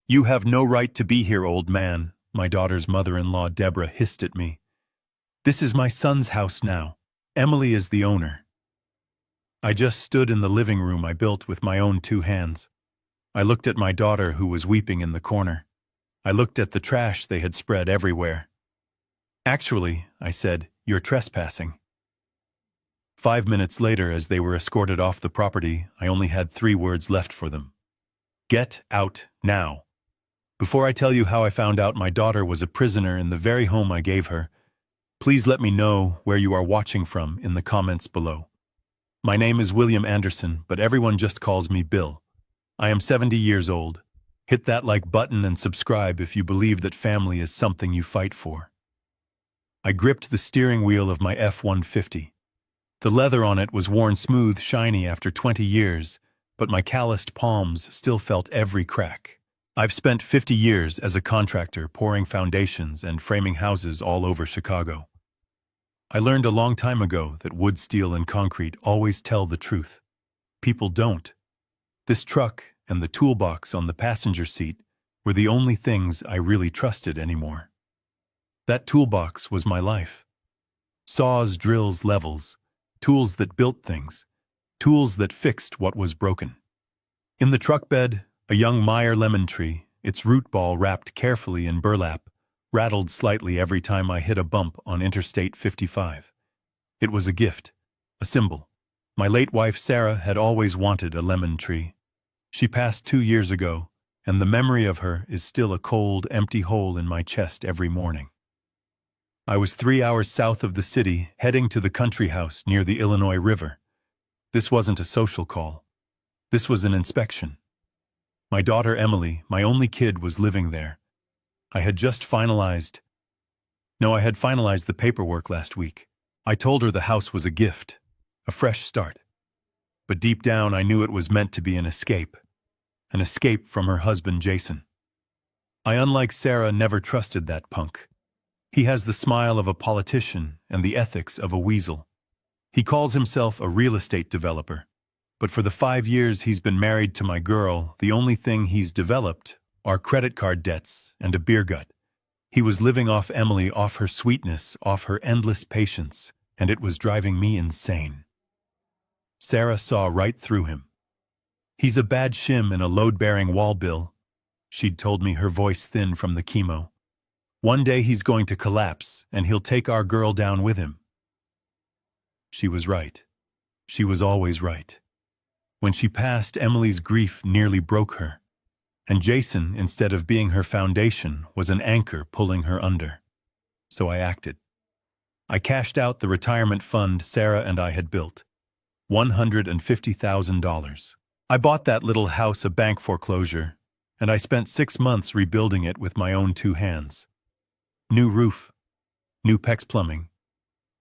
"You have no right to be here, old man," my daughter's mother-in-law Debra hissed at me. "This is my son's house now. Emily is the owner." I just stood in the living room I built with my own two hands. I looked at my daughter who was weeping in the corner. I looked at the trash they had spread everywhere. "Actually," I said, "you're trespassing." 5 minutes later, as they were escorted off the property, I only had 3 words left for them. Get out now. Before I tell you how I found out my daughter was a prisoner in the very home I gave her, please let me know where you are watching from in the comments below. My name is William Anderson, but everyone just calls me Bill. I am 70 years old. Hit that like button and subscribe if you believe that family is something you fight for. I gripped the steering wheel of my F-150. The leather on it was worn smooth, shiny after 20 years, but my calloused palms still felt every crack. I've spent 50 years as a contractor pouring foundations and framing houses all over Chicago. I learned a long time ago that wood, steel, and concrete always tell the truth. People don't. This truck and the toolbox on the passenger seat were the only things I really trusted anymore. That toolbox was my life. Saws, drills, levels, tools that built things, tools that fixed what was broken. In the truck bed, a young Meyer lemon tree, its root ball wrapped carefully in burlap, rattled slightly every time I hit a bump on Interstate 55. It was a gift, a symbol. My late wife Sarah had always wanted a lemon tree. She passed 2 years ago, and the memory of her is still a cold, empty hole in my chest every morning. I was 3 hours south of the city, heading to the country house near the Illinois River. This wasn't a social call. This was an inspection. My daughter Emily, my only kid, was living there. I had finalized the paperwork last week. I told her the house was a gift, a fresh start. But deep down I knew it was meant to be an escape from her husband Jason. I, unlike Sarah, never trusted that punk. He has the smile of a politician and the ethics of a weasel. He calls himself a real estate developer. But for the 5 years he's been married to my girl, the only thing he's developed are credit card debts and a beer gut. He was living off Emily, off her sweetness, off her endless patience, and it was driving me insane. Sarah saw right through him. "He's a bad shim in a load-bearing wall, Bill," she'd told me, her voice thin from the chemo. "One day he's going to collapse, and he'll take our girl down with him." She was right. She was always right. When she passed, Emily's grief nearly broke her. And Jason, instead of being her foundation, was an anchor pulling her under. So I acted. I cashed out the retirement fund Sarah and I had built. $150,000. I bought that little house a bank foreclosure, and I spent 6 months rebuilding it with my own 2 hands. New roof, new PEX plumbing,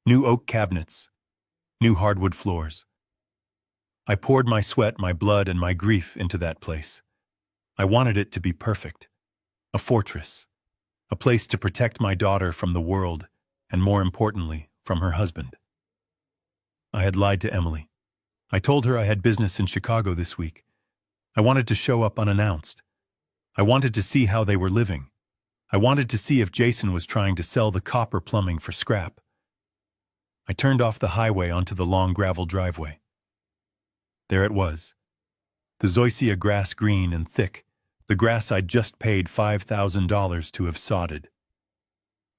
new oak cabinets, new hardwood floors. I poured my sweat, my blood, and my grief into that place. I wanted it to be perfect. A fortress. A place to protect my daughter from the world, and more importantly, from her husband. I had lied to Emily. I told her I had business in Chicago this week. I wanted to show up unannounced. I wanted to see how they were living. I wanted to see if Jason was trying to sell the copper plumbing for scrap. I turned off the highway onto the long gravel driveway. There it was. The zoysia grass, green and thick, the grass I'd just paid $5,000 to have sodded.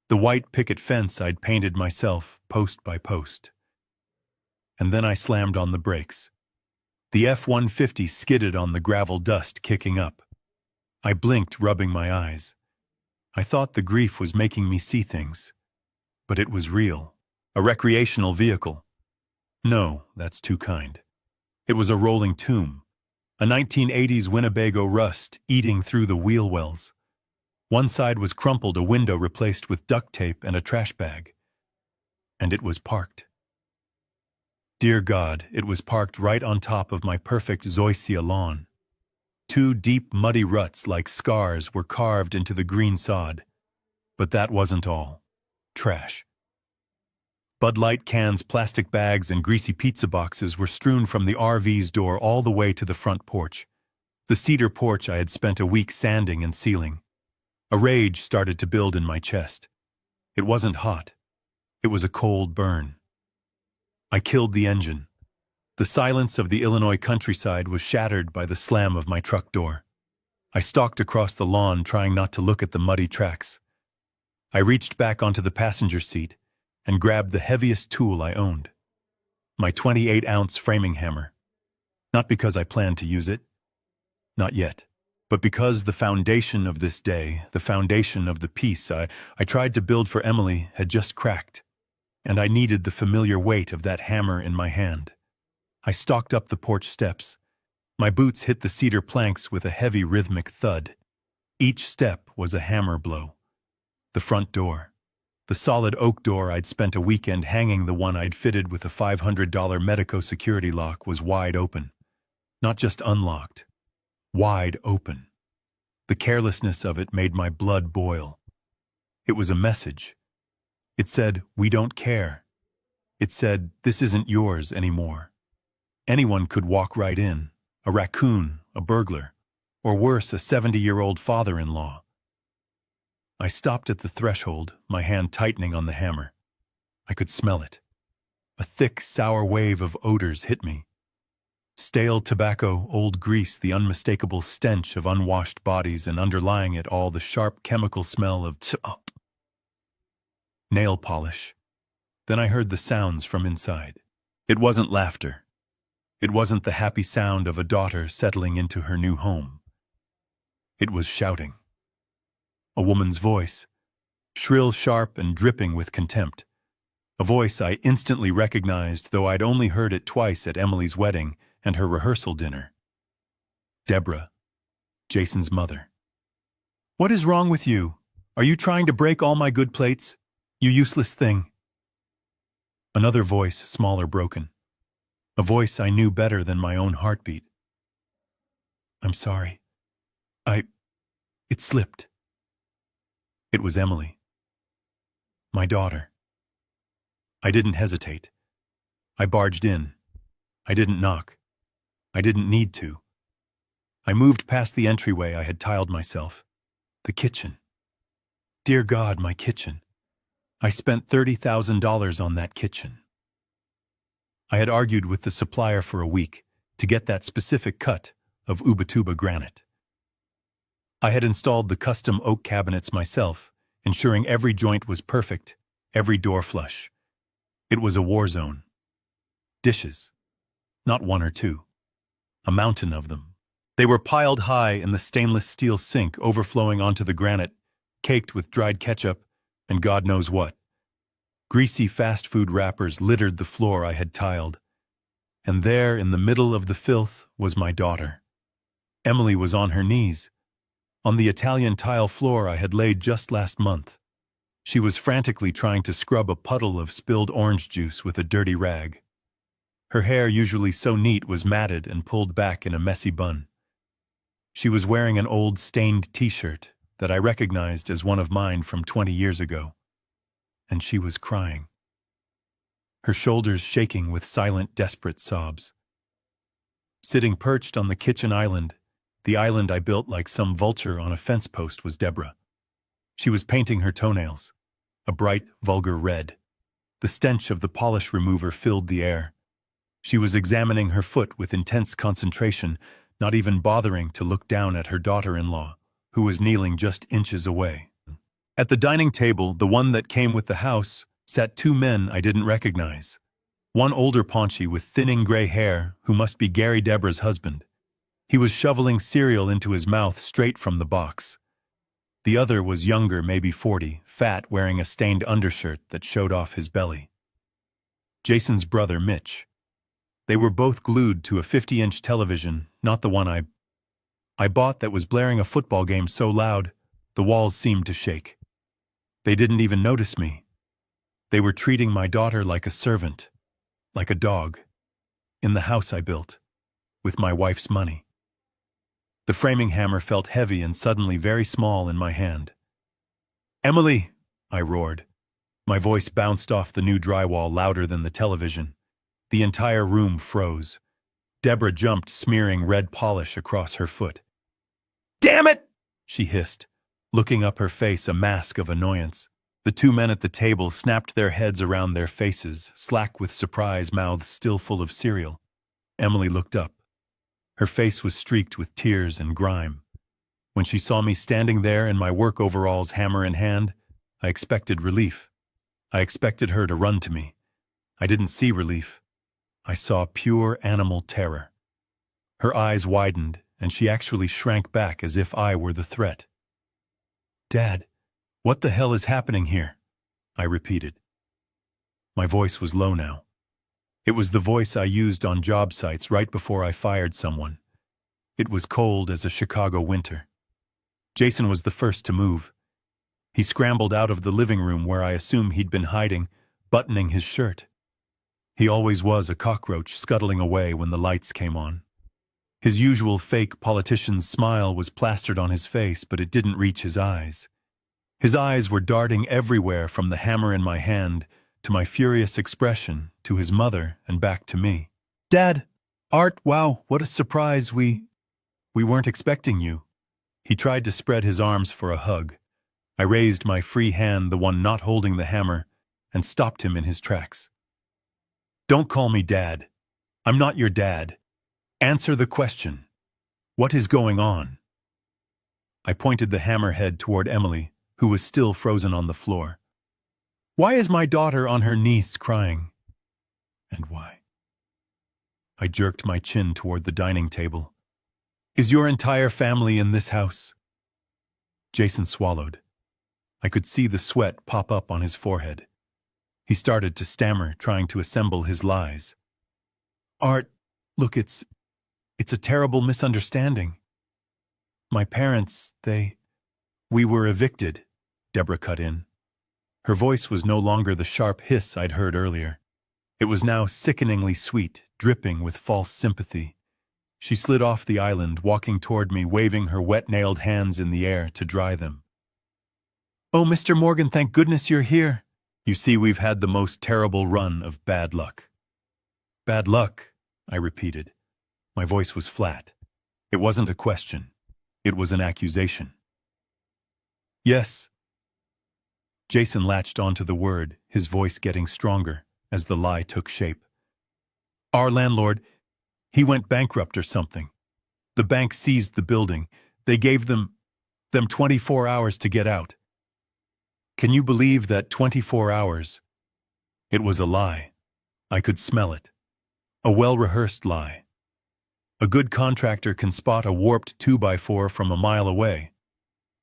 The white picket fence I'd painted myself, post by post. And then I slammed on the brakes. The F-150 skidded on the gravel, dust kicking up. I blinked, rubbing my eyes. I thought the grief was making me see things. But it was real. A recreational vehicle. No, that's too kind. It was a rolling tomb. A 1980s Winnebago rust eating through the wheel wells. One side was crumpled, a window replaced with duct tape and a trash bag. And it was parked. Dear God, it was parked right on top of my perfect zoysia lawn. 2 deep, muddy ruts like scars were carved into the green sod. But that wasn't all. Trash. Bud Light cans, plastic bags, and greasy pizza boxes were strewn from the RV's door all the way to the front porch. The cedar porch I had spent a week sanding and sealing. A rage started to build in my chest. It wasn't hot. It was a cold burn. I killed the engine. The silence of the Illinois countryside was shattered by the slam of my truck door. I stalked across the lawn, trying not to look at the muddy tracks. I reached back onto the passenger seat and grabbed the heaviest tool I owned, my 28-ounce framing hammer. Not because I planned to use it. Not yet. But because the foundation of this day, the foundation of the peace I tried to build for Emily had just cracked, and I needed the familiar weight of that hammer in my hand. I stalked up the porch steps. My boots hit the cedar planks with a heavy rhythmic thud. Each step was a hammer blow. The front door. The solid oak door I'd spent a weekend hanging, the one I'd fitted with a $500 Medico security lock, was wide open. Not just unlocked. Wide open. The carelessness of it made my blood boil. It was a message. It said, "We don't care." It said, "This isn't yours anymore." Anyone could walk right in. A raccoon, a burglar, or worse, a 70-year-old father-in-law. I stopped at the threshold, my hand tightening on the hammer. I could smell it. A thick, sour wave of odors hit me. Stale tobacco, old grease, the unmistakable stench of unwashed bodies, and underlying it all the sharp chemical smell of nail polish. Then I heard the sounds from inside. It wasn't laughter. It wasn't the happy sound of a daughter settling into her new home. It was shouting. A woman's voice, shrill, sharp, and dripping with contempt. A voice I instantly recognized, though I'd only heard it twice at Emily's wedding and her rehearsal dinner. Debra, Jason's mother. "What is wrong with you? Are you trying to break all my good plates? You useless thing." Another voice, smaller, broken. A voice I knew better than my own heartbeat. "I'm sorry. It slipped." It was Emily. My daughter. I didn't hesitate. I barged in. I didn't knock. I didn't need to. I moved past the entryway I had tiled myself. The kitchen. Dear God, my kitchen. I spent $30,000 on that kitchen. I had argued with the supplier for a week to get that specific cut of Ubatuba granite. I had installed the custom oak cabinets myself, ensuring every joint was perfect, every door flush. It was a war zone. Dishes. Not one or two. A mountain of them. They were piled high in the stainless steel sink, overflowing onto the granite, caked with dried ketchup and God knows what. Greasy fast food wrappers littered the floor I had tiled. And there, in the middle of the filth, was my daughter. Emily was on her knees, on the Italian tile floor I had laid just last month. She was frantically trying to scrub a puddle of spilled orange juice with a dirty rag. Her hair, usually so neat, was matted and pulled back in a messy bun. She was wearing an old stained t-shirt that I recognized as one of mine from 20 years ago. And she was crying. Her shoulders shaking with silent, desperate sobs. Sitting perched on the kitchen island, the island I built like some vulture on a fence post, was Debra. She was painting her toenails, a bright, vulgar red. The stench of the polish remover filled the air. She was examining her foot with intense concentration, not even bothering to look down at her daughter-in-law, who was kneeling just inches away. At the dining table, the one that came with the house, sat two men I didn't recognize. One older paunchy with thinning gray hair, who must be Gary Debra's husband. He was shoveling cereal into his mouth straight from the box. The other was younger, maybe 40, fat, wearing a stained undershirt that showed off his belly. Jason's brother, Mitch. They were both glued to a 50-inch television, not the one I bought, that was blaring a football game so loud, the walls seemed to shake. They didn't even notice me. They were treating my daughter like a servant, like a dog, in the house I built, with my wife's money. The framing hammer felt heavy and suddenly very small in my hand. "Emily!" I roared. My voice bounced off the new drywall louder than the television. The entire room froze. Debra jumped, smearing red polish across her foot. "Damn it!" she hissed, looking up her face a mask of annoyance. The two men at the table snapped their heads around their faces, slack with surprise, mouths still full of cereal. Emily looked up. Her face was streaked with tears and grime. When she saw me standing there in my work overalls, hammer in hand, I expected relief. I expected her to run to me. I didn't see relief. I saw pure animal terror. Her eyes widened, and she actually shrank back as if I were the threat. "Dad, what the hell is happening here?" I repeated. My voice was low now. It was the voice I used on job sites right before I fired someone. It was cold as a Chicago winter. Jason was the first to move. He scrambled out of the living room where I assume he'd been hiding, buttoning his shirt. He always was a cockroach scuttling away when the lights came on. His usual fake politician's smile was plastered on his face, but it didn't reach his eyes. His eyes were darting everywhere, from the hammer in my hand to my furious expression, to his mother, and back to me. "Dad! Art, wow, what a surprise, we weren't expecting you." He tried to spread his arms for a hug. I raised my free hand, the one not holding the hammer, and stopped him in his tracks. "Don't call me Dad. I'm not your dad. Answer the question. What is going on?" I pointed the hammerhead toward Emily, who was still frozen on the floor. "Why is my daughter on her knees crying?" "And why?" I jerked my chin toward the dining table. "Is your entire family in this house?" Jason swallowed. I could see the sweat pop up on his forehead. He started to stammer, trying to assemble his lies. "Art, look, it's a terrible misunderstanding. My parents, we were evicted," Debra cut in. Her voice was no longer the sharp hiss I'd heard earlier. It was now sickeningly sweet, dripping with false sympathy. She slid off the island, walking toward me, waving her wet-nailed hands in the air to dry them. "Oh, Mr. Morgan, thank goodness you're here. You see, we've had the most terrible run of bad luck." "Bad luck," I repeated. My voice was flat. It wasn't a question. It was an accusation. "Yes." Jason latched onto the word, his voice getting stronger as the lie took shape. "Our landlord, he went bankrupt or something. The bank seized the building. They gave them 24 hours to get out. Can you believe that? 24 hours? It was a lie. I could smell it. A well-rehearsed lie. A good contractor can spot a warped 2x4 from a mile away.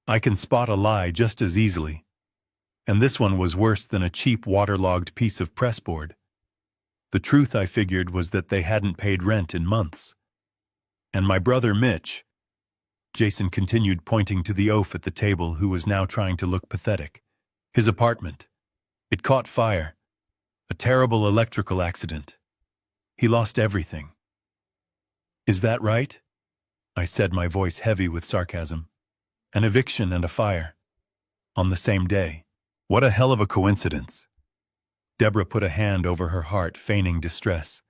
I can spot a lie just as easily. And this one was worse than a cheap waterlogged piece of pressboard. The truth, I figured, was that they hadn't paid rent in months. And my brother Mitch," Jason continued, pointing to the oaf at the table, who was now trying to look pathetic. "His apartment. It caught fire. A terrible electrical accident. He lost everything." "Is that right?" I said, my voice heavy with sarcasm. "An eviction and a fire. On the same day. What a hell of a coincidence." Debra put a hand over her heart, feigning distress.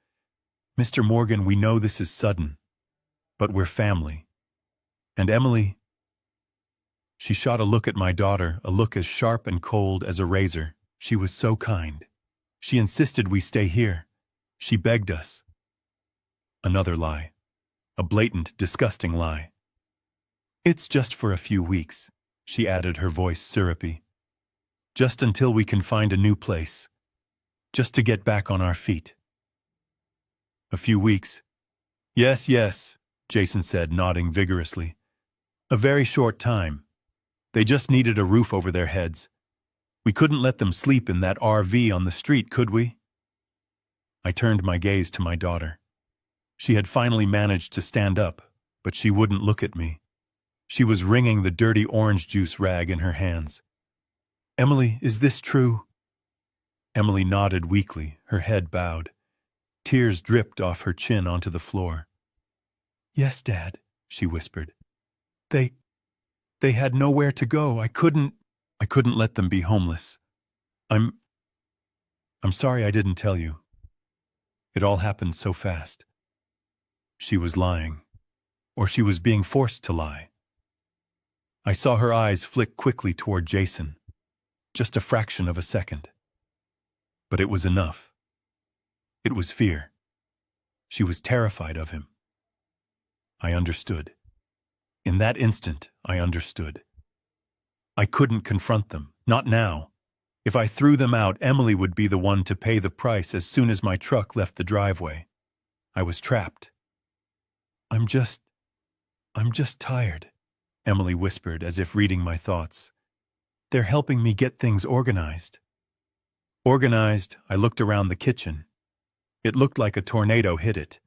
"Mr. Morgan, we know this is sudden, but we're family. And Emily..." She shot a look at my daughter, a look as sharp and cold as a razor. She was so kind. She insisted we stay here. She begged us. Another lie. A blatant, disgusting lie. "It's just for a few weeks," she added, her voice syrupy. "Just until we can find a new place. Just to get back on our feet." "A few weeks." Yes, Jason said, nodding vigorously. "A very short time. They just needed a roof over their heads. We couldn't let them sleep in that RV on the street, could we?" I turned my gaze to my daughter. She had finally managed to stand up, but she wouldn't look at me. She was wringing the dirty orange juice rag in her hands. "Emily, is this true?" Emily nodded weakly, her head bowed. Tears dripped off her chin onto the floor. "Yes, Dad," she whispered. They had nowhere to go. I couldn't let them be homeless. I'm sorry I didn't tell you. It all happened so fast." She was lying, or she was being forced to lie. I saw her eyes flick quickly toward Jason, just a fraction of a second. But it was enough. It was fear. She was terrified of him. I understood. In that instant, I understood. I couldn't confront them, not now. If I threw them out, Emily would be the one to pay the price as soon as my truck left the driveway. I was trapped. I'm just tired," Emily whispered as if reading my thoughts. "They're helping me get things organized." Organized, I looked around the kitchen. It looked like a tornado hit it.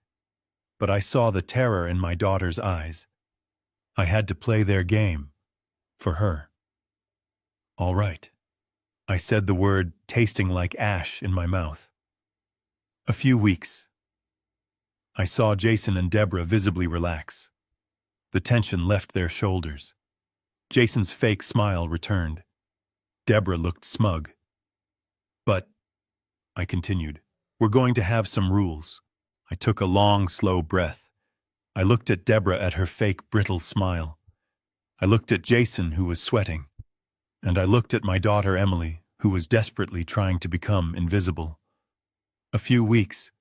But I saw the terror in my daughter's eyes. I had to play their game. For her. "All right." I said the word, tasting like ash in my mouth. "A few weeks." I saw Jason and Debra visibly relax. The tension left their shoulders. Jason's fake smile returned. Debra looked smug. "But," I continued, "we're going to have some rules." I took a long, slow breath. I looked at Debra at her fake, brittle smile. I looked at Jason, who was sweating. And I looked at my daughter Emily, who was desperately trying to become invisible. "A few weeks,"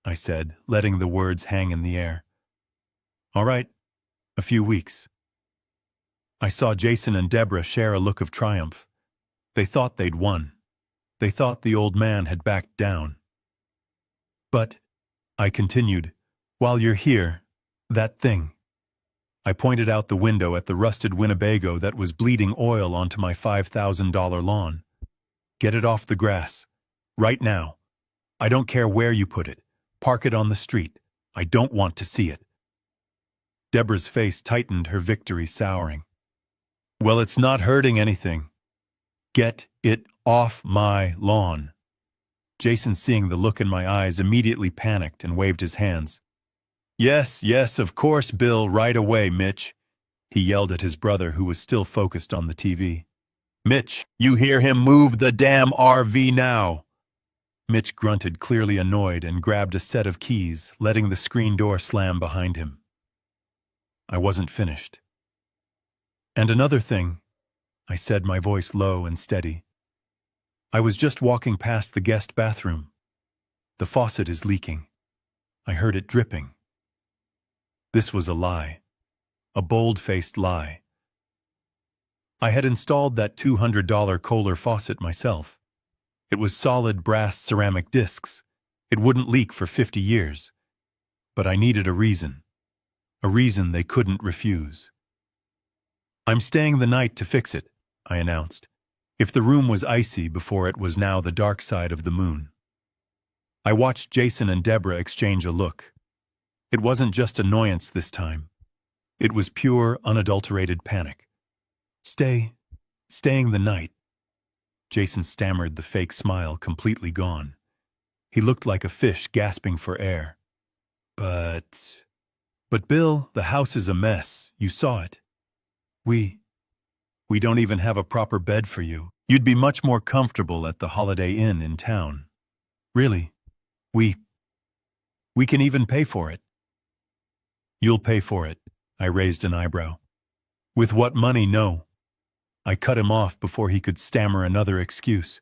I said, letting the words hang in the air. "All right, a few weeks." I saw Jason and Debra share a look of triumph. They thought they'd won. They thought the old man had backed down. "But," I continued, "while you're here, that thing." I pointed out the window at the rusted Winnebago that was bleeding oil onto my $5,000 lawn. "Get it off the grass. Right now. I don't care where you put it. Park it on the street. I don't want to see it." Debra's face tightened, her victory souring. "Well, it's not hurting anything. Get it off my lawn." Jason, seeing the look in my eyes, immediately panicked and waved his hands. Yes, of course, Bill, right away, Mitch," he yelled at his brother, who was still focused on the TV. "Mitch, you hear him? Move the damn RV now." Mitch grunted, clearly annoyed, and grabbed a set of keys, letting the screen door slam behind him. I wasn't finished. "And another thing," I said, my voice low and steady. "I was just walking past the guest bathroom. The faucet is leaking. I heard it dripping." This was a lie. A bold-faced lie. I had installed that $200 Kohler faucet myself. It was solid brass ceramic discs. It wouldn't leak for 50 years. But I needed a reason they couldn't refuse. "I'm staying the night to fix it," I announced. If the room was icy before, it was now the dark side of the moon. I watched Jason and Debra exchange a look. It wasn't just annoyance this time. It was pure, unadulterated panic. Staying the night." Jason stammered, the fake smile completely gone. He looked like a fish gasping for air. But Bill, the house is a mess. You saw it. We don't even have a proper bed for you. You'd be much more comfortable at the Holiday Inn in town. Really, we can even pay for it." "You'll pay for it," I raised an eyebrow. "With what money? No." I cut him off before he could stammer another excuse.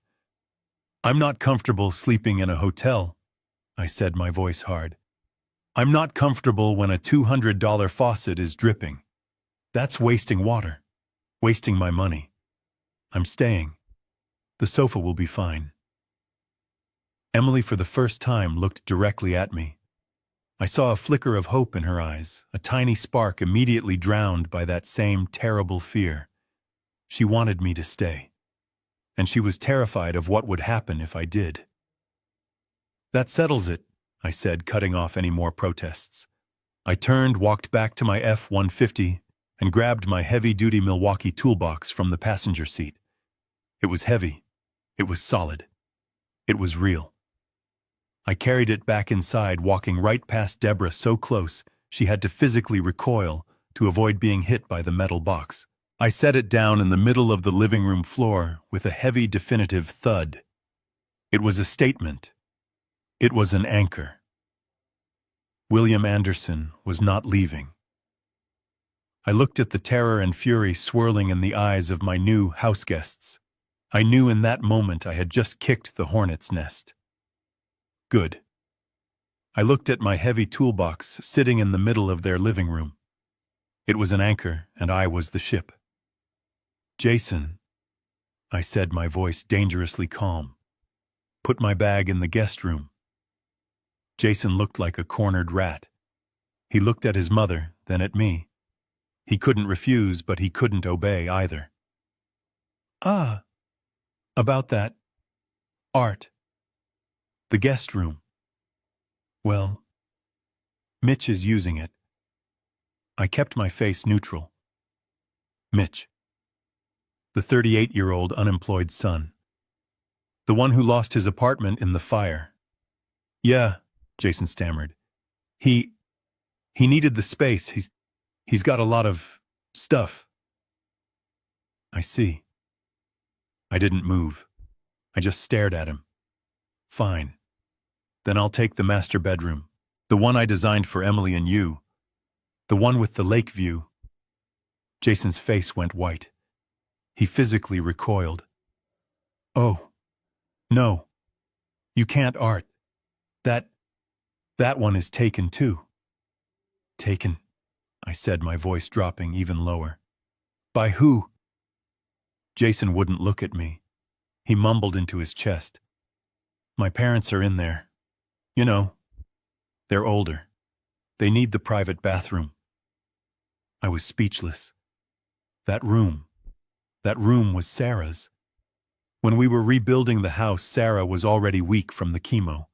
"I'm not comfortable sleeping in a hotel," I said, my voice hard. "I'm not comfortable when a $200 faucet is dripping. That's wasting water, wasting my money. I'm staying. The sofa will be fine." Emily, for the first time, looked directly at me. I saw a flicker of hope in her eyes, a tiny spark immediately drowned by that same terrible fear. She wanted me to stay. And she was terrified of what would happen if I did. "That settles it," I said, cutting off any more protests. I turned, walked back to my F-150, and grabbed my heavy-duty Milwaukee toolbox from the passenger seat. It was heavy. It was solid. It was real. I carried it back inside, walking right past Debra so close she had to physically recoil to avoid being hit by the metal box. I set it down in the middle of the living room floor with a heavy, definitive thud. It was a statement. It was an anchor. William Anderson was not leaving. I looked at the terror and fury swirling in the eyes of my new house guests. I knew in that moment I had just kicked the hornet's nest. Good. I looked at my heavy toolbox sitting in the middle of their living room. It was an anchor, and I was the ship. Jason, I said, my voice dangerously calm. Put my bag in the guest room. Jason looked like a cornered rat. He looked at his mother, then at me. He couldn't refuse, but he couldn't obey either. Ah, about that art. The guest room. Well, Mitch is using it. I kept my face neutral. Mitch. The 38-year-old unemployed son. The one who lost his apartment in the fire. Yeah, Jason stammered. He needed the space. He's got a lot of stuff. I see. I didn't move. I just stared at him. Fine. Then I'll take the master bedroom. The one I designed for Emily and you. The one with the lake view. Jason's face went white. He physically recoiled. Oh, no. You can't, Art. That one is taken too. Taken, I said, my voice dropping even lower. By who? Jason wouldn't look at me. He mumbled into his chest. My parents are in there. You know, they're older. They need the private bathroom. I was speechless. That room was Sarah's. When we were rebuilding the house, Sarah was already weak from the chemo.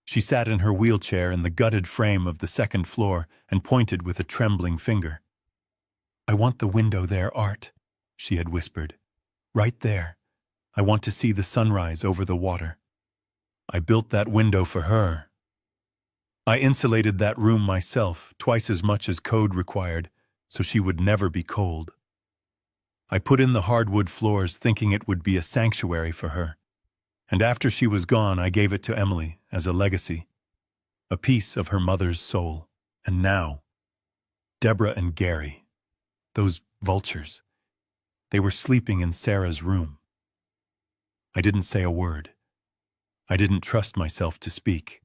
She sat in her wheelchair in the gutted frame of the second floor and pointed with a trembling finger. I want the window there, Art, she had whispered. Right there. I want to see the sunrise over the water. I built that window for her. I insulated that room myself, twice as much as code required, so she would never be cold. I put in the hardwood floors thinking it would be a sanctuary for her. And after she was gone, I gave it to Emily as a legacy, a piece of her mother's soul. And now, Debra and Gary, those vultures, they were sleeping in Sarah's room. I didn't say a word. I didn't trust myself to speak.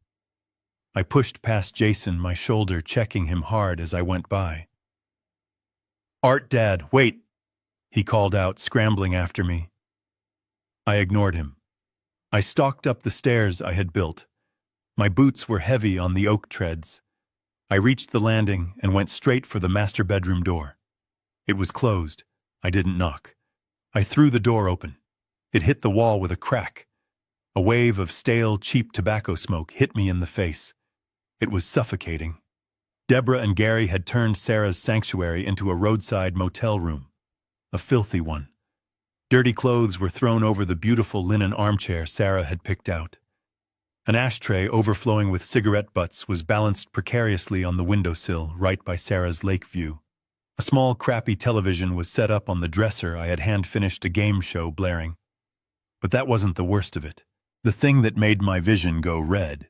I pushed past Jason, my shoulder checking him hard as I went by. Art, Dad, wait, he called out, scrambling after me. I ignored him. I stalked up the stairs I had built. My boots were heavy on the oak treads. I reached the landing and went straight for the master bedroom door. It was closed. I didn't knock. I threw the door open. It hit the wall with a crack. A wave of stale, cheap tobacco smoke hit me in the face. It was suffocating. Debra and Gary had turned Sarah's sanctuary into a roadside motel room. A filthy one. Dirty clothes were thrown over the beautiful linen armchair Sarah had picked out. An ashtray overflowing with cigarette butts was balanced precariously on the windowsill right by Sarah's lake view. A small, crappy television was set up on the dresser I had hand-finished a game show blaring. But that wasn't the worst of it. The thing that made my vision go red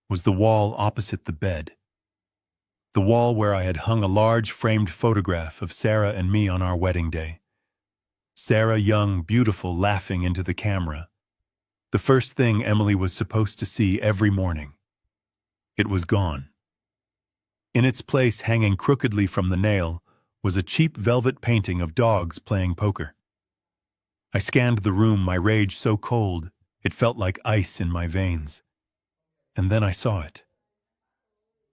was the wall opposite the bed. The wall where I had hung a large framed photograph of Sarah and me on our wedding day. Sarah young, beautiful, laughing into the camera. The first thing Emily was supposed to see every morning. It was gone. In its place, hanging crookedly from the nail, was a cheap velvet painting of dogs playing poker. I scanned the room, my rage so cold, it felt like ice in my veins. And then I saw it.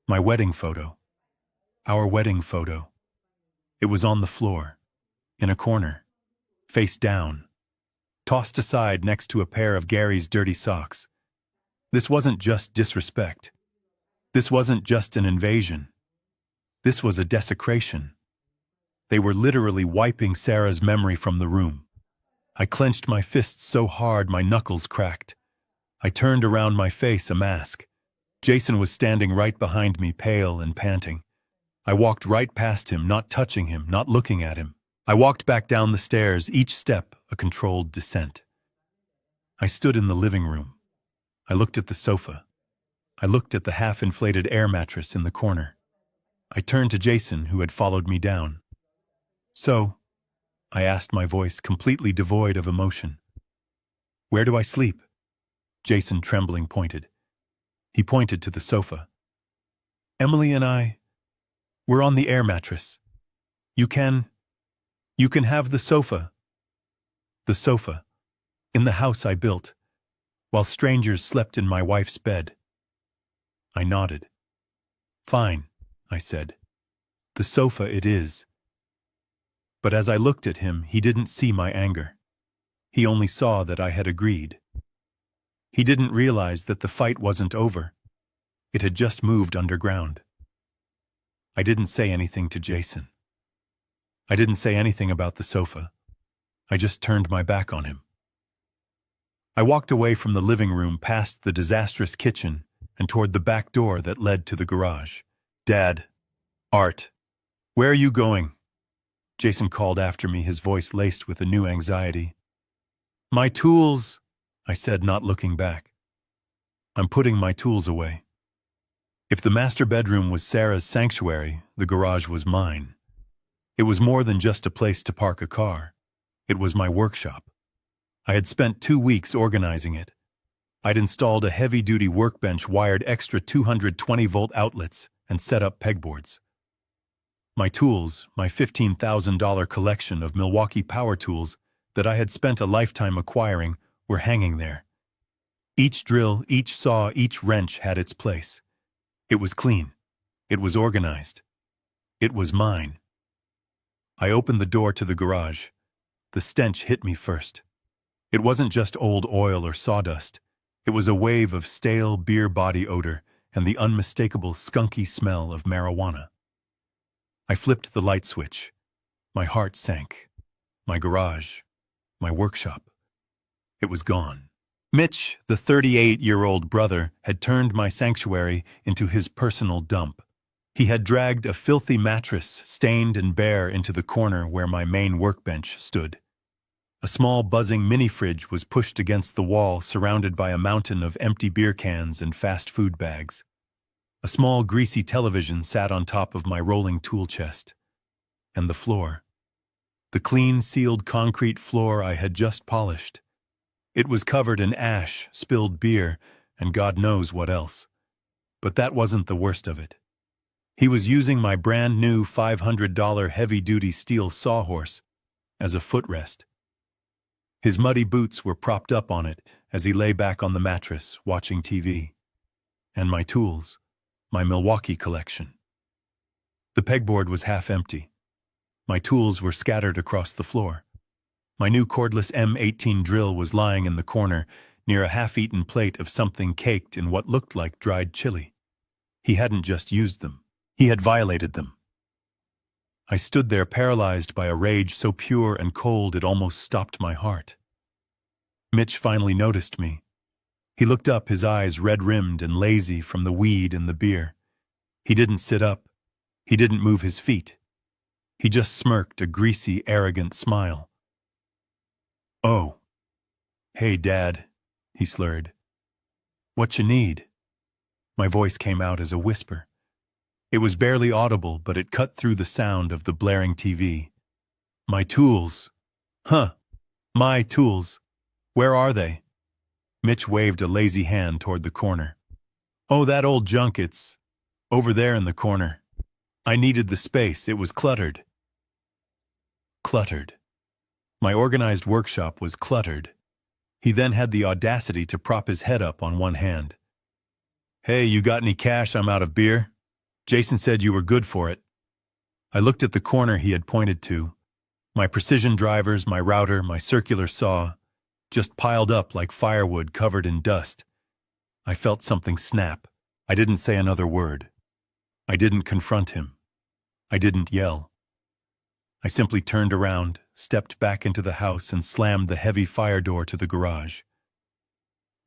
My wedding photo. Our wedding photo. It was on the floor, in a corner, face down, tossed aside next to a pair of Gary's dirty socks. This wasn't just disrespect. This wasn't just an invasion. This was a desecration. They were literally wiping Sarah's memory from the room. I clenched my fists so hard my knuckles cracked. I turned around, my face a mask. Jason was standing right behind me, pale and panting. I walked right past him, not touching him, not looking at him. I walked back down the stairs, each step a controlled descent. I stood in the living room. I looked at the sofa. I looked at the half-inflated air mattress in the corner. I turned to Jason, who had followed me down. "So," I asked, my voice completely devoid of emotion, "where do I sleep?" Jason, trembling, pointed. He pointed to the sofa. "Emily and we're on the air mattress. You can have the sofa." The sofa, in the house I built, while strangers slept in my wife's bed. I nodded. "Fine," I said. "The sofa it is." But as I looked at him, he didn't see my anger. He only saw that I had agreed. He didn't realize that the fight wasn't over. It had just moved underground. I didn't say anything to Jason. I didn't say anything about the sofa. I just turned my back on him. I walked away from the living room, past the disastrous kitchen, and toward the back door that led to the garage. "Dad, Art, where are you going?" Jason called after me, his voice laced with a new anxiety. "My tools," I said, not looking back. "I'm putting my tools away." If the master bedroom was Sarah's sanctuary, the garage was mine. It was more than just a place to park a car. It was my workshop. I had spent 2 weeks organizing it. I'd installed a heavy-duty workbench, wired extra 220-volt outlets, and set up pegboards. My tools, my $15,000 collection of Milwaukee power tools that I had spent a lifetime acquiring, were hanging there. Each drill, each saw, each wrench had its place. It was clean. It was organized. It was mine. I opened the door to the garage. The stench hit me first. It wasn't just old oil or sawdust. It was a wave of stale beer body odor and the unmistakable skunky smell of marijuana. I flipped the light switch. My heart sank. My garage, my workshop. It was gone. Mitch, the 38-year-old brother, had turned my sanctuary into his personal dump. He had dragged a filthy mattress, stained and bare, into the corner where my main workbench stood. A small buzzing mini-fridge was pushed against the wall, surrounded by a mountain of empty beer cans and fast food bags. A small greasy television sat on top of my rolling tool chest. And the floor. The clean, sealed concrete floor I had just polished. It was covered in ash, spilled beer, and God knows what else. But that wasn't the worst of it. He was using my brand new $500 heavy-duty steel sawhorse as a footrest. His muddy boots were propped up on it as he lay back on the mattress, watching TV. And my tools, my Milwaukee collection. The pegboard was half empty. My tools were scattered across the floor. My new cordless M18 drill was lying in the corner, near a half-eaten plate of something caked in what looked like dried chili. He hadn't just used them. He had violated them. I stood there, paralyzed by a rage so pure and cold it almost stopped my heart. Mitch finally noticed me. He looked up, his eyes red-rimmed and lazy from the weed and the beer. He didn't sit up. He didn't move his feet. He just smirked, a greasy, arrogant smile. "Oh. Hey, Dad," he slurred. "What you need?" My voice came out as a whisper. It was barely audible, but it cut through the sound of the blaring TV. "My tools." "Huh. My tools. Where are they?" Mitch waved a lazy hand toward the corner. "Oh, that old junk, it's over there in the corner. I needed the space. It was cluttered." Cluttered. My organized workshop was cluttered. He then had the audacity to prop his head up on one hand. "Hey, you got any cash? I'm out of beer. Jason said you were good for it." I looked at the corner he had pointed to. My precision drivers, my router, my circular saw, just piled up like firewood covered in dust. I felt something snap. I didn't say another word. I didn't confront him. I didn't yell. I simply turned around, stepped back into the house, and slammed the heavy fire door to the garage.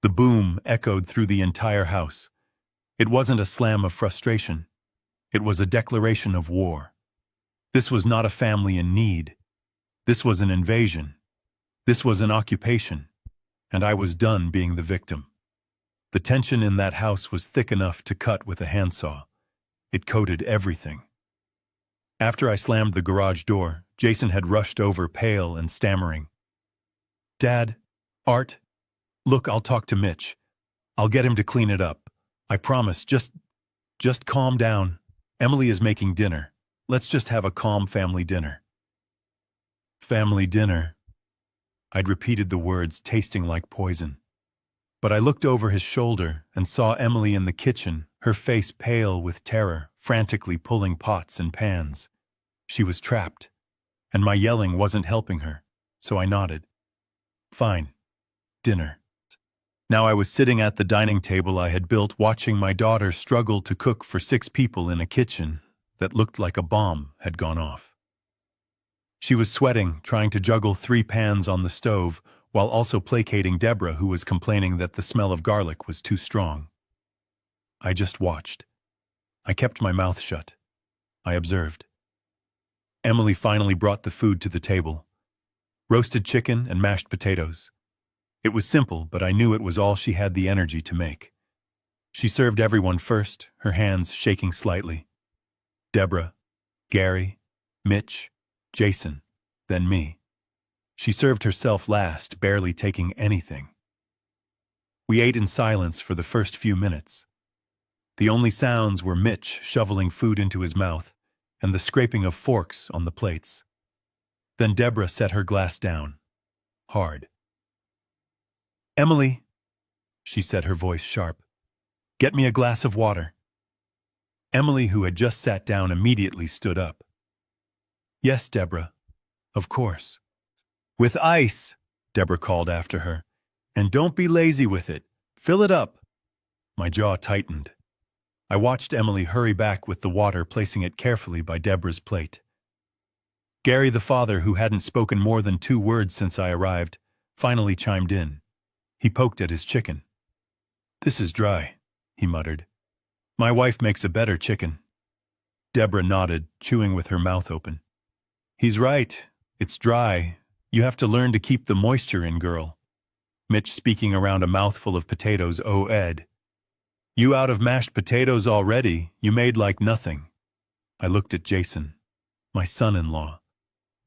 The boom echoed through the entire house. It wasn't a slam of frustration. It was a declaration of war. This was not a family in need. This was an invasion. This was an occupation. And I was done being the victim. The tension in that house was thick enough to cut with a handsaw. It coated everything. After I slammed the garage door, Jason had rushed over, pale and stammering. "Dad, Art, look, I'll talk to Mitch. I'll get him to clean it up. I promise, just calm down. Emily is making dinner. Let's just have a calm family dinner." Family dinner. I'd repeated the words, tasting like poison. But I looked over his shoulder and saw Emily in the kitchen, her face pale with terror, frantically pulling pots and pans. She was trapped, and my yelling wasn't helping her, so I nodded. Fine. Dinner. Now I was sitting at the dining table I had built, watching my daughter struggle to cook for 6 people in a kitchen that looked like a bomb had gone off. She was sweating, trying to juggle 3 pans on the stove, while also placating Debra, who was complaining that the smell of garlic was too strong. I just watched. I kept my mouth shut. I observed. Emily finally brought the food to the table. Roasted chicken and mashed potatoes. It was simple, but I knew it was all she had the energy to make. She served everyone first, her hands shaking slightly. Debra, Gary, Mitch, Jason, then me. She served herself last, barely taking anything. We ate in silence for the first few minutes. The only sounds were Mitch shoveling food into his mouth and the scraping of forks on the plates. Then Debra set her glass down. Hard. "Emily," she said, her voice sharp, "get me a glass of water." Emily, who had just sat down, immediately stood up. "Yes, Debra. Of course." "With ice," Debra called after her. "And don't be lazy with it. Fill it up." My jaw tightened. I watched Emily hurry back with the water, placing it carefully by Debra's plate. Gary, the father, who hadn't spoken more than 2 words since I arrived, finally chimed in. He poked at his chicken. "This is dry," he muttered. "My wife makes a better chicken." Debra nodded, chewing with her mouth open. "He's right. It's dry. You have to learn to keep the moisture in, girl." Mitch, speaking around a mouthful of potatoes, "Oh, Ed. You out of mashed potatoes already? You made like nothing." I looked at Jason, my son-in-law,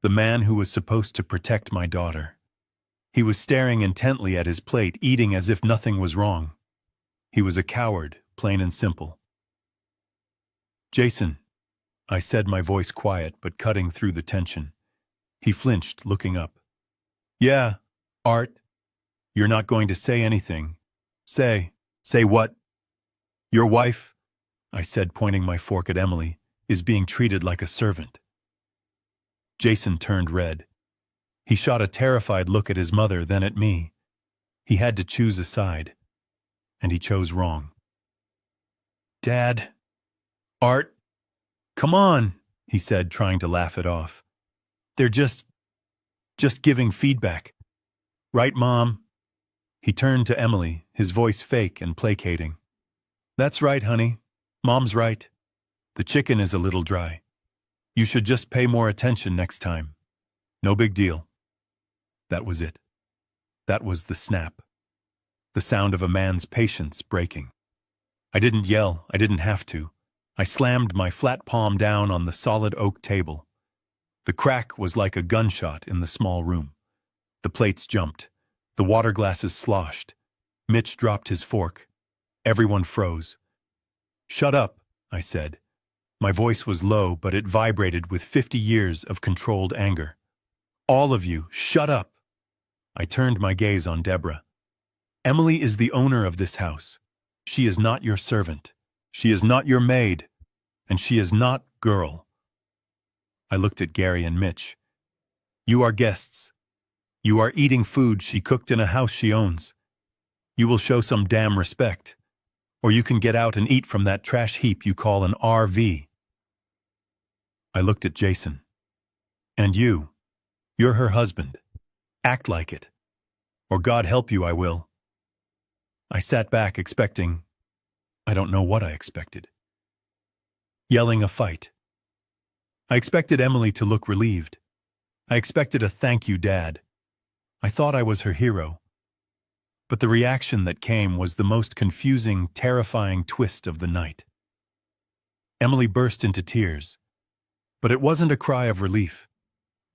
the man who was supposed to protect my daughter. He was staring intently at his plate, eating as if nothing was wrong. He was a coward, plain and simple. "Jason," I said, my voice quiet but cutting through the tension. He flinched, looking up. "Yeah, Art. You're not going to say anything. Say what?" "Your wife," I said, pointing my fork at Emily, "is being treated like a servant." Jason turned red. He shot a terrified look at his mother, then at me. He had to choose a side, and he chose wrong. "Dad, Art, come on," he said, trying to laugh it off. "They're just giving feedback. Right, Mom?" He turned to Emily, his voice fake and placating. "That's right, honey. Mom's right. The chicken is a little dry. You should just pay more attention next time. No big deal." That was it. That was the snap. The sound of a man's patience breaking. I didn't yell. I didn't have to. I slammed my flat palm down on the solid oak table. The crack was like a gunshot in the small room. The plates jumped. The water glasses sloshed. Mitch dropped his fork. Everyone froze. "Shut up," I said. My voice was low, but it vibrated with 50 years of controlled anger. "All of you, shut up." I turned my gaze on Debra. "Emily is the owner of this house. She is not your servant. She is not your maid. And she is not girl." I looked at Gary and Mitch. "You are guests. You are eating food she cooked in a house she owns. You will show some damn respect, or you can get out and eat from that trash heap you call an RV." I looked at Jason. "And you're her husband. Act like it. Or God help you, I will." I sat back expecting, I don't know what I expected. Yelling a fight. I expected Emily to look relieved. I expected a "thank you, Dad." I thought I was her hero. But the reaction that came was the most confusing, terrifying twist of the night. Emily burst into tears. But it wasn't a cry of relief.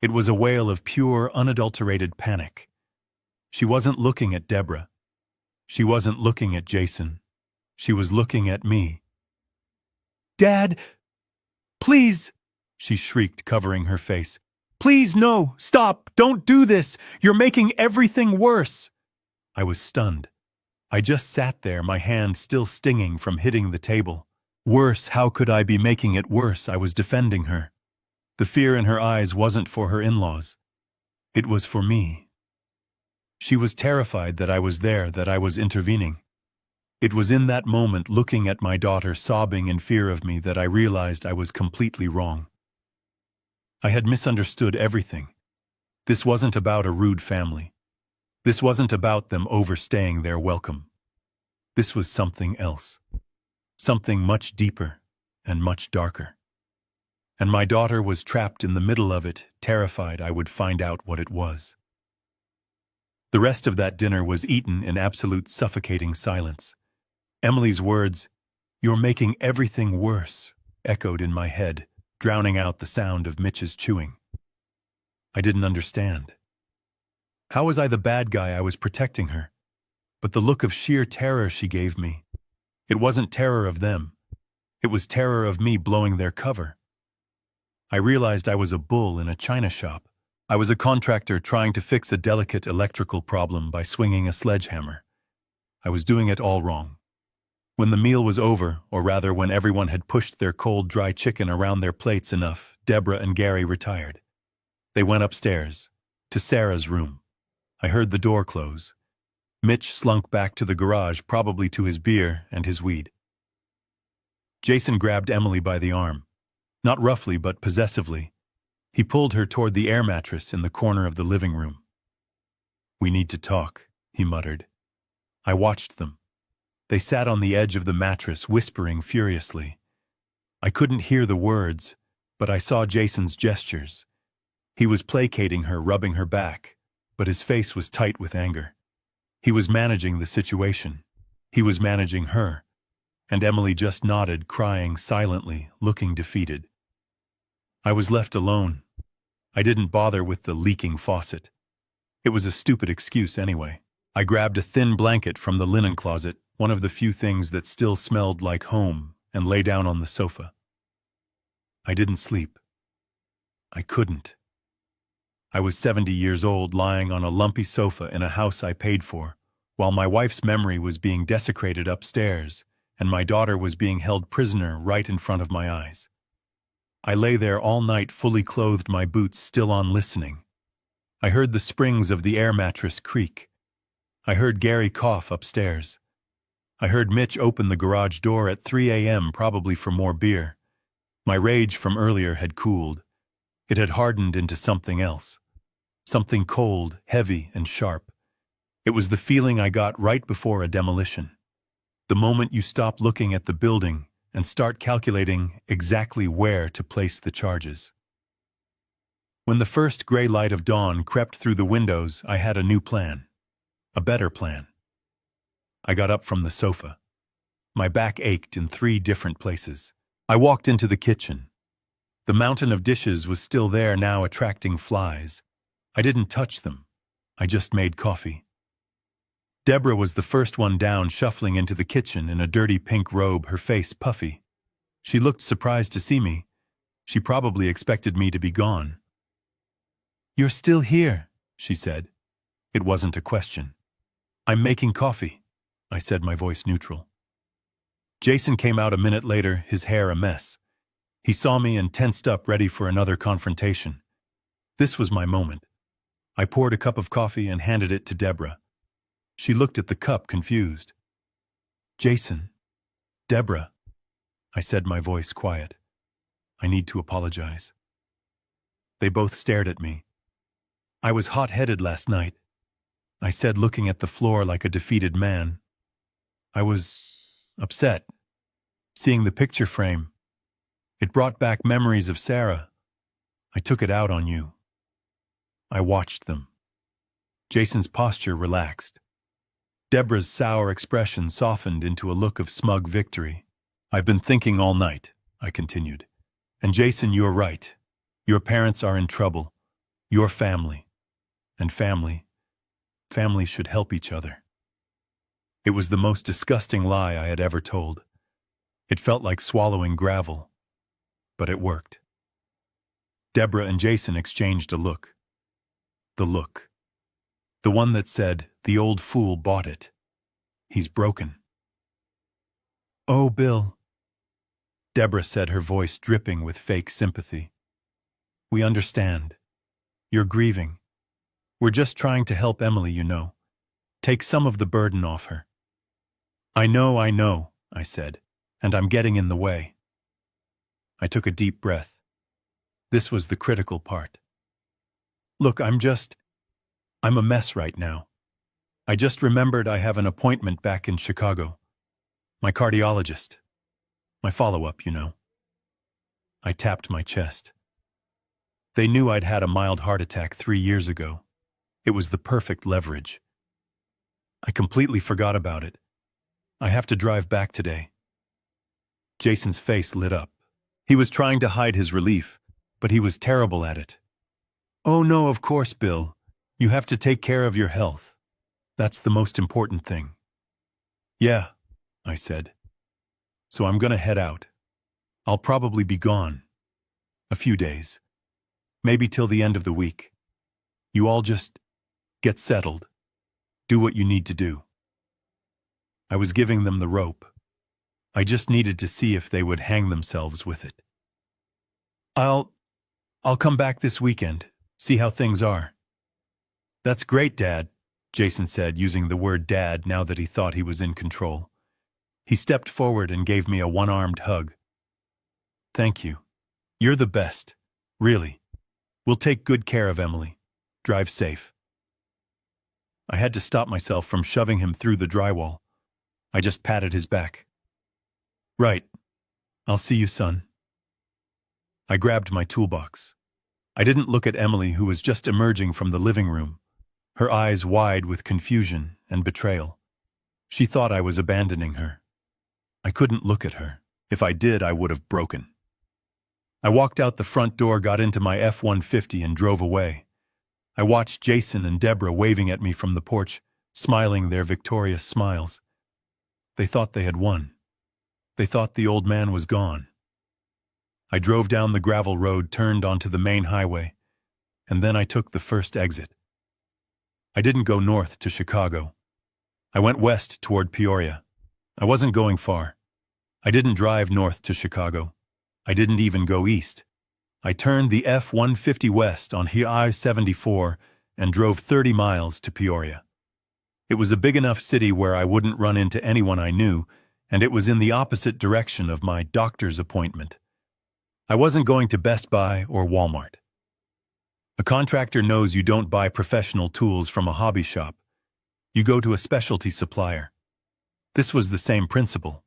It was a wail of pure, unadulterated panic. She wasn't looking at Debra. She wasn't looking at Jason. She was looking at me. "Dad! Please!" she shrieked, covering her face. "Please, no! Stop! Don't do this! You're making everything worse!" I was stunned. I just sat there, my hand still stinging from hitting the table. Worse, how could I be making it worse? I was defending her. The fear in her eyes wasn't for her in-laws. It was for me. She was terrified that I was there, that I was intervening. It was in that moment, looking at my daughter sobbing in fear of me, that I realized I was completely wrong. I had misunderstood everything. This wasn't about a rude family. This wasn't about them overstaying their welcome. This was something else. Something much deeper and much darker. And my daughter was trapped in the middle of it, terrified I would find out what it was. The rest of that dinner was eaten in absolute suffocating silence. Emily's words, "You're making everything worse," echoed in my head, drowning out the sound of Mitch's chewing. I didn't understand. How was I the bad guy? I was protecting her. But the look of sheer terror she gave me, it wasn't terror of them. It was terror of me blowing their cover. I realized I was a bull in a china shop. I was a contractor trying to fix a delicate electrical problem by swinging a sledgehammer. I was doing it all wrong. When the meal was over, or rather when everyone had pushed their cold, dry chicken around their plates enough, Debra and Gary retired. They went upstairs, to Sarah's room. I heard the door close. Mitch slunk back to the garage, probably to his beer and his weed. Jason grabbed Emily by the arm. Not roughly, but possessively. He pulled her toward the air mattress in the corner of the living room. "We need to talk," he muttered. I watched them. They sat on the edge of the mattress, whispering furiously. I couldn't hear the words, but I saw Jason's gestures. He was placating her, rubbing her back, but his face was tight with anger. He was managing the situation. He was managing her. And Emily just nodded, crying silently, looking defeated. I was left alone. I didn't bother with the leaking faucet. It was a stupid excuse anyway. I grabbed a thin blanket from the linen closet, one of the few things that still smelled like home, and lay down on the sofa. I didn't sleep. I couldn't. I was 70 years old, lying on a lumpy sofa in a house I paid for, while my wife's memory was being desecrated upstairs, and my daughter was being held prisoner right in front of my eyes. I lay there all night, fully clothed, my boots still on, listening. I heard the springs of the air mattress creak. I heard Gary cough upstairs. I heard Mitch open the garage door at 3 a.m., probably for more beer. My rage from earlier had cooled. It had hardened into something else. Something cold, heavy, and sharp. It was the feeling I got right before a demolition. The moment you stop looking at the building and start calculating exactly where to place the charges. When the first gray light of dawn crept through the windows, I had a new plan. A better plan. I got up from the sofa. My back ached in 3 different places. I walked into the kitchen. The mountain of dishes was still there now, attracting flies. I didn't touch them. I just made coffee. Debra was the first one down, shuffling into the kitchen in a dirty pink robe, her face puffy. She looked surprised to see me. She probably expected me to be gone. "You're still here," she said. It wasn't a question. "I'm making coffee," I said, my voice neutral. Jason came out a minute later, his hair a mess. He saw me and tensed up, ready for another confrontation. This was my moment. I poured a cup of coffee and handed it to Debra. She looked at the cup, confused. "Jason, Debra," I said, my voice quiet. "I need to apologize." They both stared at me. "I was hot-headed last night," I said, looking at the floor like a defeated man. "I was upset. Seeing the picture frame, it brought back memories of Sarah. I took it out on you." I watched them. Jason's posture relaxed. Debra's sour expression softened into a look of smug victory. I've been thinking all night, I continued. And Jason, you're right. Your parents are in trouble. Your family. And family should help each other. It was the most disgusting lie I had ever told. It felt like swallowing gravel. But it worked. Debra and Jason exchanged a look. The look. The one that said, the old fool bought it. He's broken. Oh, Bill. Debra said, her voice dripping with fake sympathy. We understand. You're grieving. We're just trying to help Emily, you know. Take some of the burden off her. I know, I said, and I'm getting in the way. I took a deep breath. This was the critical part. Look, I'm a mess right now. I just remembered I have an appointment back in Chicago. My cardiologist. My follow-up, you know. I tapped my chest. They knew I'd had a mild heart attack 3 years ago. It was the perfect leverage. I completely forgot about it. I have to drive back today. Jason's face lit up. He was trying to hide his relief, but he was terrible at it. Oh no, of course, Bill. You have to take care of your health. That's the most important thing. Yeah, I said. So I'm gonna head out. I'll probably be gone. A few days. Maybe till the end of the week. You all just get settled. Do what you need to do. I was giving them the rope. I just needed to see if they would hang themselves with it. I'll come back this weekend, see how things are. That's great, Dad, Jason said, using the word dad now that he thought he was in control. He stepped forward and gave me a one-armed hug. Thank you. You're the best. Really. We'll take good care of Emily. Drive safe. I had to stop myself from shoving him through the drywall. I just patted his back. Right. I'll see you, son. I grabbed my toolbox. I didn't look at Emily, who was just emerging from the living room, her eyes wide with confusion and betrayal. She thought I was abandoning her. I couldn't look at her. If I did, I would have broken. I walked out the front door, got into my F-150 and drove away. I watched Jason and Debra waving at me from the porch, smiling their victorious smiles. They thought they had won. They thought the old man was gone. I drove down the gravel road, turned onto the main highway, and then I took the first exit. I didn't go north to Chicago. I went west toward Peoria. I wasn't going far. I didn't drive north to Chicago. I didn't even go east. I turned the F-150 west on I-74 and drove 30 miles to Peoria. It was a big enough city where I wouldn't run into anyone I knew, and it was in the opposite direction of my doctor's appointment. I wasn't going to Best Buy or Walmart. A contractor knows you don't buy professional tools from a hobby shop. You go to a specialty supplier. This was the same principle.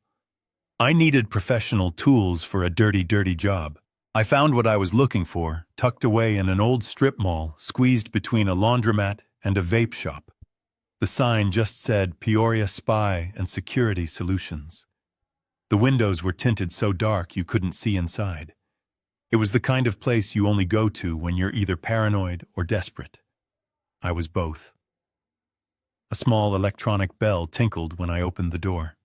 I needed professional tools for a dirty job. I found what I was looking for, tucked away in an old strip mall, squeezed between a laundromat and a vape shop. The sign just said Peoria Spy and Security Solutions. The windows were tinted so dark you couldn't see inside. It was the kind of place you only go to when you're either paranoid or desperate. I was both. A small electronic bell tinkled when I opened the door.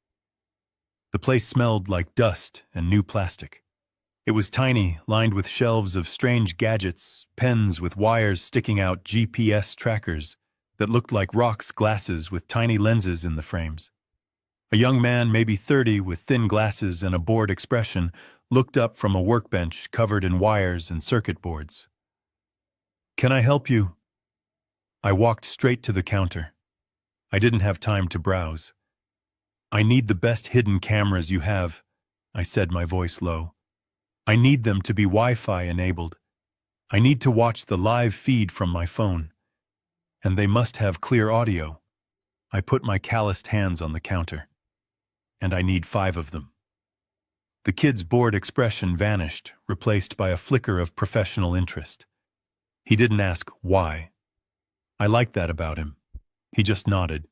The place smelled like dust and new plastic. It was tiny, lined with shelves of strange gadgets, pens with wires sticking out, GPS trackers that looked like rocks, glasses with tiny lenses in the frames. A young man, maybe 30, with thin glasses and a bored expression, looked up from a workbench covered in wires and circuit boards. "Can I help you?" I walked straight to the counter. I didn't have time to browse. "I need the best hidden cameras you have," I said, my voice low. "I need them to be Wi-Fi enabled. I need to watch the live feed from my phone. And they must have clear audio." I put my calloused hands on the counter. "And I need 5 of them." The kid's bored expression vanished, replaced by a flicker of professional interest. He didn't ask why. I liked that about him. He just nodded.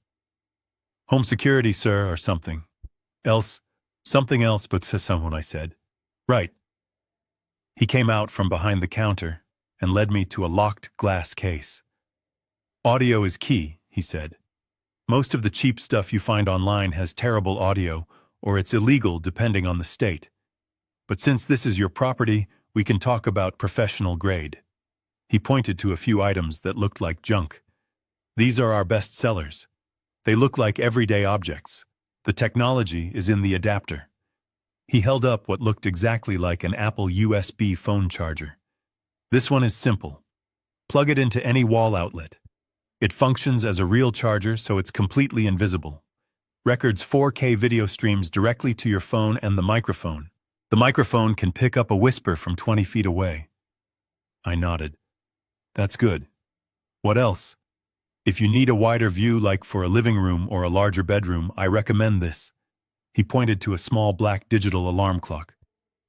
Home security, sir, or something. Else, something else, but says someone, I said. Right. He came out from behind the counter and led me to a locked glass case. Audio is key, he said. Most of the cheap stuff you find online has terrible audio, or it's illegal depending on the state. But since this is your property, we can talk about professional grade. He pointed to a few items that looked like junk. These are our best sellers. They look like everyday objects. The technology is in the adapter. He held up what looked exactly like an Apple USB phone charger. This one is simple. Plug it into any wall outlet. It functions as a real charger, so it's completely invisible. Records 4K video streams directly to your phone and the microphone. The microphone can pick up a whisper from 20 feet away. I nodded. That's good. What else? If you need a wider view, like for a living room or a larger bedroom, I recommend this. He pointed to a small black digital alarm clock.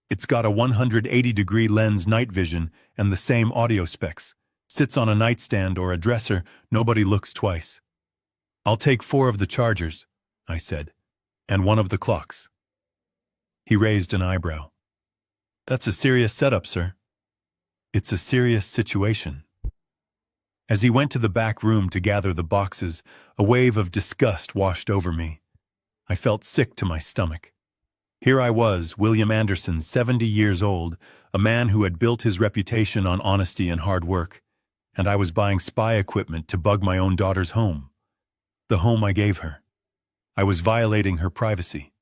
It's got a 180-degree lens night vision and the same audio specs. Sits on a nightstand or a dresser, nobody looks twice. I'll take 4 of the chargers, I said, and 1 of the clocks. He raised an eyebrow. That's a serious setup, sir. It's a serious situation. As he went to the back room to gather the boxes, a wave of disgust washed over me. I felt sick to my stomach. Here I was, William Anderson, 70 years old, a man who had built his reputation on honesty and hard work, and I was buying spy equipment to bug my own daughter's home. The home I gave her. I was violating her privacy.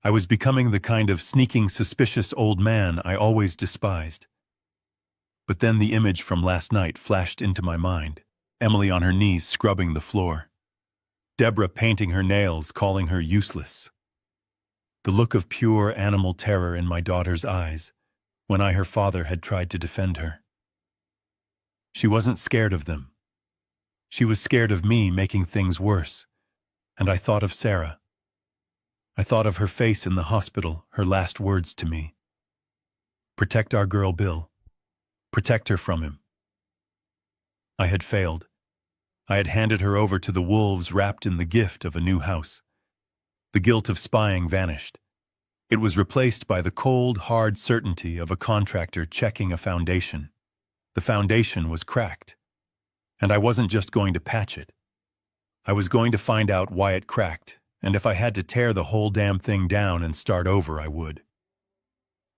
I was becoming the kind of sneaking, suspicious old man I always despised. But then the image from last night flashed into my mind. Emily on her knees scrubbing the floor. Debra painting her nails, calling her useless. The look of pure animal terror in my daughter's eyes when I, her father, had tried to defend her. She wasn't scared of them. She was scared of me making things worse. And I thought of Sarah. I thought of her face in the hospital, her last words to me. Protect our girl, Bill. Protect her from him. I had failed. I had handed her over to the wolves wrapped in the gift of a new house. The guilt of spying vanished. It was replaced by the cold, hard certainty of a contractor checking a foundation. The foundation was cracked. And I wasn't just going to patch it. I was going to find out why it cracked, and if I had to tear the whole damn thing down and start over, I would.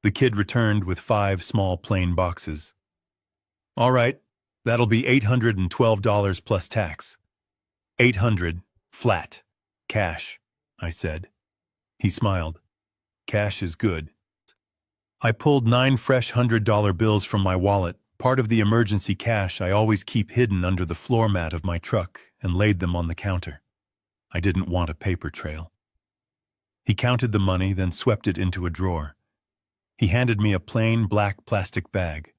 The kid returned with 5 small plain boxes. All right, that'll be $812 plus tax. $800, flat, cash, I said. He smiled. Cash is good. I pulled 9 fresh $100 bills from my wallet, part of the emergency cash I always keep hidden under the floor mat of my truck, and laid them on the counter. I didn't want a paper trail. He counted the money, then swept it into a drawer. He handed me a plain black plastic bag.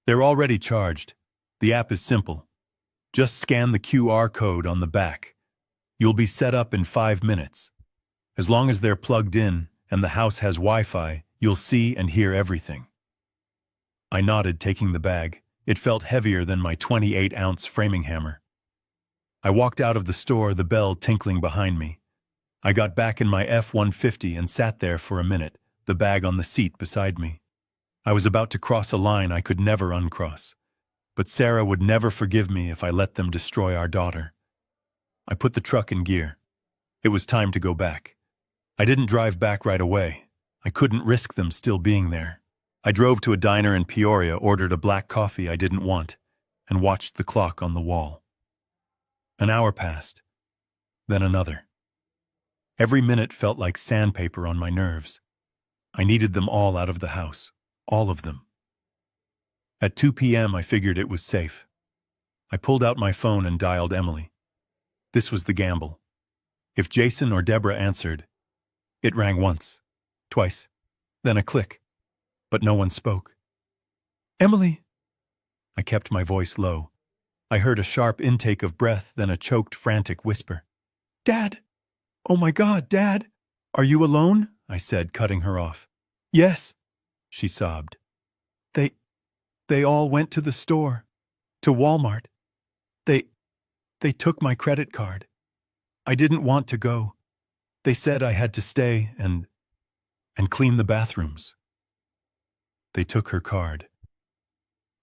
They're already charged. The app is simple. Just scan the QR code on the back. You'll be set up in 5 minutes. As long as they're plugged in and the house has Wi-Fi, you'll see and hear everything. I nodded, taking the bag. It felt heavier than my 28-ounce framing hammer. I walked out of the store, the bell tinkling behind me. I got back in my F-150 and sat there for a minute, the bag on the seat beside me. I was about to cross a line I could never uncross. But Sarah would never forgive me if I let them destroy our daughter. I put the truck in gear. It was time to go back. I didn't drive back right away. I couldn't risk them still being there. I drove to a diner in Peoria, ordered a black coffee I didn't want, and watched the clock on the wall. An hour passed, then another. Every minute felt like sandpaper on my nerves. I needed them all out of the house, all of them. At 2 p.m. I figured it was safe. I pulled out my phone and dialed Emily. This was the gamble. If Jason or Debra answered, it rang once, twice, then a click, but no one spoke. Emily! I kept my voice low. I heard a sharp intake of breath, then a choked, frantic whisper. Dad! Oh my God, Dad! Are you alone? I said, cutting her off. Yes, she sobbed. They all went to the store, to Walmart. They took my credit card. I didn't want to go. They said I had to stay and clean the bathrooms. They took her card.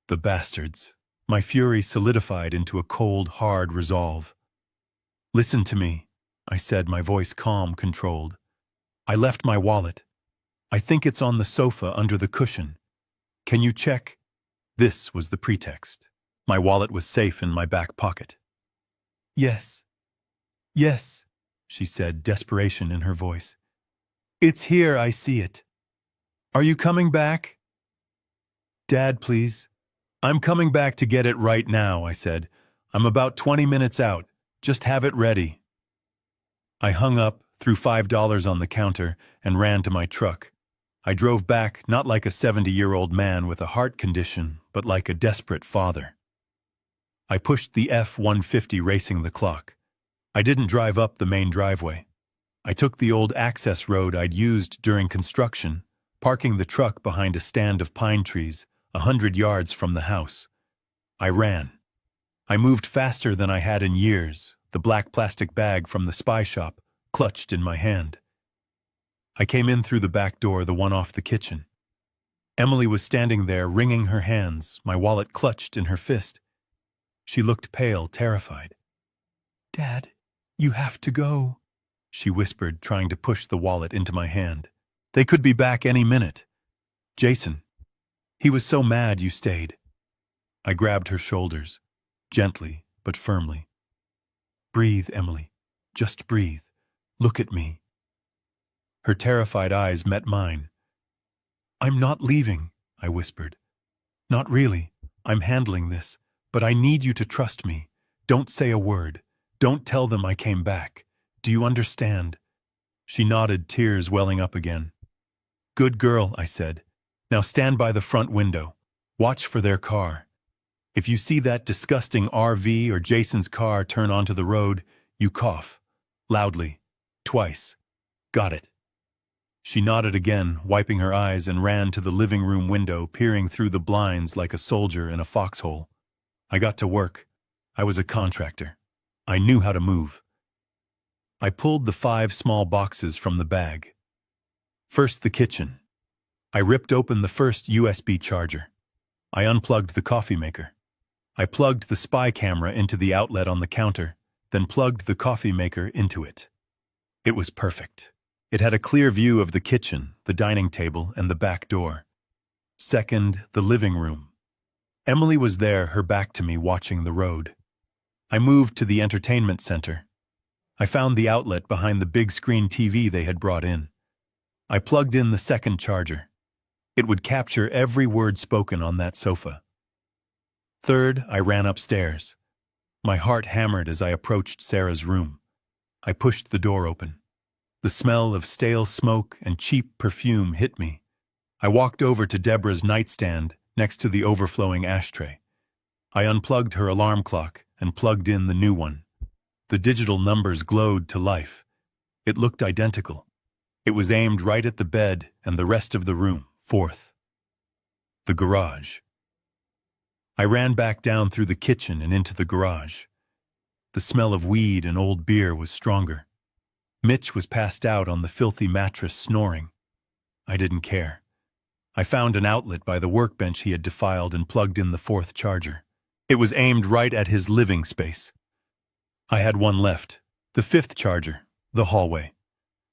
The bastards. My fury solidified into a cold, hard resolve. Listen to me, I said, my voice calm, controlled. I left my wallet. I think it's on the sofa under the cushion. Can you check? This was the pretext. My wallet was safe in my back pocket. Yes. Yes, she said, desperation in her voice. It's here, I see it. Are you coming back? Dad, please. I'm coming back to get it right now, I said. I'm about 20 minutes out. Just have it ready. I hung up, threw $5 on the counter, and ran to my truck. I drove back, not like a 70-year-old man with a heart condition, but like a desperate father. I pushed the F-150 racing the clock. I didn't drive up the main driveway. I took the old access road I'd used during construction, parking the truck behind a stand of pine trees, 100 yards from the house. I ran. I moved faster than I had in years, the black plastic bag from the spy shop clutched in my hand. I came in through the back door, the one off the kitchen. Emily was standing there, wringing her hands, my wallet clutched in her fist. She looked pale, terrified. Dad, you have to go, she whispered, trying to push the wallet into my hand. They could be back any minute. Jason. He was so mad you stayed. I grabbed her shoulders, gently but firmly. Breathe, Emily. Just breathe. Look at me. Her terrified eyes met mine. I'm not leaving, I whispered. Not really. I'm handling this, but I need you to trust me. Don't say a word. Don't tell them I came back. Do you understand? She nodded, tears welling up again. Good girl, I said. Now stand by the front window. Watch for their car. If you see that disgusting RV or Jason's car turn onto the road, you cough. Loudly. Twice. Got it. She nodded again, wiping her eyes, and ran to the living room window, peering through the blinds like a soldier in a foxhole. I got to work. I was a contractor. I knew how to move. I pulled the 5 small boxes from the bag. First, the kitchen. I ripped open the first USB charger. I unplugged the coffee maker. I plugged the spy camera into the outlet on the counter, then plugged the coffee maker into it. It was perfect. It had a clear view of the kitchen, the dining table, and the back door. Second, the living room. Emily was there, her back to me, watching the road. I moved to the entertainment center. I found the outlet behind the big screen TV they had brought in. I plugged in the second charger. It would capture every word spoken on that sofa. Third, I ran upstairs. My heart hammered as I approached Sarah's room. I pushed the door open. The smell of stale smoke and cheap perfume hit me. I walked over to Debra's nightstand next to the overflowing ashtray. I unplugged her alarm clock and plugged in the new one. The digital numbers glowed to life. It looked identical. It was aimed right at the bed and the rest of the room. Fourth, the garage. I ran back down through the kitchen and into the garage. The smell of weed and old beer was stronger. Mitch was passed out on the filthy mattress, snoring. I didn't care. I found an outlet by the workbench he had defiled and plugged in the 4th charger. It was aimed right at his living space. I had one left, the 5th charger, the hallway.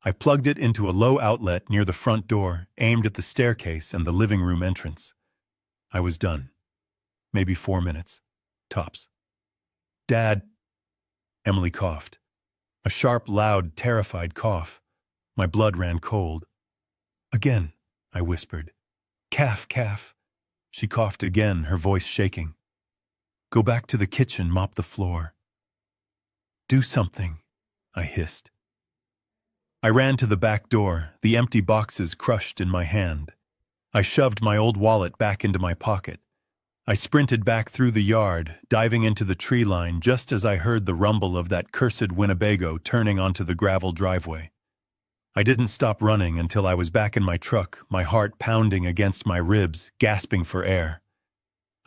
I plugged it into a low outlet near the front door, aimed at the staircase and the living room entrance. I was done. Maybe 4 minutes. Tops. Dad. Emily coughed. A sharp, loud, terrified cough. My blood ran cold. Again, I whispered. Calf, calf. She coughed again, her voice shaking. Go back to the kitchen, mop the floor. Do something, I hissed. I ran to the back door, the empty boxes crushed in my hand. I shoved my old wallet back into my pocket. I sprinted back through the yard, diving into the tree line just as I heard the rumble of that cursed Winnebago turning onto the gravel driveway. I didn't stop running until I was back in my truck, my heart pounding against my ribs, gasping for air.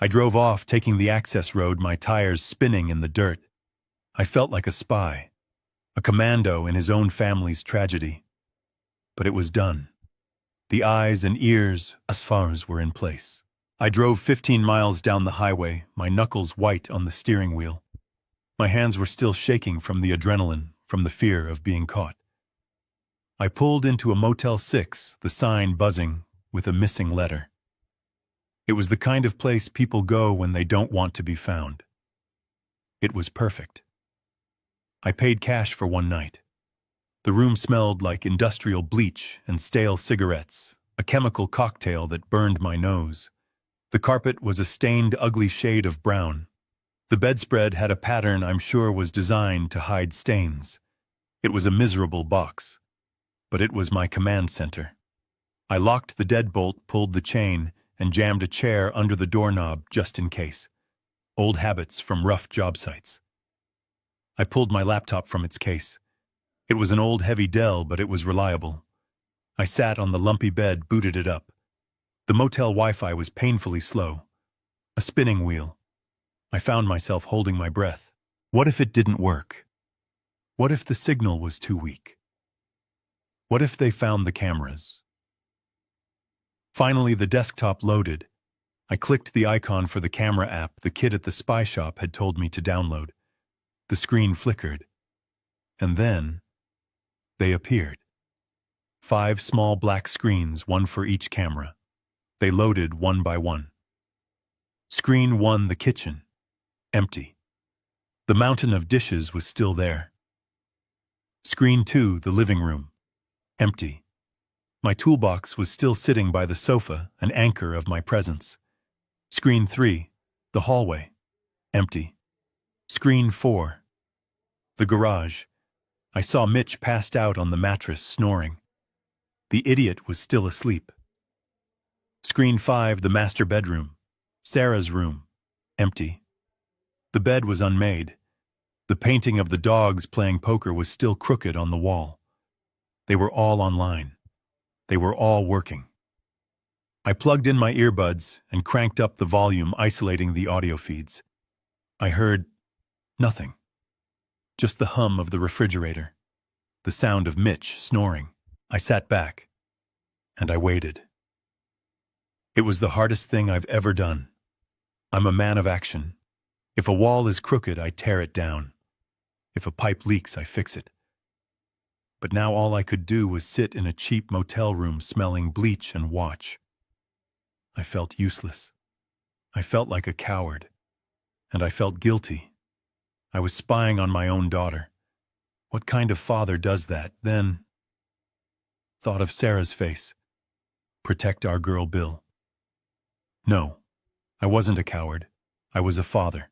I drove off, taking the access road, my tires spinning in the dirt. I felt like a spy. a commando in his own family's tragedy. But it was done. The eyes and ears, as far as were in place. I drove 15 miles down the highway, my knuckles white on the steering wheel. My hands were still shaking from the adrenaline, from the fear of being caught. I pulled into a Motel 6, the sign buzzing, with a missing letter. It was the kind of place people go when they don't want to be found. It was perfect. I paid cash for one night. The room smelled like industrial bleach and stale cigarettes, a chemical cocktail that burned my nose. The carpet was a stained, ugly shade of brown. The bedspread had a pattern I'm sure was designed to hide stains. It was a miserable box, but it was my command center. I locked the deadbolt, pulled the chain, and jammed a chair under the doorknob just in case. Old habits from rough job sites. I pulled my laptop from its case. It was an old heavy Dell, but it was reliable. I sat on the lumpy bed, booted it up. The motel Wi-Fi was painfully slow. A spinning wheel. I found myself holding my breath. What if it didn't work? What if the signal was too weak? What if they found the cameras? Finally, the desktop loaded. I clicked the icon for the camera app the kid at the spy shop had told me to download. The screen flickered. And then, they appeared. 5 small black screens, one for each camera. They loaded one by one. Screen 1, the kitchen. Empty. The mountain of dishes was still there. Screen 2, the living room. Empty. My toolbox was still sitting by the sofa, an anchor of my presence. Screen 3, the hallway. Empty. Screen 4, the garage. I saw Mitch passed out on the mattress, snoring. The idiot was still asleep. Screen 5, the master bedroom. Sarah's room. Empty. The bed was unmade. The painting of the dogs playing poker was still crooked on the wall. They were all online. They were all working. I plugged in my earbuds and cranked up the volume, isolating the audio feeds. I heard nothing. Just the hum of the refrigerator. The sound of Mitch snoring. I sat back, and I waited. It was the hardest thing I've ever done. I'm a man of action. If a wall is crooked, I tear it down. If a pipe leaks, I fix it. But now all I could do was sit in a cheap motel room smelling bleach and watch. I felt useless. I felt like a coward. And I felt guilty. I was spying on my own daughter. What kind of father does that? Then, thought of Sarah's face. Protect our girl Bill. No, I wasn't a coward. I was a father.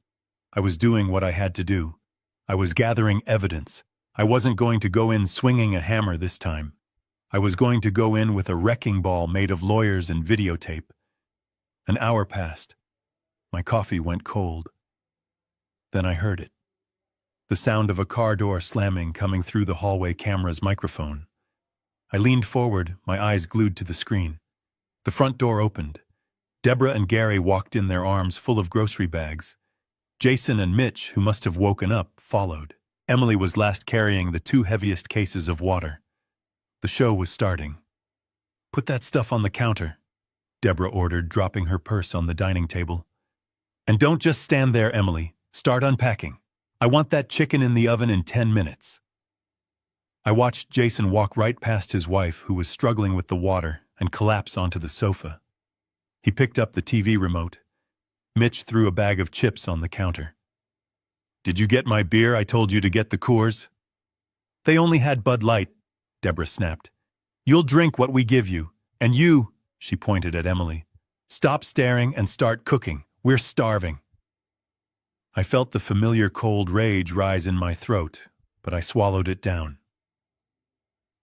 I was doing what I had to do. I was gathering evidence. I wasn't going to go in swinging a hammer this time. I was going to go in with a wrecking ball made of lawyers and videotape. An hour passed. My coffee went cold. Then I heard it. The sound of a car door slamming coming through the hallway camera's microphone. I leaned forward, my eyes glued to the screen. The front door opened. Debra and Gary walked in, their arms full of grocery bags. Jason and Mitch, who must have woken up, followed. Emily was last, carrying the 2 heaviest cases of water. The show was starting. Put that stuff on the counter, Debra ordered, dropping her purse on the dining table. And don't just stand there, Emily. Start unpacking. I want that chicken in the oven in 10 minutes. I watched Jason walk right past his wife, who was struggling with the water, and collapse onto the sofa. He picked up the TV remote. Mitch threw a bag of chips on the counter. Did you get my beer? I told you to get the Coors. They only had Bud Light, Debra snapped. You'll drink what we give you. And you, she pointed at Emily, stop staring and start cooking. We're starving. I felt the familiar cold rage rise in my throat, but I swallowed it down.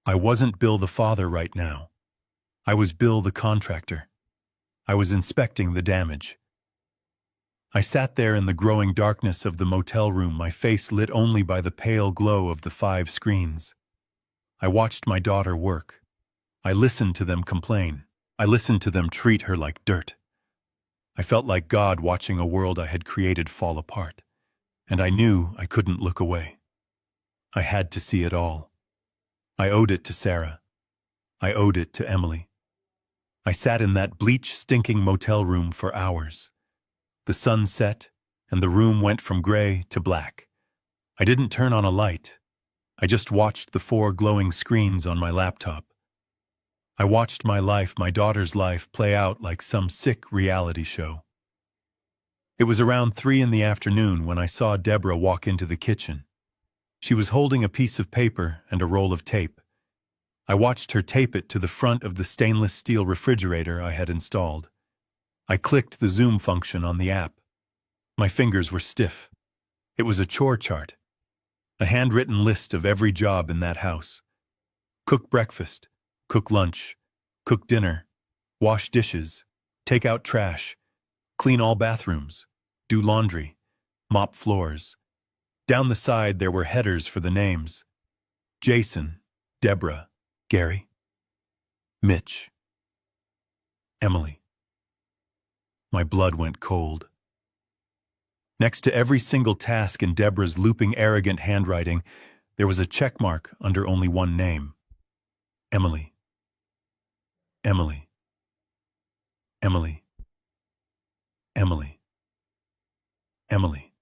I wasn't Bill the father right now. I was Bill the contractor. I was inspecting the damage. I sat there in the growing darkness of the motel room, my face lit only by the pale glow of the 5 screens. I watched my daughter work. I listened to them complain. I listened to them treat her like dirt. I felt like God watching a world I had created fall apart, and I knew I couldn't look away. I had to see it all. I owed it to Sarah. I owed it to Emily. I sat in that bleach-stinking motel room for hours. The sun set, and the room went from gray to black. I didn't turn on a light. I just watched the 4 glowing screens on my laptop. I watched my life, my daughter's life, play out like some sick reality show. It was around 3 in the afternoon when I saw Debra walk into the kitchen. She was holding a piece of paper and a roll of tape. I watched her tape it to the front of the stainless steel refrigerator I had installed. I clicked the zoom function on the app. My fingers were stiff. It was a chore chart, a handwritten list of every job in that house. Cook breakfast, cook lunch, cook dinner, wash dishes, take out trash, clean all bathrooms, do laundry, mop floors. Down the side there were headers for the names: Jason, Debra, Gary, Mitch, Emily. My blood went cold. Next to every single task in Debra's looping, arrogant handwriting, there was a check mark under only one name: Emily. Emily. Emily. Emily. Emily.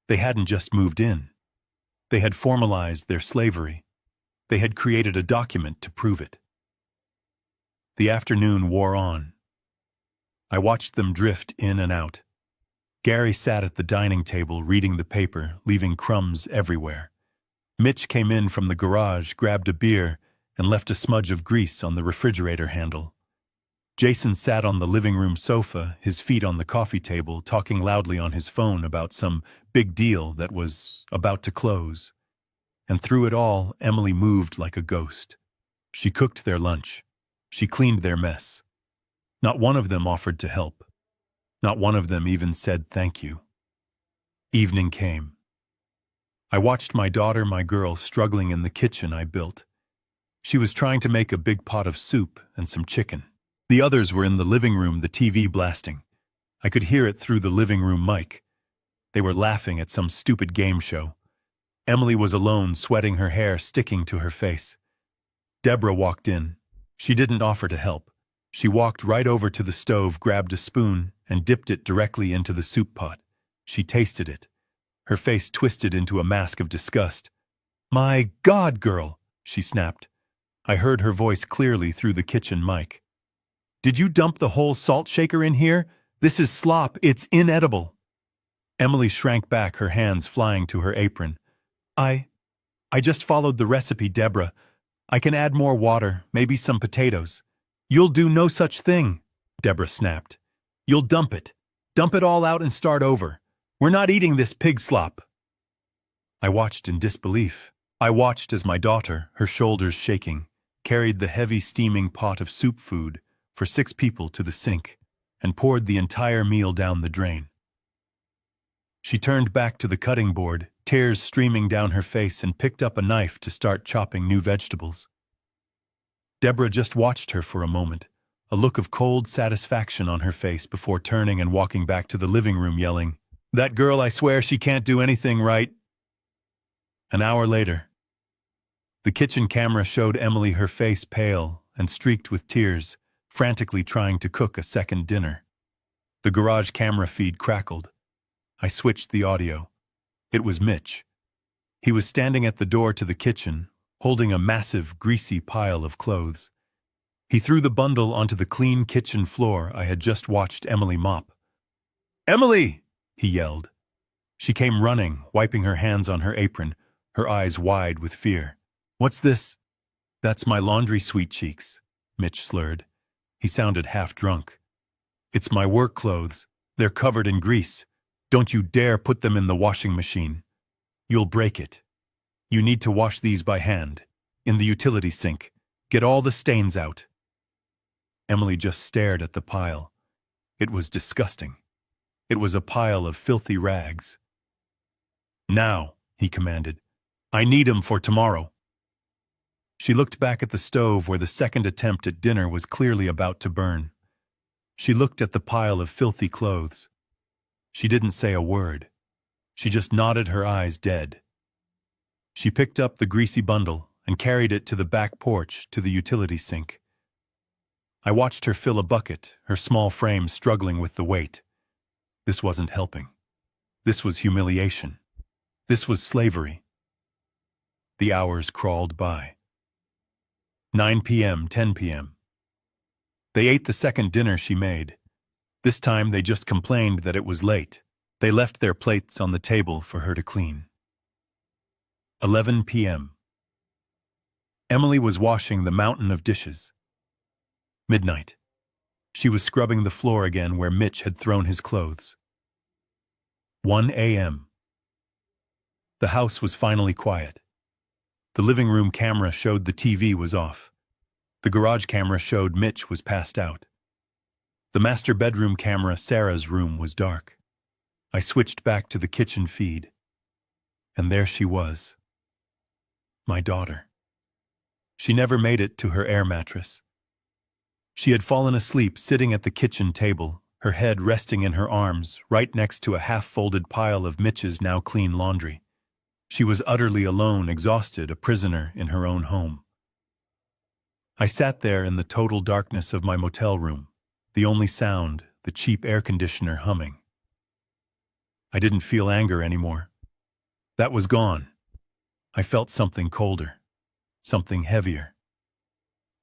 They hadn't just moved in. They had formalized their slavery. They had created a document to prove it. The afternoon wore on. I watched them drift in and out. Gary sat at the dining table reading the paper, leaving crumbs everywhere. Mitch came in from the garage, grabbed a beer, and left a smudge of grease on the refrigerator handle. Jason sat on the living room sofa, his feet on the coffee table, talking loudly on his phone about some big deal that was about to close. And through it all, Emily moved like a ghost. She cooked their lunch. She cleaned their mess. Not one of them offered to help. Not one of them even said thank you. Evening came. I watched my daughter, my girl, struggling in the kitchen I built. She was trying to make a big pot of soup and some chicken. The others were in the living room, the TV blasting. I could hear it through the living room mic. They were laughing at some stupid game show. Emily was alone, sweating, her hair sticking to her face. Debra walked in. She didn't offer to help. She walked right over to the stove, grabbed a spoon, and dipped it directly into the soup pot. She tasted it. Her face twisted into a mask of disgust. "My God, girl!" she snapped. I heard her voice clearly through the kitchen mic. "Did you dump the whole salt shaker in here? This is slop. It's inedible." Emily shrank back, her hands flying to her apron. I just followed the recipe, Debra. I can add more water, maybe some potatoes." "You'll do no such thing," Debra snapped. "You'll dump it. Dump it all out and start over. We're not eating this pig slop." I watched in disbelief. I watched as my daughter, her shoulders shaking, carried the heavy steaming pot of soup food for 6 people to the sink and poured the entire meal down the drain. She turned back to the cutting board, tears streaming down her face, and picked up a knife to start chopping new vegetables. Debra just watched her for a moment, a look of cold satisfaction on her face before turning and walking back to the living room yelling, "That girl, I swear she can't do anything right." An hour later, the kitchen camera showed Emily, her face pale and streaked with tears, frantically trying to cook a second dinner. The garage camera feed crackled. I switched the audio. It was Mitch. He was standing at the door to the kitchen, holding a massive, greasy pile of clothes. He threw the bundle onto the clean kitchen floor I had just watched Emily mop. "Emily!" he yelled. She came running, wiping her hands on her apron, her eyes wide with fear. "What's this?" "That's my laundry, sweet cheeks," Mitch slurred. He sounded half drunk. "It's my work clothes. They're covered in grease. Don't you dare put them in the washing machine. You'll break it. You need to wash these by hand, in the utility sink. Get all the stains out." Emily just stared at the pile. It was disgusting. It was a pile of filthy rags. "Now," he commanded. "I need 'em for tomorrow." She looked back at the stove where the second attempt at dinner was clearly about to burn. She looked at the pile of filthy clothes. She didn't say a word. She just nodded, her eyes dead. She picked up the greasy bundle and carried it to the back porch to the utility sink. I watched her fill a bucket, her small frame struggling with the weight. This wasn't helping. This was humiliation. This was slavery. The hours crawled by. 9 p.m., 10 p.m. They ate the second dinner she made. This time they just complained that it was late. They left their plates on the table for her to clean. 11 p.m. Emily was washing the mountain of dishes. Midnight. She was scrubbing the floor again where Mitch had thrown his clothes. 1 a.m. The house was finally quiet. The living room camera showed the TV was off. The garage camera showed Mitch was passed out. The master bedroom camera, Sarah's room, was dark. I switched back to the kitchen feed. And there she was. My daughter. She never made it to her air mattress. She had fallen asleep sitting at the kitchen table, her head resting in her arms, right next to a half-folded pile of Mitch's now clean laundry. She was utterly alone, exhausted, a prisoner in her own home. I sat there in the total darkness of my motel room, the only sound, the cheap air conditioner humming. I didn't feel anger anymore. That was gone. I felt something colder, something heavier.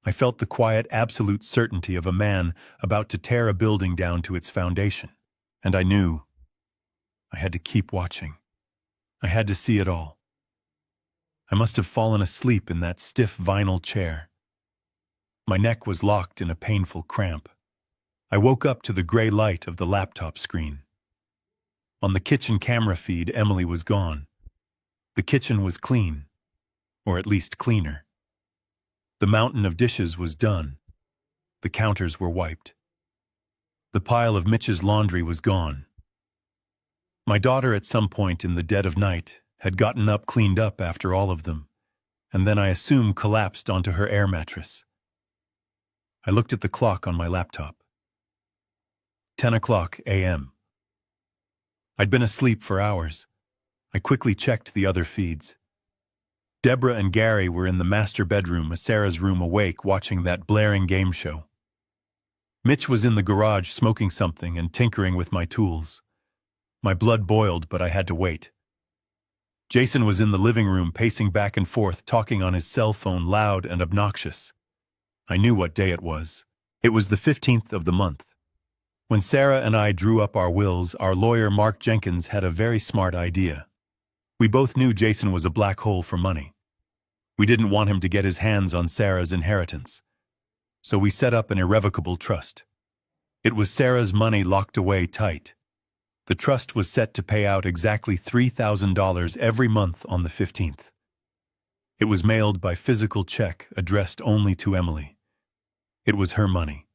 I felt the quiet, absolute certainty of a man about to tear a building down to its foundation. And I knew I had to keep watching. I had to see it all. I must have fallen asleep in that stiff vinyl chair. My neck was locked in a painful cramp. I woke up to the gray light of the laptop screen. On the kitchen camera feed, Emily was gone. The kitchen was clean, or at least cleaner. The mountain of dishes was done. The counters were wiped. The pile of Mitch's laundry was gone. My daughter, at some point in the dead of night, had gotten up, cleaned up after all of them, and then I assume collapsed onto her air mattress. I looked at the clock on my laptop. 10 o'clock a.m. I'd been asleep for hours. I quickly checked the other feeds. Debra and Gary were in the master bedroom, Sarah's room, awake, watching that blaring game show. Mitch was in the garage smoking something and tinkering with my tools. My blood boiled, but I had to wait. Jason was in the living room, pacing back and forth, talking on his cell phone, loud and obnoxious. I knew what day it was. It was the 15th of the month. When Sarah and I drew up our wills, our lawyer Mark Jenkins had a very smart idea. We both knew Jason was a black hole for money. We didn't want him to get his hands on Sarah's inheritance. So we set up an irrevocable trust. It was Sarah's money locked away tight. The trust was set to pay out exactly $3,000 every month on the 15th. It was mailed by physical check, addressed only to Emily. It was her money.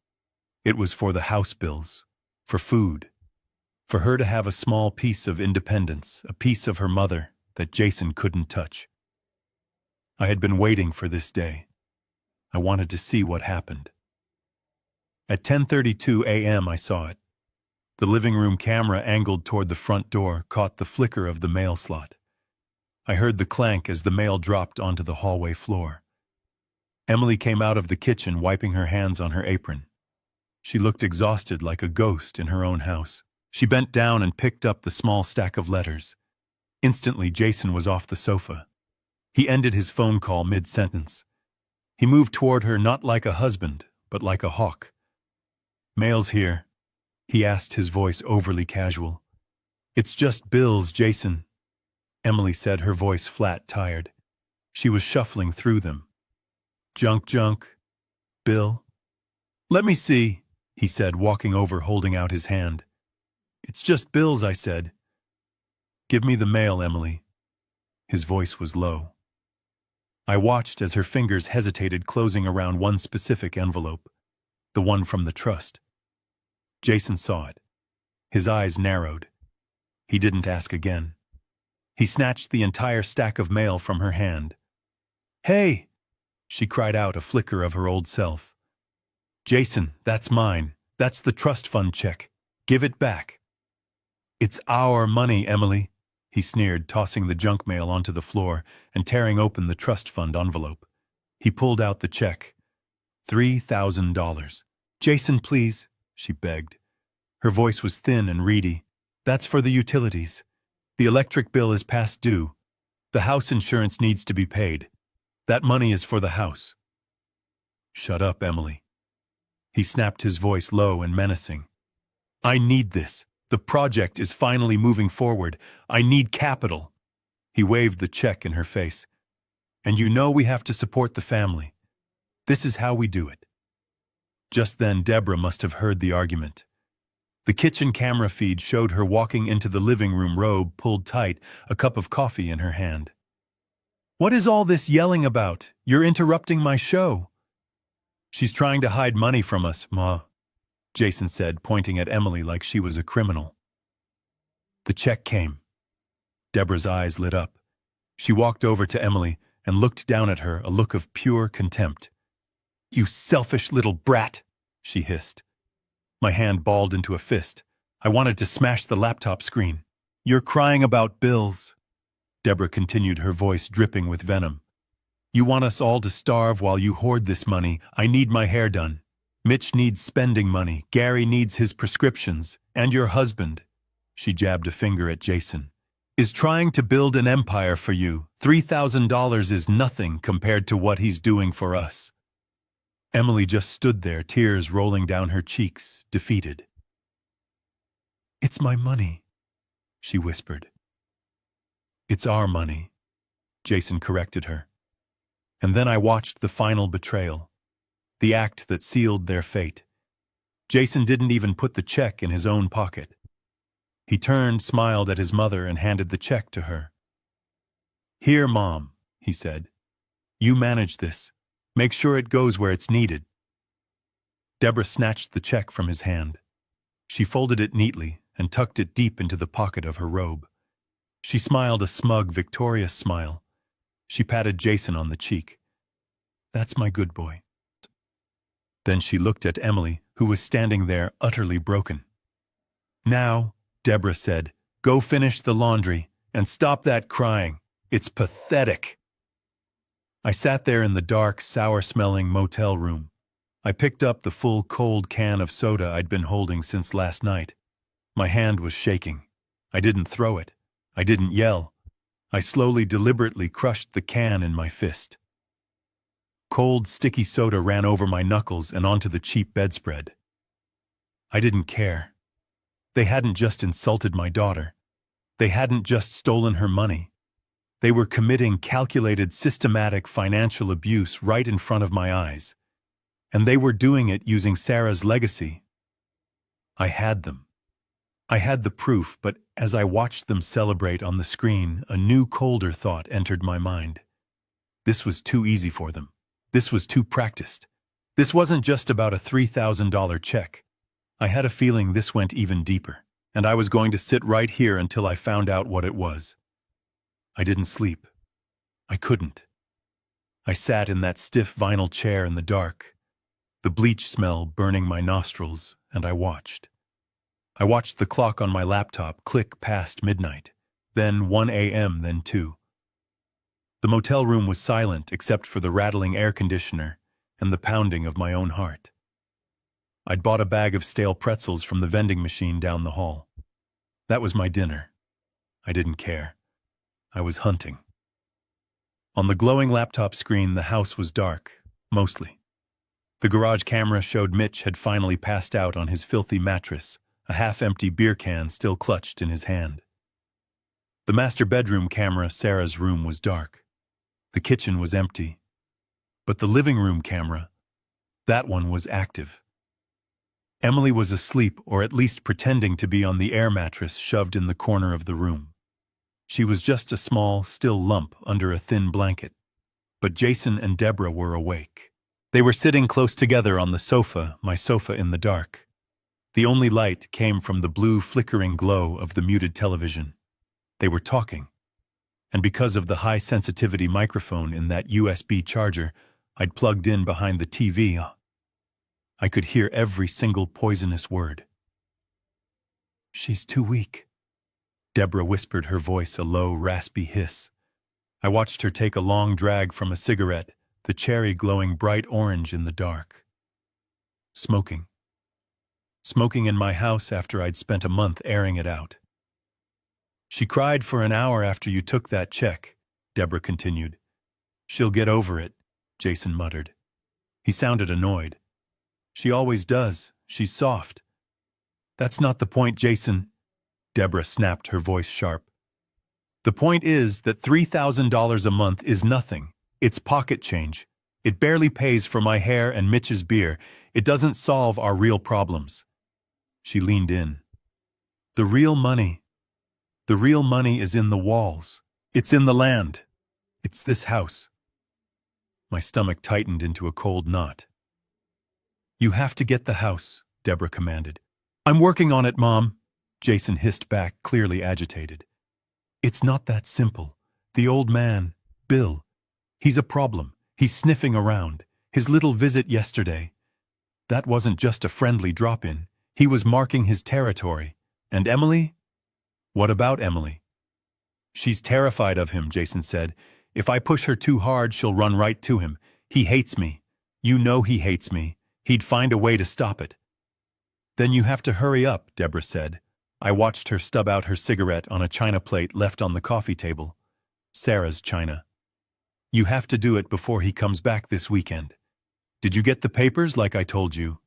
It was for the house bills, for food, for her to have a small piece of independence, a piece of her mother that Jason couldn't touch. I had been waiting for this day. I wanted to see what happened. At 10:32 a.m. I saw it. The living room camera, angled toward the front door, caught the flicker of the mail slot. I heard the clank as the mail dropped onto the hallway floor. Emily came out of the kitchen, wiping her hands on her apron. She looked exhausted, like a ghost in her own house. She bent down and picked up the small stack of letters. Instantly, Jason was off the sofa. He ended his phone call mid-sentence. He moved toward her, not like a husband, but like a hawk. "Mail's here," he asked, his voice overly casual. "It's just bills, Jason," Emily said, her voice flat, tired. She was shuffling through them. Junk. Bill?" "Let me see," he said, walking over, holding out his hand. "It's just bills," I said. "Give me the mail, Emily." His voice was low. I watched as her fingers hesitated, closing around one specific envelope, the one from the trust. Jason saw it. His eyes narrowed. He didn't ask again. He snatched the entire stack of mail from her hand. "Hey!" she cried out, a flicker of her old self. "Jason, that's mine. That's the trust fund check. Give it back." "It's our money, Emily," he sneered, tossing the junk mail onto the floor and tearing open the trust fund envelope. He pulled out the check. $3,000. "Jason, please," she begged. Her voice was thin and reedy. "That's for the utilities. The electric bill is past due. The house insurance needs to be paid. That money is for the house." "Shut up, Emily." He snapped, his voice low and menacing. "I need this. The project is finally moving forward. I need capital." He waved the check in her face. "And you know we have to support the family. This is how we do it." Just then, Debra must have heard the argument. The kitchen camera feed showed her walking into the living room, robe pulled tight, a cup of coffee in her hand. "What is all this yelling about? You're interrupting my show." "She's trying to hide money from us, Ma," Jason said, pointing at Emily like she was a criminal. The check came. Debra's eyes lit up. She walked over to Emily and looked down at her, a look of pure contempt. "You selfish little brat," she hissed. My hand balled into a fist. I wanted to smash the laptop screen. "You're crying about bills," Debra continued, her voice dripping with venom. "You want us all to starve while you hoard this money. I need my hair done. Mitch needs spending money. Gary needs his prescriptions. And your husband," she jabbed a finger at Jason, "is trying to build an empire for you. $3,000 is nothing compared to what he's doing for us." Emily just stood there, tears rolling down her cheeks, defeated. "It's my money," she whispered. "It's our money," Jason corrected her. And then I watched the final betrayal, the act that sealed their fate. Jason didn't even put the check in his own pocket. He turned, smiled at his mother, and handed the check to her. "Here, Mom," he said. "You manage this. Make sure it goes where it's needed." Debra snatched the check from his hand. She folded it neatly and tucked it deep into the pocket of her robe. She smiled a smug, victorious smile. She patted Jason on the cheek. "That's my good boy." Then she looked at Emily, who was standing there utterly broken. "Now," Debra said, "go finish the laundry and stop that crying. It's pathetic." I sat there in the dark, sour-smelling motel room. I picked up the full cold can of soda I'd been holding since last night. My hand was shaking. I didn't throw it. I didn't yell. I slowly, deliberately crushed the can in my fist. Cold, sticky soda ran over my knuckles and onto the cheap bedspread. I didn't care. They hadn't just insulted my daughter. They hadn't just stolen her money. They were committing calculated, systematic financial abuse right in front of my eyes. And they were doing it using Sarah's legacy. I had them. I had the proof, but as I watched them celebrate on the screen, a new, colder thought entered my mind. This was too easy for them. This was too practiced. This wasn't just about a $3,000 check. I had a feeling this went even deeper, and I was going to sit right here until I found out what it was. I didn't sleep. I couldn't. I sat in that stiff vinyl chair in the dark, the bleach smell burning my nostrils, and I watched. I watched the clock on my laptop click past midnight, then 1 a.m., then 2. The motel room was silent except for the rattling air conditioner and the pounding of my own heart. I'd bought a bag of stale pretzels from the vending machine down the hall. That was my dinner. I didn't care. I was hunting. On the glowing laptop screen, the house was dark, mostly. The garage camera showed Mitch had finally passed out on his filthy mattress, a half-empty beer can still clutched in his hand. The master bedroom camera, Sarah's room, was dark. The kitchen was empty. But the living room camera, that one was active. Emily was asleep, or at least pretending to be, on the air mattress shoved in the corner of the room. She was just a small, still lump under a thin blanket. But Jason and Debra were awake. They were sitting close together on the sofa, my sofa in the dark. The only light came from the blue, flickering glow of the muted television. They were talking. And because of the high-sensitivity microphone in that USB charger I'd plugged in behind the TV, I could hear every single poisonous word. "She's too weak," Debra whispered, her voice a low, raspy hiss. I watched her take a long drag from a cigarette, the cherry glowing bright orange in the dark. Smoking. Smoking in my house after I'd spent a month airing it out. She cried for an hour after you took that check, Debra continued. She'll get over it, Jason muttered. He sounded annoyed. She always does. She's soft. That's not the point, Jason. Debra snapped, her voice sharp. The point is that $3,000 a month is nothing. It's pocket change. It barely pays for my hair and Mitch's beer. It doesn't solve our real problems. She leaned in. The real money is in the walls. It's in the land. It's this house. My stomach tightened into a cold knot. You have to get the house, Debra commanded. I'm working on it, Mom, Jason hissed back, clearly agitated. It's not that simple. The old man, Bill, he's a problem. He's sniffing around. His little visit yesterday. That wasn't just a friendly drop-in. He was marking his territory. And Emily? What about Emily? She's terrified of him, Jason said. If I push her too hard, she'll run right to him. He hates me. You know he hates me. He'd find a way to stop it. Then you have to hurry up, Debra said. I watched her stub out her cigarette on a china plate left on the coffee table. Sarah's china. You have to do it before he comes back this weekend. Did you get the papers like I told you?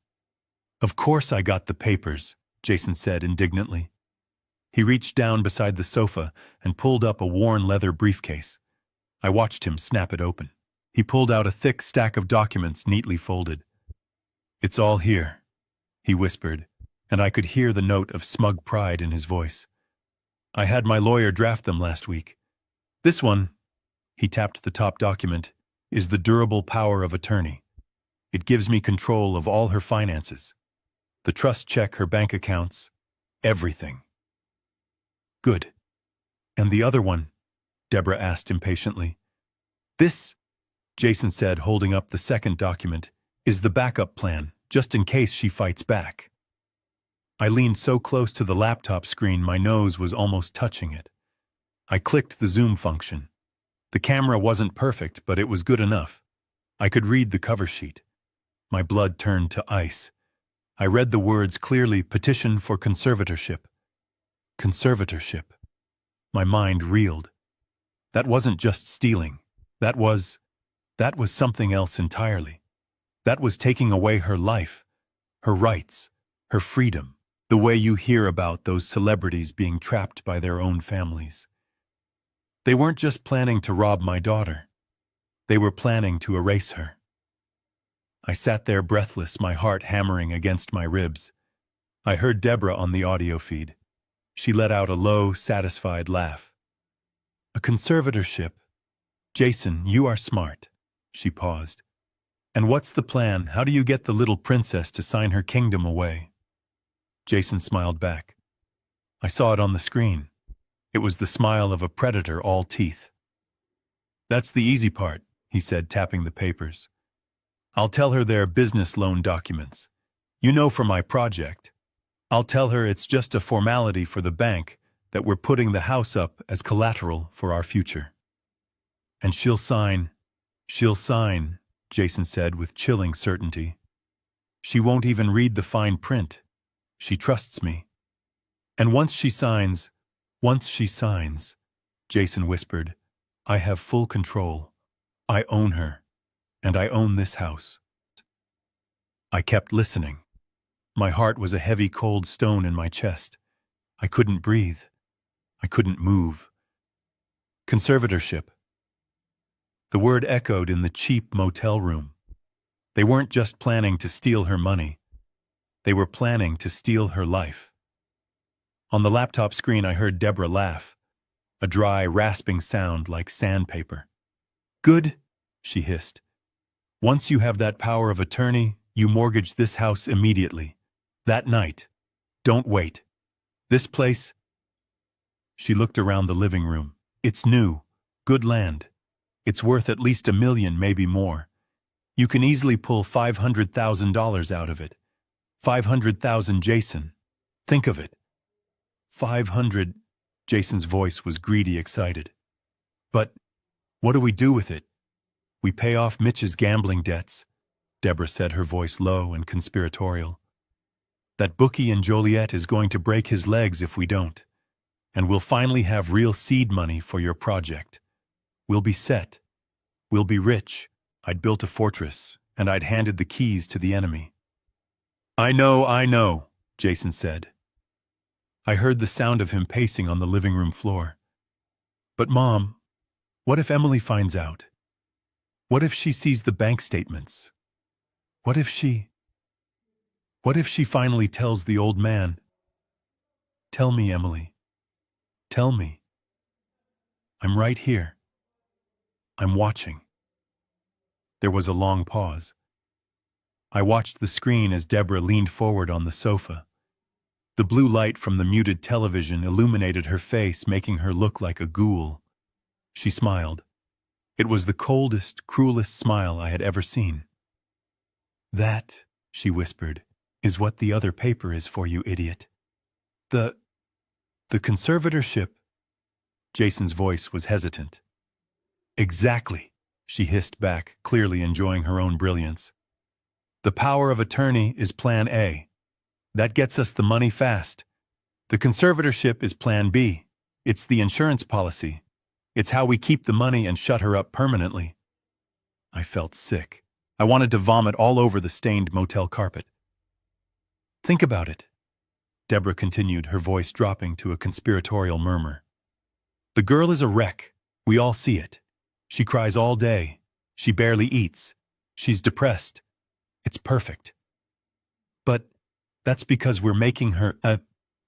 Of course I got the papers, Jason said indignantly. He reached down beside the sofa and pulled up a worn leather briefcase. I watched him snap it open. He pulled out a thick stack of documents neatly folded. It's all here, he whispered, and I could hear the note of smug pride in his voice. I had my lawyer draft them last week. This one, he tapped the top document, is the durable power of attorney. It gives me control of all her finances. The trust check, her bank accounts, everything. Good. And the other one? Debra asked impatiently. This, Jason said, holding up the second document, is the backup plan, just in case she fights back. I leaned so close to the laptop screen my nose was almost touching it. I clicked the zoom function. The camera wasn't perfect, but it was good enough. I could read the cover sheet. My blood turned to ice. I read the words clearly: petition for conservatorship. Conservatorship. My mind reeled. That wasn't just stealing. That was something else entirely. That was taking away her life, her rights, her freedom, the way you hear about those celebrities being trapped by their own families. They weren't just planning to rob my daughter. They were planning to erase her. I sat there breathless, my heart hammering against my ribs. I heard Debra on the audio feed. She let out a low, satisfied laugh. A conservatorship. Jason, you are smart. She paused. And what's the plan? How do you get the little princess to sign her kingdom away? Jason smiled back. I saw it on the screen. It was the smile of a predator, all teeth. That's the easy part, he said, tapping the papers. I'll tell her they're business loan documents. You know, for my project. I'll tell her it's just a formality for the bank, that we're putting the house up as collateral for our future. And she'll sign, Jason said with chilling certainty. She won't even read the fine print. She trusts me. And once she signs, Jason whispered, I have full control. I own her, and I own this house. I kept listening. My heart was a heavy, cold stone in my chest. I couldn't breathe. I couldn't move. Conservatorship. The word echoed in the cheap motel room. They weren't just planning to steal her money. They were planning to steal her life. On the laptop screen, I heard Debra laugh, a dry, rasping sound like sandpaper. Good, she hissed. Once you have that power of attorney, you mortgage this house immediately. That night. Don't wait. This place... She looked around the living room. It's new. Good land. It's worth at least $1 million, maybe more. You can easily pull $500,000 out of it. 500,000, Jason. Think of it. 500... Jason's voice was greedy, excited. But what do we do with it? We pay off Mitch's gambling debts, Debra said, her voice low and conspiratorial. That bookie in Joliet is going to break his legs if we don't. And we'll finally have real seed money for your project. We'll be set. We'll be rich. I'd built a fortress, and I'd handed the keys to the enemy. I know, Jason said. I heard the sound of him pacing on the living room floor. But Mom, what if Emily finds out? What if she sees the bank statements? What if she finally tells the old man? Tell me, Emily. Tell me. I'm right here. I'm watching. There was a long pause. I watched the screen as Debra leaned forward on the sofa. The blue light from the muted television illuminated her face, making her look like a ghoul. She smiled. It was the coldest, cruelest smile I had ever seen. That, she whispered, is what the other paper is for, you idiot. The conservatorship. Jason's voice was hesitant. Exactly, she hissed back, clearly enjoying her own brilliance. The power of attorney is Plan A. That gets us the money fast. The conservatorship is Plan B. It's the insurance policy. It's how we keep the money and shut her up permanently. I felt sick. I wanted to vomit all over the stained motel carpet. Think about it, Debra continued, her voice dropping to a conspiratorial murmur. The girl is a wreck. We all see it. She cries all day. She barely eats. She's depressed. It's perfect. But that's because we're making her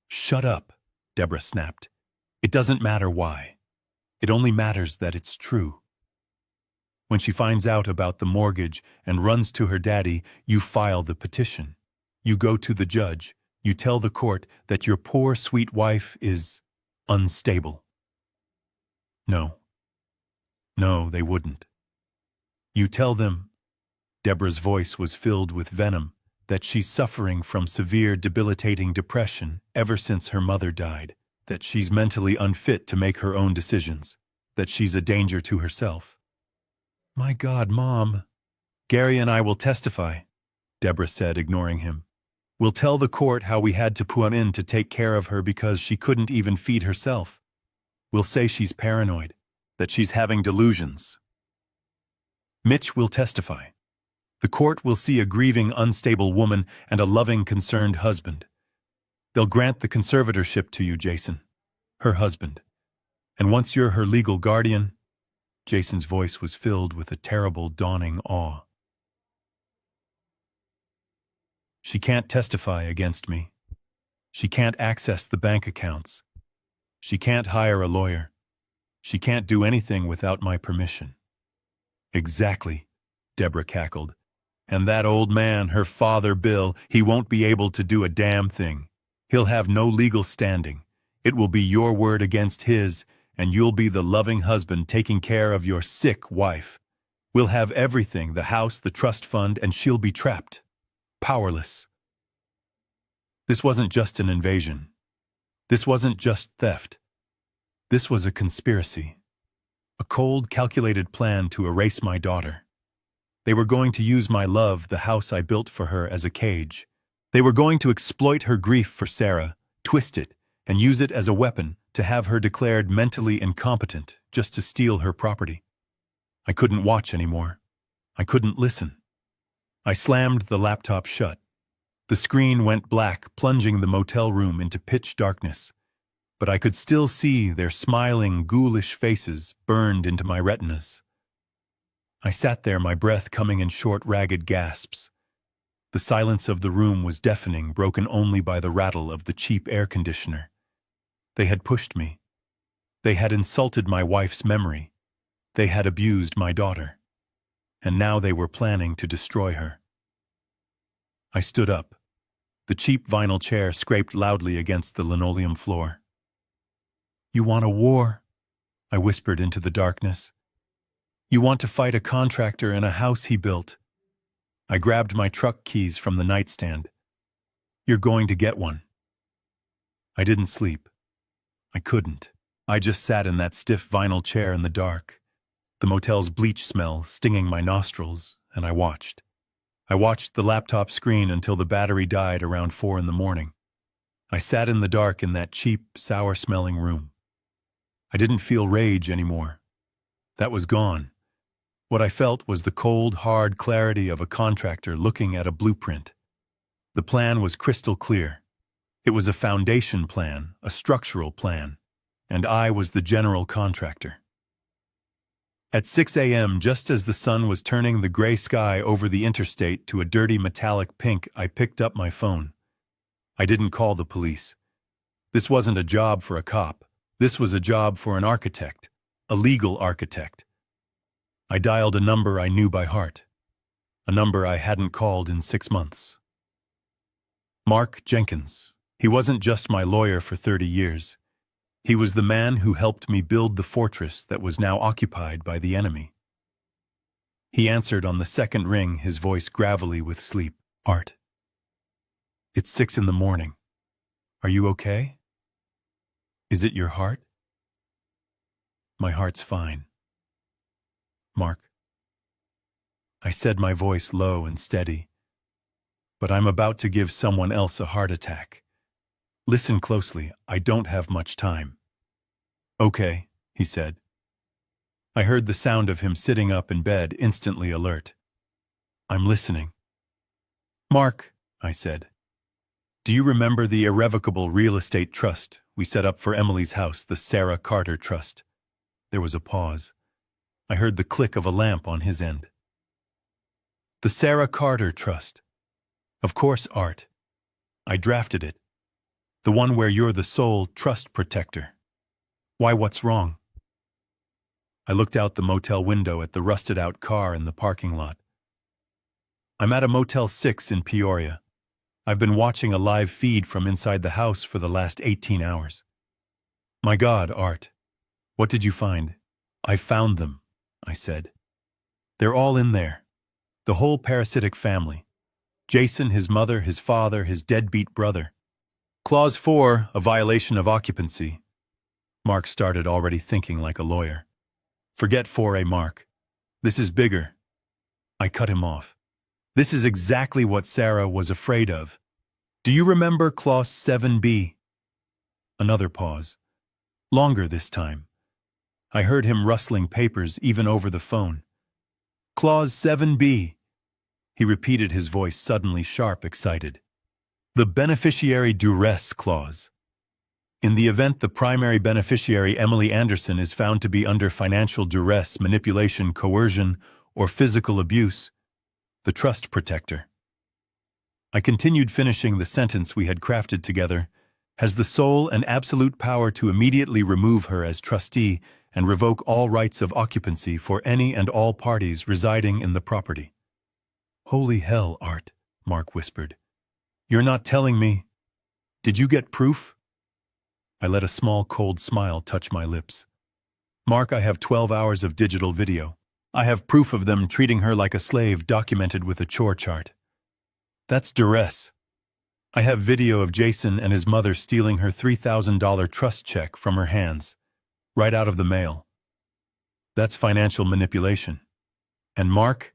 Shut up, Debra snapped. It doesn't matter why. It only matters that it's true. When she finds out about the mortgage and runs to her daddy, you file the petition. You go to the judge. You tell the court that your poor, sweet wife is unstable. No, they wouldn't. You tell them, Debra's voice was filled with venom, that she's suffering from severe, debilitating depression ever since her mother died, that she's mentally unfit to make her own decisions, that she's a danger to herself. My God, Mom. Gary and I will testify, Debra said, ignoring him. We'll tell the court how we had to put in to take care of her because she couldn't even feed herself. We'll say she's paranoid, that she's having delusions. Mitch will testify. The court will see a grieving, unstable woman and a loving, concerned husband. They'll grant the conservatorship to you, Jason, her husband. And once you're her legal guardian, Jason's voice was filled with a terrible, dawning awe. She can't testify against me. She can't access the bank accounts. She can't hire a lawyer. She can't do anything without my permission. Exactly, Debra cackled. And that old man, her father Bill, he won't be able to do a damn thing. He'll have no legal standing. It will be your word against his, and you'll be the loving husband taking care of your sick wife. We'll have everything, the house, the trust fund, and she'll be trapped. Powerless. This wasn't just an invasion. This wasn't just theft. This was a conspiracy. A cold, calculated plan to erase my daughter. They were going to use my love, the house I built for her, as a cage. They were going to exploit her grief for Sarah, twist it, and use it as a weapon to have her declared mentally incompetent just to steal her property. I couldn't watch anymore. I couldn't listen. I slammed the laptop shut. The screen went black, plunging the motel room into pitch darkness. But I could still see their smiling, ghoulish faces burned into my retinas. I sat there, my breath coming in short, ragged gasps. The silence of the room was deafening, broken only by the rattle of the cheap air conditioner. They had pushed me. They had insulted my wife's memory. They had abused my daughter. And now they were planning to destroy her. I stood up. The cheap vinyl chair scraped loudly against the linoleum floor. You want a war? I whispered into the darkness. You want to fight a contractor in a house he built. I grabbed my truck keys from the nightstand. You're going to get one. I didn't sleep. I couldn't. I just sat in that stiff vinyl chair in the dark, the motel's bleach smell stinging my nostrils, and I watched. I watched the laptop screen until the battery died around 4 in the morning. I sat in the dark in that cheap, sour-smelling room. I didn't feel rage anymore. That was gone. What I felt was the cold, hard clarity of a contractor looking at a blueprint. The plan was crystal clear. It was a foundation plan, a structural plan, and I was the general contractor. At 6 a.m., just as the sun was turning the gray sky over the interstate to a dirty metallic pink, I picked up my phone. I didn't call the police. This wasn't a job for a cop. This was a job for an architect, a legal architect. I dialed a number I knew by heart, a number I hadn't called in 6 months. Mark Jenkins. He wasn't just my lawyer for 30 years. He was the man who helped me build the fortress that was now occupied by the enemy. He answered on the second ring, his voice gravelly with sleep. Art. It's 6 in the morning. Are you okay? Is it your heart? My heart's fine. Mark. I said, my voice low and steady. But I'm about to give someone else a heart attack. Listen closely, I don't have much time. Okay, he said. I heard the sound of him sitting up in bed, instantly alert. I'm listening. Mark, I said. Do you remember the irrevocable real estate trust we set up for Emily's house, the Sarah Carter Trust? There was a pause. I heard the click of a lamp on his end. The Sarah Carter Trust. Of course, Art. I drafted it. The one where you're the sole trust protector. Why, what's wrong? I looked out the motel window at the rusted-out car in the parking lot. I'm at a Motel 6 in Peoria. I've been watching a live feed from inside the house for the last 18 hours. My God, Art. What did you find? I found them, I said. They're all in there. The whole parasitic family. Jason, his mother, his father, his deadbeat brother. Clause 4, a violation of occupancy. Mark started, already thinking like a lawyer. Forget 4A, Mark. This is bigger. I cut him off. This is exactly what Sarah was afraid of. Do you remember Clause 7B? Another pause. Longer this time. I heard him rustling papers even over the phone. Clause 7B. He repeated, his voice suddenly sharp, excited. The beneficiary duress clause. In the event the primary beneficiary, Emily Anderson, is found to be under financial duress, manipulation, coercion, or physical abuse, the trust protector. I continued, finishing the sentence we had crafted together, has the sole and absolute power to immediately remove her as trustee and revoke all rights of occupancy for any and all parties residing in the property. Holy hell, Art, Mark whispered. You're not telling me. Did you get proof? I let a small, cold smile touch my lips. Mark, I have 12 hours of digital video. I have proof of them treating her like a slave, documented with a chore chart. That's duress. I have video of Jason and his mother stealing her $3,000 trust check from her hands, right out of the mail. That's financial manipulation. And Mark?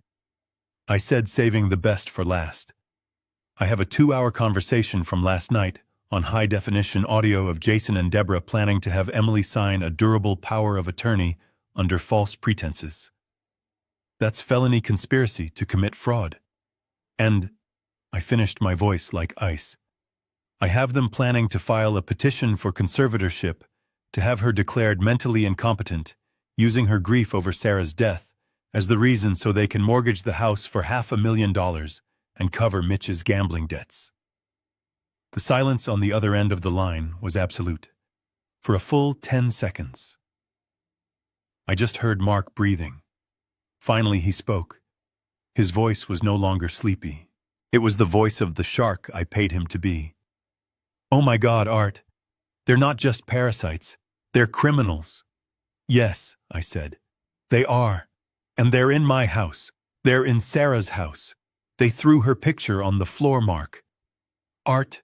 I said, saving the best for last. I have a 2-hour conversation from last night on high-definition audio of Jason and Debra planning to have Emily sign a durable power of attorney under false pretenses. That's felony conspiracy to commit fraud. And I finished, my voice like ice. I have them planning to file a petition for conservatorship to have her declared mentally incompetent, using her grief over Sarah's death as the reason so they can mortgage the house for $500,000 and cover Mitch's gambling debts. The silence on the other end of the line was absolute. For a full 10 seconds. I just heard Mark breathing. Finally he spoke. His voice was no longer sleepy. It was the voice of the shark I paid him to be. Oh my God, Art. They're not just parasites. They're criminals. Yes, I said. They are. And they're in my house. They're in Sarah's house. They threw her picture on the floor, Mark. Art.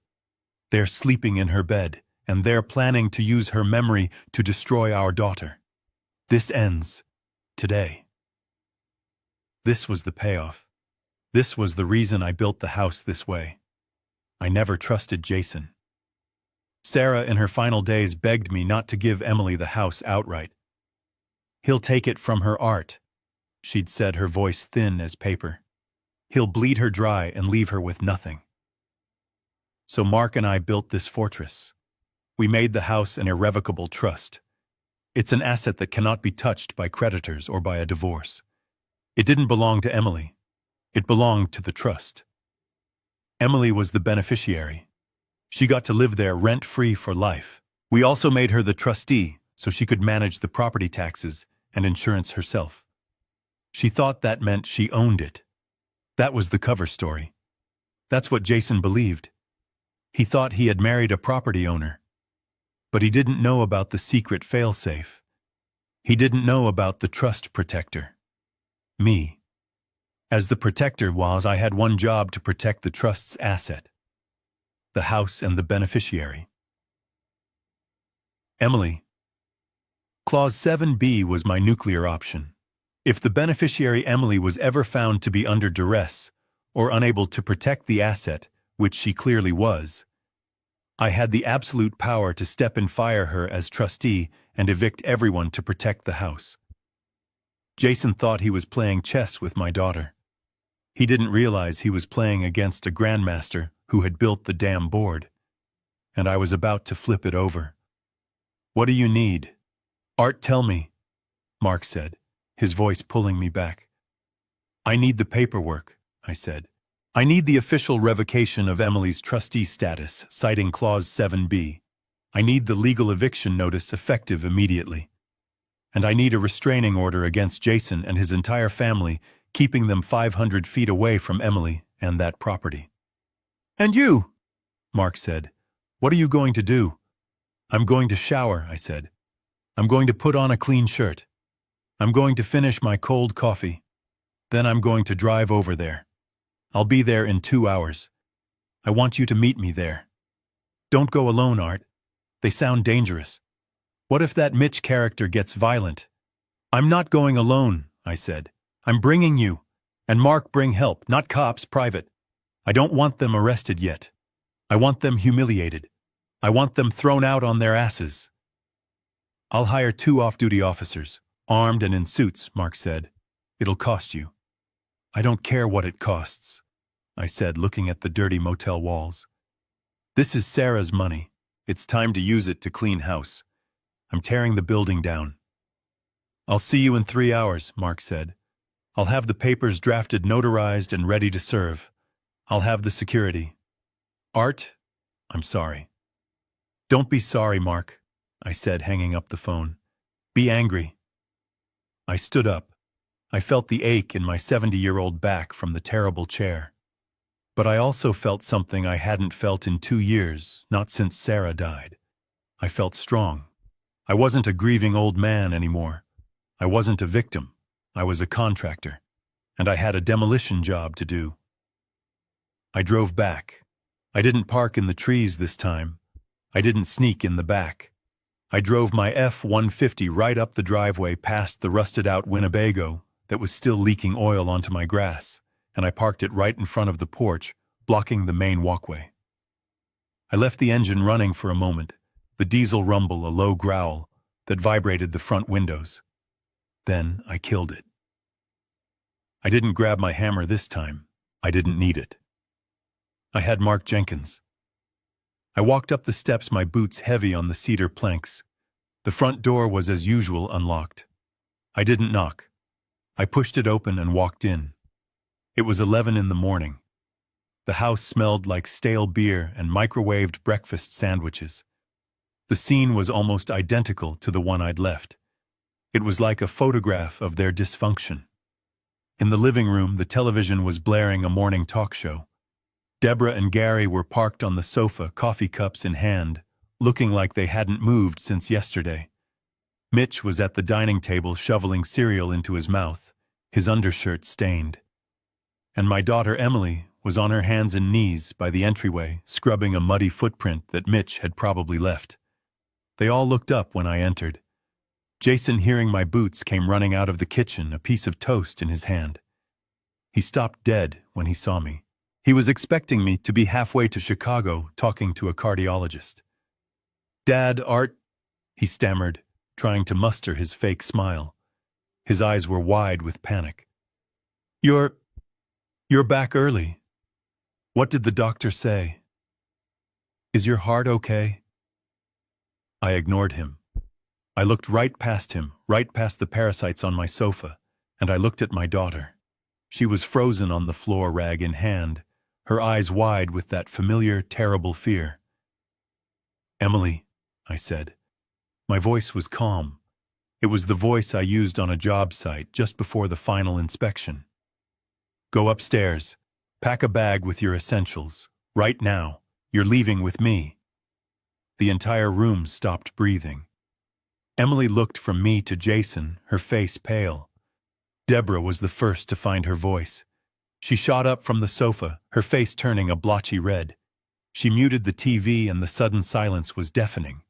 They're sleeping in her bed, and they're planning to use her memory to destroy our daughter. This ends today. This was the payoff. This was the reason I built the house this way. I never trusted Jason. Sarah, in her final days, begged me not to give Emily the house outright. "He'll take it from her Art," she'd said, her voice thin as paper. "He'll bleed her dry and leave her with nothing." So Mark and I built this fortress. We made the house an irrevocable trust. It's an asset that cannot be touched by creditors or by a divorce. It didn't belong to Emily. It belonged to the trust. Emily was the beneficiary. She got to live there rent-free for life. We also made her the trustee so she could manage the property taxes and insurance herself. She thought that meant she owned it. That was the cover story. That's what Jason believed. He thought he had married a property owner. But he didn't know about the secret failsafe. He didn't know about the trust protector. Me. As the protector I had one job to protect the trust's asset. The house and the beneficiary. Emily. Clause 7b was my nuclear option. If the beneficiary Emily was ever found to be under duress or unable to protect the asset, which she clearly was, I had the absolute power to step and fire her as trustee and evict everyone to protect the house. Jason thought he was playing chess with my daughter. He didn't realize he was playing against a grandmaster who had built the damn board. And I was about to flip it over. "What do you need?" "Art, tell me," Mark said, his voice pulling me back. "I need the paperwork," I said. "I need the official revocation of Emily's trustee status, citing Clause 7b. I need the legal eviction notice effective immediately. And I need a restraining order against Jason and his entire family, keeping them 500 feet away from Emily and that property." "And you?" Mark said. "What are you going to do?" "I'm going to shower," I said. "I'm going to put on a clean shirt. I'm going to finish my cold coffee. Then I'm going to drive over there. I'll be there in 2 hours. I want you to meet me there. Don't go alone, Art. They sound dangerous. What if that Mitch character gets violent?" "I'm not going alone," I said. "I'm bringing you. And Mark, bring help, not cops, private. I don't want them arrested yet. I want them humiliated. I want them thrown out on their asses." "I'll hire 2 off-duty officers, armed and in suits," Mark said. "It'll cost you." "I don't care what it costs," I said, looking at the dirty motel walls. "This is Sarah's money. It's time to use it to clean house. I'm tearing the building down." "I'll see you in 3 hours," Mark said. "I'll have the papers drafted, notarized, and ready to serve. I'll have the security. Art, I'm sorry." "Don't be sorry, Mark," I said, hanging up the phone. "Be angry." I stood up. I felt the ache in my 70-year-old back from the terrible chair. But I also felt something I hadn't felt in 2 years, not since Sarah died. I felt strong. I wasn't a grieving old man anymore. I wasn't a victim. I was a contractor, and I had a demolition job to do. I drove back. I didn't park in the trees this time. I didn't sneak in the back. I drove my F-150 right up the driveway past the rusted-out Winnebago that was still leaking oil onto my grass, and I parked it right in front of the porch, blocking the main walkway. I left the engine running for a moment, the diesel rumble a low growl that vibrated the front windows. Then I killed it. I didn't grab my hammer this time. I didn't need it. I had Mark Jenkins. I walked up the steps, my boots heavy on the cedar planks. The front door was as usual unlocked. I didn't knock. I pushed it open and walked in. It was 11 in the morning. The house smelled like stale beer and microwaved breakfast sandwiches. The scene was almost identical to the one I'd left. It was like a photograph of their dysfunction. In the living room, the television was blaring a morning talk show. Debra and Gary were parked on the sofa, coffee cups in hand, looking like they hadn't moved since yesterday. Mitch was at the dining table shoveling cereal into his mouth, his undershirt stained. And my daughter Emily was on her hands and knees by the entryway, scrubbing a muddy footprint that Mitch had probably left. They all looked up when I entered. Jason, hearing my boots, came running out of the kitchen, a piece of toast in his hand. He stopped dead when he saw me. He was expecting me to be halfway to Chicago talking to a cardiologist. "Dad, Art," he stammered, trying to muster his fake smile. His eyes were wide with panic. You're back early. What did the doctor say? Is your heart okay?" I ignored him. I looked right past him, right past the parasites on my sofa, and I looked at my daughter. She was frozen on the floor, rag in hand, her eyes wide with that familiar, terrible fear. "Emily," I said. My voice was calm. It was the voice I used on a job site just before the final inspection. "Go upstairs. Pack a bag with your essentials. Right now. You're leaving with me." The entire room stopped breathing. Emily looked from me to Jason, her face pale. Debra was the first to find her voice. She shot up from the sofa, her face turning a blotchy red. She muted the TV and the sudden silence was deafening.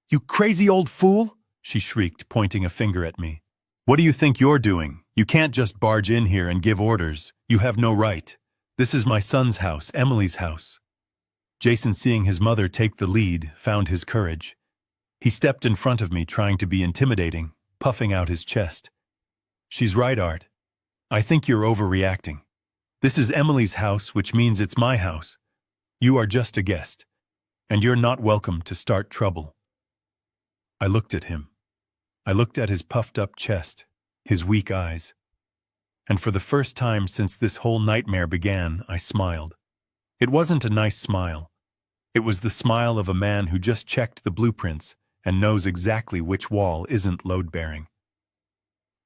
"You crazy old fool!" she shrieked, pointing a finger at me. "What do you think you're doing? You can't just barge in here and give orders. You have no right. This is my son's house, Emily's house." Jason, seeing his mother take the lead, found his courage. He stepped in front of me, trying to be intimidating, puffing out his chest. "She's right, Art. I think you're overreacting. This is Emily's house, which means it's my house. You are just a guest, and you're not welcome to start trouble." I looked at him. I looked at his puffed-up chest, his weak eyes. And for the first time since this whole nightmare began, I smiled. It wasn't a nice smile. It was the smile of a man who just checked the blueprints and knows exactly which wall isn't load-bearing.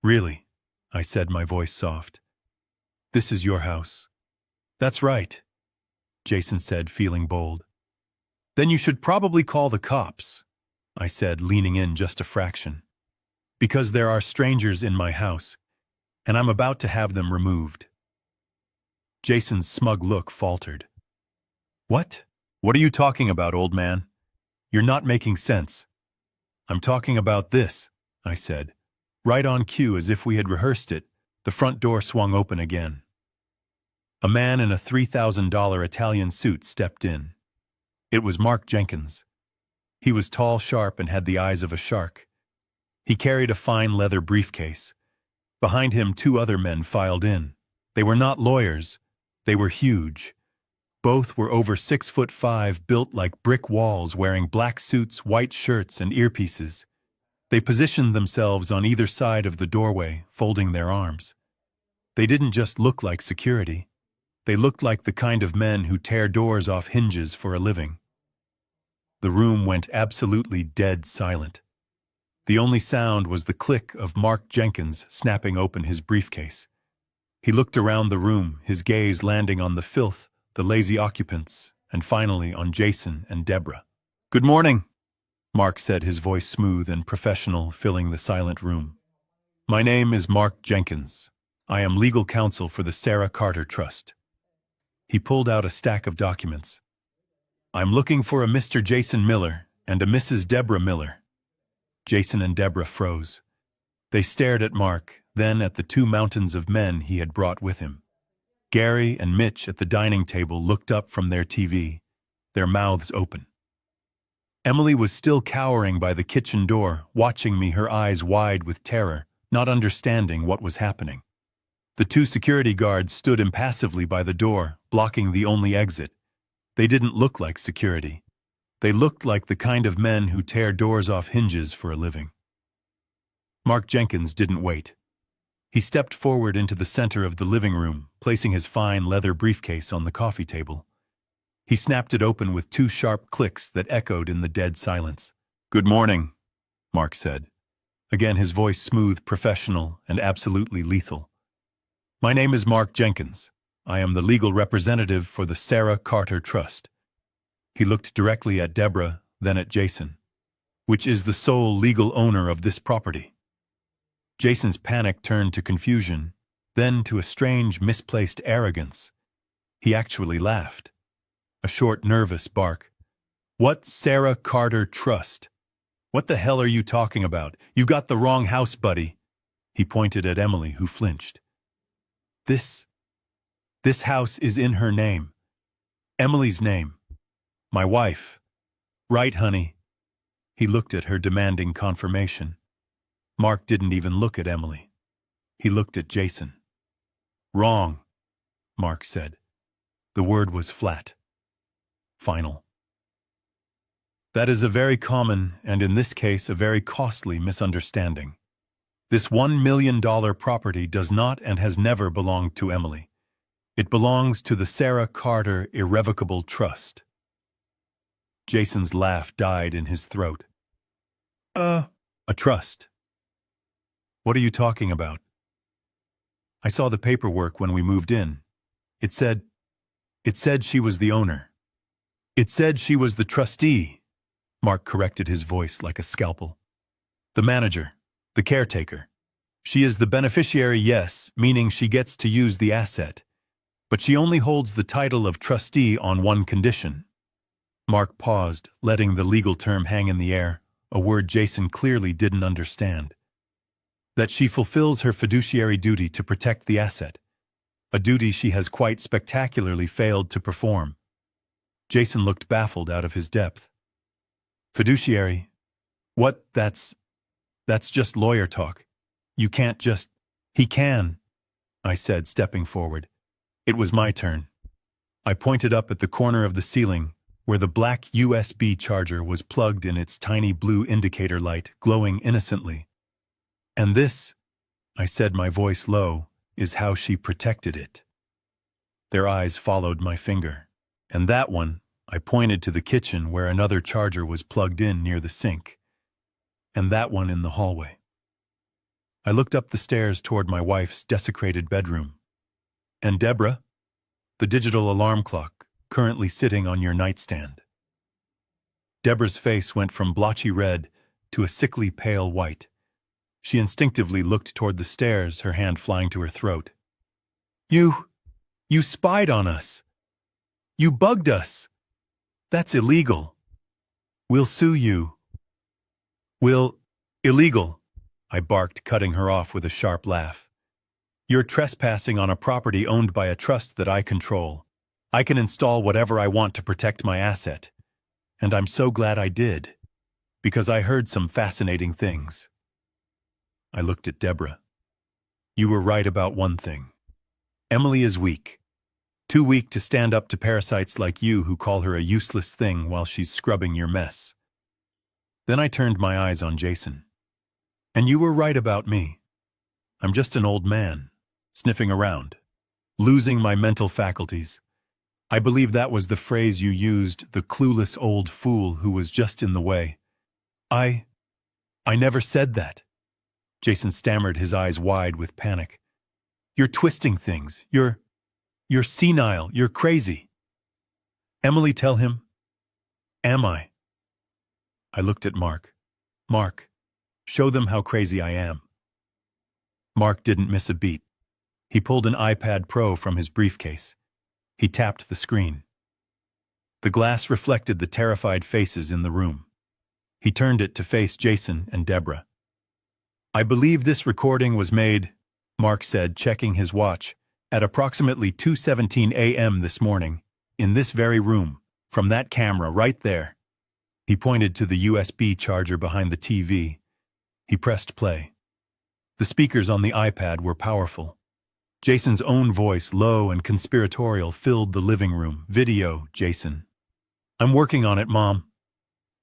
"Really?" I said, my voice soft. "This is your house." "That's right," Jason said, feeling bold. "Then you should probably call the cops," I said, leaning in just a fraction. "Because there are strangers in my house, and I'm about to have them removed." Jason's smug look faltered. "What? What are you talking about, old man? You're not making sense." "I'm talking about this," I said. Right on cue, as if we had rehearsed it, the front door swung open again. A man in a $3,000 Italian suit stepped in. It was Mark Jenkins. He was tall, sharp, and had the eyes of a shark. He carried a fine leather briefcase. Behind him, two other men filed in. They were not lawyers. They were huge. Both were over 6'5", built like brick walls, wearing black suits, white shirts, and earpieces. They positioned themselves on either side of the doorway, folding their arms. They didn't just look like security. They looked like the kind of men who tear doors off hinges for a living. The room went absolutely dead silent. The only sound was the click of Mark Jenkins snapping open his briefcase. He looked around the room, his gaze landing on the filth, the lazy occupants, and finally on Jason and Debra. "Good morning," Mark said, his voice smooth and professional, filling the silent room. "My name is Mark Jenkins. I am legal counsel for the Sarah Carter Trust." He pulled out a stack of documents. "I'm looking for a Mr. Jason Miller and a Mrs. Debra Miller." Jason and Debra froze. They stared at Mark, then at the two mountains of men he had brought with him. Gary and Mitch at the dining table looked up from their TV, their mouths open. Emily was still cowering by the kitchen door, watching me, her eyes wide with terror, not understanding what was happening. The two security guards stood impassively by the door, blocking the only exit. They didn't look like security. They looked like the kind of men who tear doors off hinges for a living. Mark Jenkins didn't wait. He stepped forward into the center of the living room, placing his fine leather briefcase on the coffee table. He snapped it open with two sharp clicks that echoed in the dead silence. "Good morning," Mark said. Again, his voice smooth, professional, and absolutely lethal. "My name is Mark Jenkins. I am the legal representative for the Sarah Carter Trust." He looked directly at Debra, then at Jason. "Which is the sole legal owner of this property?" Jason's panic turned to confusion, then to a strange, misplaced arrogance. He actually laughed. A short, nervous bark. What Sarah Carter Trust? What the hell are you talking about? You got the wrong house, buddy. He pointed at Emily, who flinched. This house is in her name. Emily's name. My wife. Right, honey? He looked at her, demanding confirmation. Mark didn't even look at Emily. He looked at Jason. Wrong, Mark said. The word was flat. Final. That is a very common, and in this case, a very costly misunderstanding. This $1 million property does not and has never belonged to Emily. It belongs to the Sarah Carter Irrevocable Trust. Jason's laugh died in his throat. A trust. What are you talking about? I saw the paperwork when we moved in. It said she was the owner. It said she was the trustee. Mark corrected his voice like a scalpel. The manager, the caretaker. She is the beneficiary, yes, meaning she gets to use the asset. But she only holds the title of trustee on one condition. Mark paused, letting the legal term hang in the air, a word Jason clearly didn't understand. That she fulfills her fiduciary duty to protect the asset, a duty she has quite spectacularly failed to perform. Jason looked baffled out of his depth. Fiduciary? What? That's just lawyer talk. You can't just... He can, I said, stepping forward. It was my turn. I pointed up at the corner of the ceiling, where the black USB charger was plugged in, its tiny blue indicator light glowing innocently. And this, I said, my voice low, is how she protected it. Their eyes followed my finger. And that one, I pointed to the kitchen where another charger was plugged in near the sink. And that one in the hallway. I looked up the stairs toward my wife's desecrated bedroom. And Debra, the digital alarm clock, currently sitting on your nightstand. Debra's face went from blotchy red to a sickly pale white. She instinctively looked toward the stairs, her hand flying to her throat. You spied on us. You bugged us. That's illegal. We'll sue you. Illegal, I barked, cutting her off with a sharp laugh. You're trespassing on a property owned by a trust that I control. I can install whatever I want to protect my asset. And I'm so glad I did, because I heard some fascinating things. I looked at Debra. You were right about one thing. Emily is weak. Too weak to stand up to parasites like you who call her a useless thing while she's scrubbing your mess. Then I turned my eyes on Jason. And you were right about me. I'm just an old man, sniffing around, losing my mental faculties. I believe that was the phrase you used, the clueless old fool who was just in the way. I never said that. Jason stammered, his eyes wide with panic. You're twisting things. You're senile. You're crazy. Emily, tell him. Am I? I looked at Mark. Mark, show them how crazy I am. Mark didn't miss a beat. He pulled an iPad Pro from his briefcase. He tapped the screen. The glass reflected the terrified faces in the room. He turned it to face Jason and Debra. I believe this recording was made, Mark said, checking his watch, at approximately 2:17 a.m. this morning, in this very room, from that camera right there. He pointed to the USB charger behind the TV. He pressed play. The speakers on the iPad were powerful. Jason's own voice, low and conspiratorial, filled the living room. Video, Jason. I'm working on it, Mom.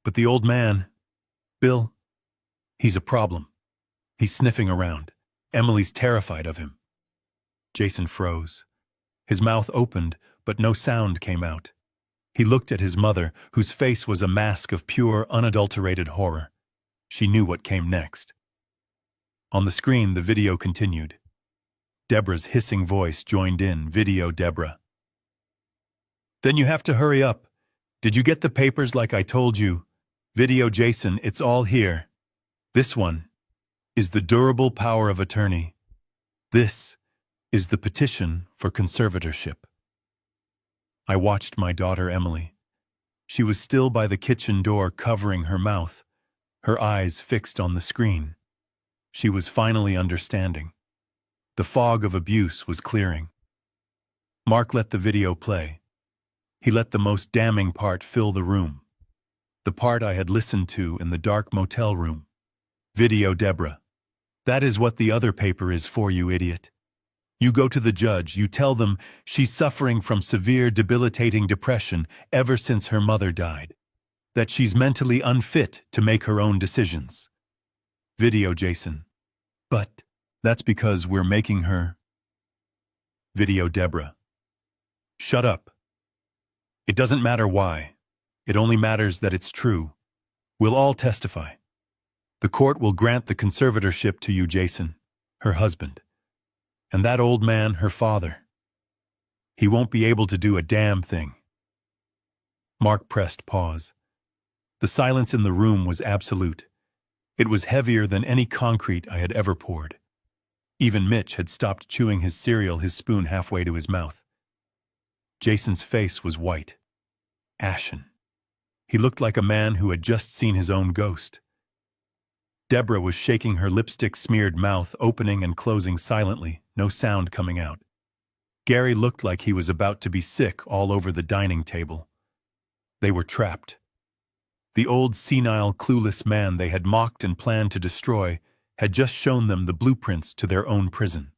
But the old man, Bill, he's a problem. He's sniffing around. Emily's terrified of him. Jason froze. His mouth opened, but no sound came out. He looked at his mother, whose face was a mask of pure, unadulterated horror. She knew what came next. On the screen, the video continued. Debra's hissing voice joined in. Video, Debra. Then you have to hurry up. Did you get the papers like I told you? Video, Jason, it's all here. This one is the durable power of attorney. This is the petition for conservatorship. I watched my daughter Emily. She was still by the kitchen door, covering her mouth, her eyes fixed on the screen. She was finally understanding. The fog of abuse was clearing. Mark let the video play. He let the most damning part fill the room. The part I had listened to in the dark motel room. Video Debra. That is what the other paper is for, you idiot. You go to the judge, you tell them she's suffering from severe debilitating depression ever since her mother died. That she's mentally unfit to make her own decisions. Video Jason. But that's because we're making her. Video Debra. Shut up. It doesn't matter why. It only matters that it's true. We'll all testify. The court will grant the conservatorship to you, Jason, her husband. And that old man, her father. He won't be able to do a damn thing. Mark pressed pause. The silence in the room was absolute. It was heavier than any concrete I had ever poured. Even Mitch had stopped chewing his cereal, his spoon halfway to his mouth. Jason's face was white, ashen. He looked like a man who had just seen his own ghost. Debra was shaking her lipstick-smeared mouth, opening and closing silently, no sound coming out. Gary looked like he was about to be sick all over the dining table. They were trapped. The old senile, clueless man they had mocked and planned to destroy had just shown them the blueprints to their own prison.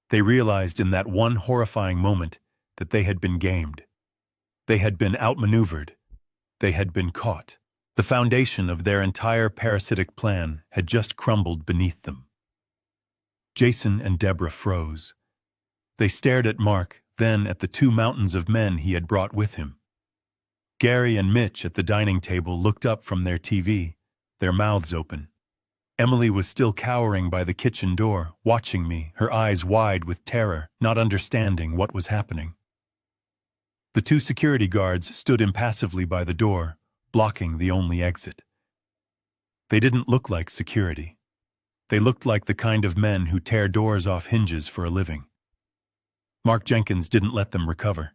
They realized in that one horrifying moment that they had been gamed. They had been outmaneuvered. They had been caught. The foundation of their entire parasitic plan had just crumbled beneath them. Jason and Debra froze. They stared at Mark, then at the two mountains of men he had brought with him. Gary and Mitch at the dining table looked up from their TV, their mouths open. Emily was still cowering by the kitchen door, watching me, her eyes wide with terror, not understanding what was happening. The two security guards stood impassively by the door, blocking the only exit. They didn't look like security. They looked like the kind of men who tear doors off hinges for a living. Mark Jenkins didn't let them recover.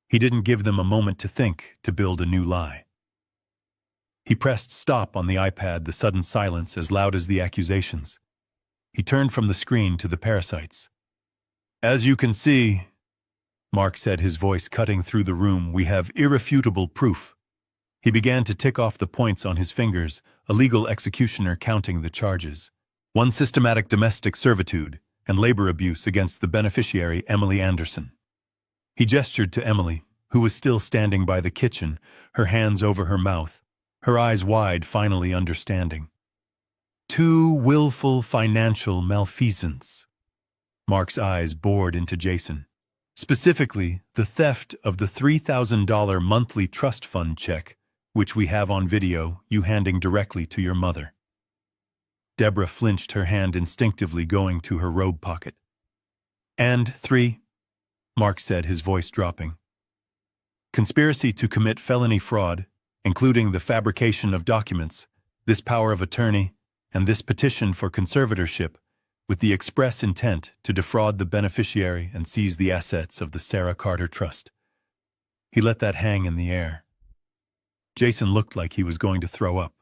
He didn't give them a moment to think, to build a new lie. He pressed stop on the iPad, the sudden silence as loud as the accusations. He turned from the screen to the parasites. As you can see, Mark said, his voice cutting through the room, we have irrefutable proof. He began to tick off the points on his fingers, a legal executioner counting the charges. 1 systematic domestic servitude and labor abuse against the beneficiary Emily Anderson. He gestured to Emily, who was still standing by the kitchen, her hands over her mouth, her eyes wide, finally understanding. 2 willful financial malfeasance. Mark's eyes bored into Jason. Specifically, the theft of the $3,000 monthly trust fund check, which we have on video, you handing directly to your mother. Debra flinched, her hand instinctively going to her robe pocket. And 3, Mark said, his voice dropping. Conspiracy to commit felony fraud, including the fabrication of documents, this power of attorney, and this petition for conservatorship, with the express intent to defraud the beneficiary and seize the assets of the Sarah Carter Trust. He let that hang in the air. Jason looked like he was going to throw up.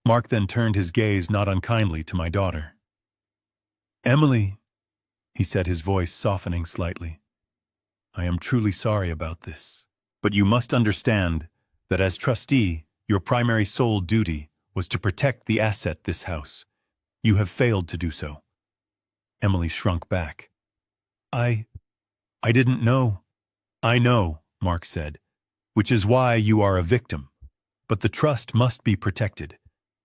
Mark then turned his gaze not unkindly to my daughter. Emily, he said, his voice softening slightly, I am truly sorry about this, but you must understand that as trustee, your primary sole duty was to protect the asset, this house. You have failed to do so. Emily shrunk back. I didn't know. I know, Mark said, which is why you are a victim. But the trust must be protected.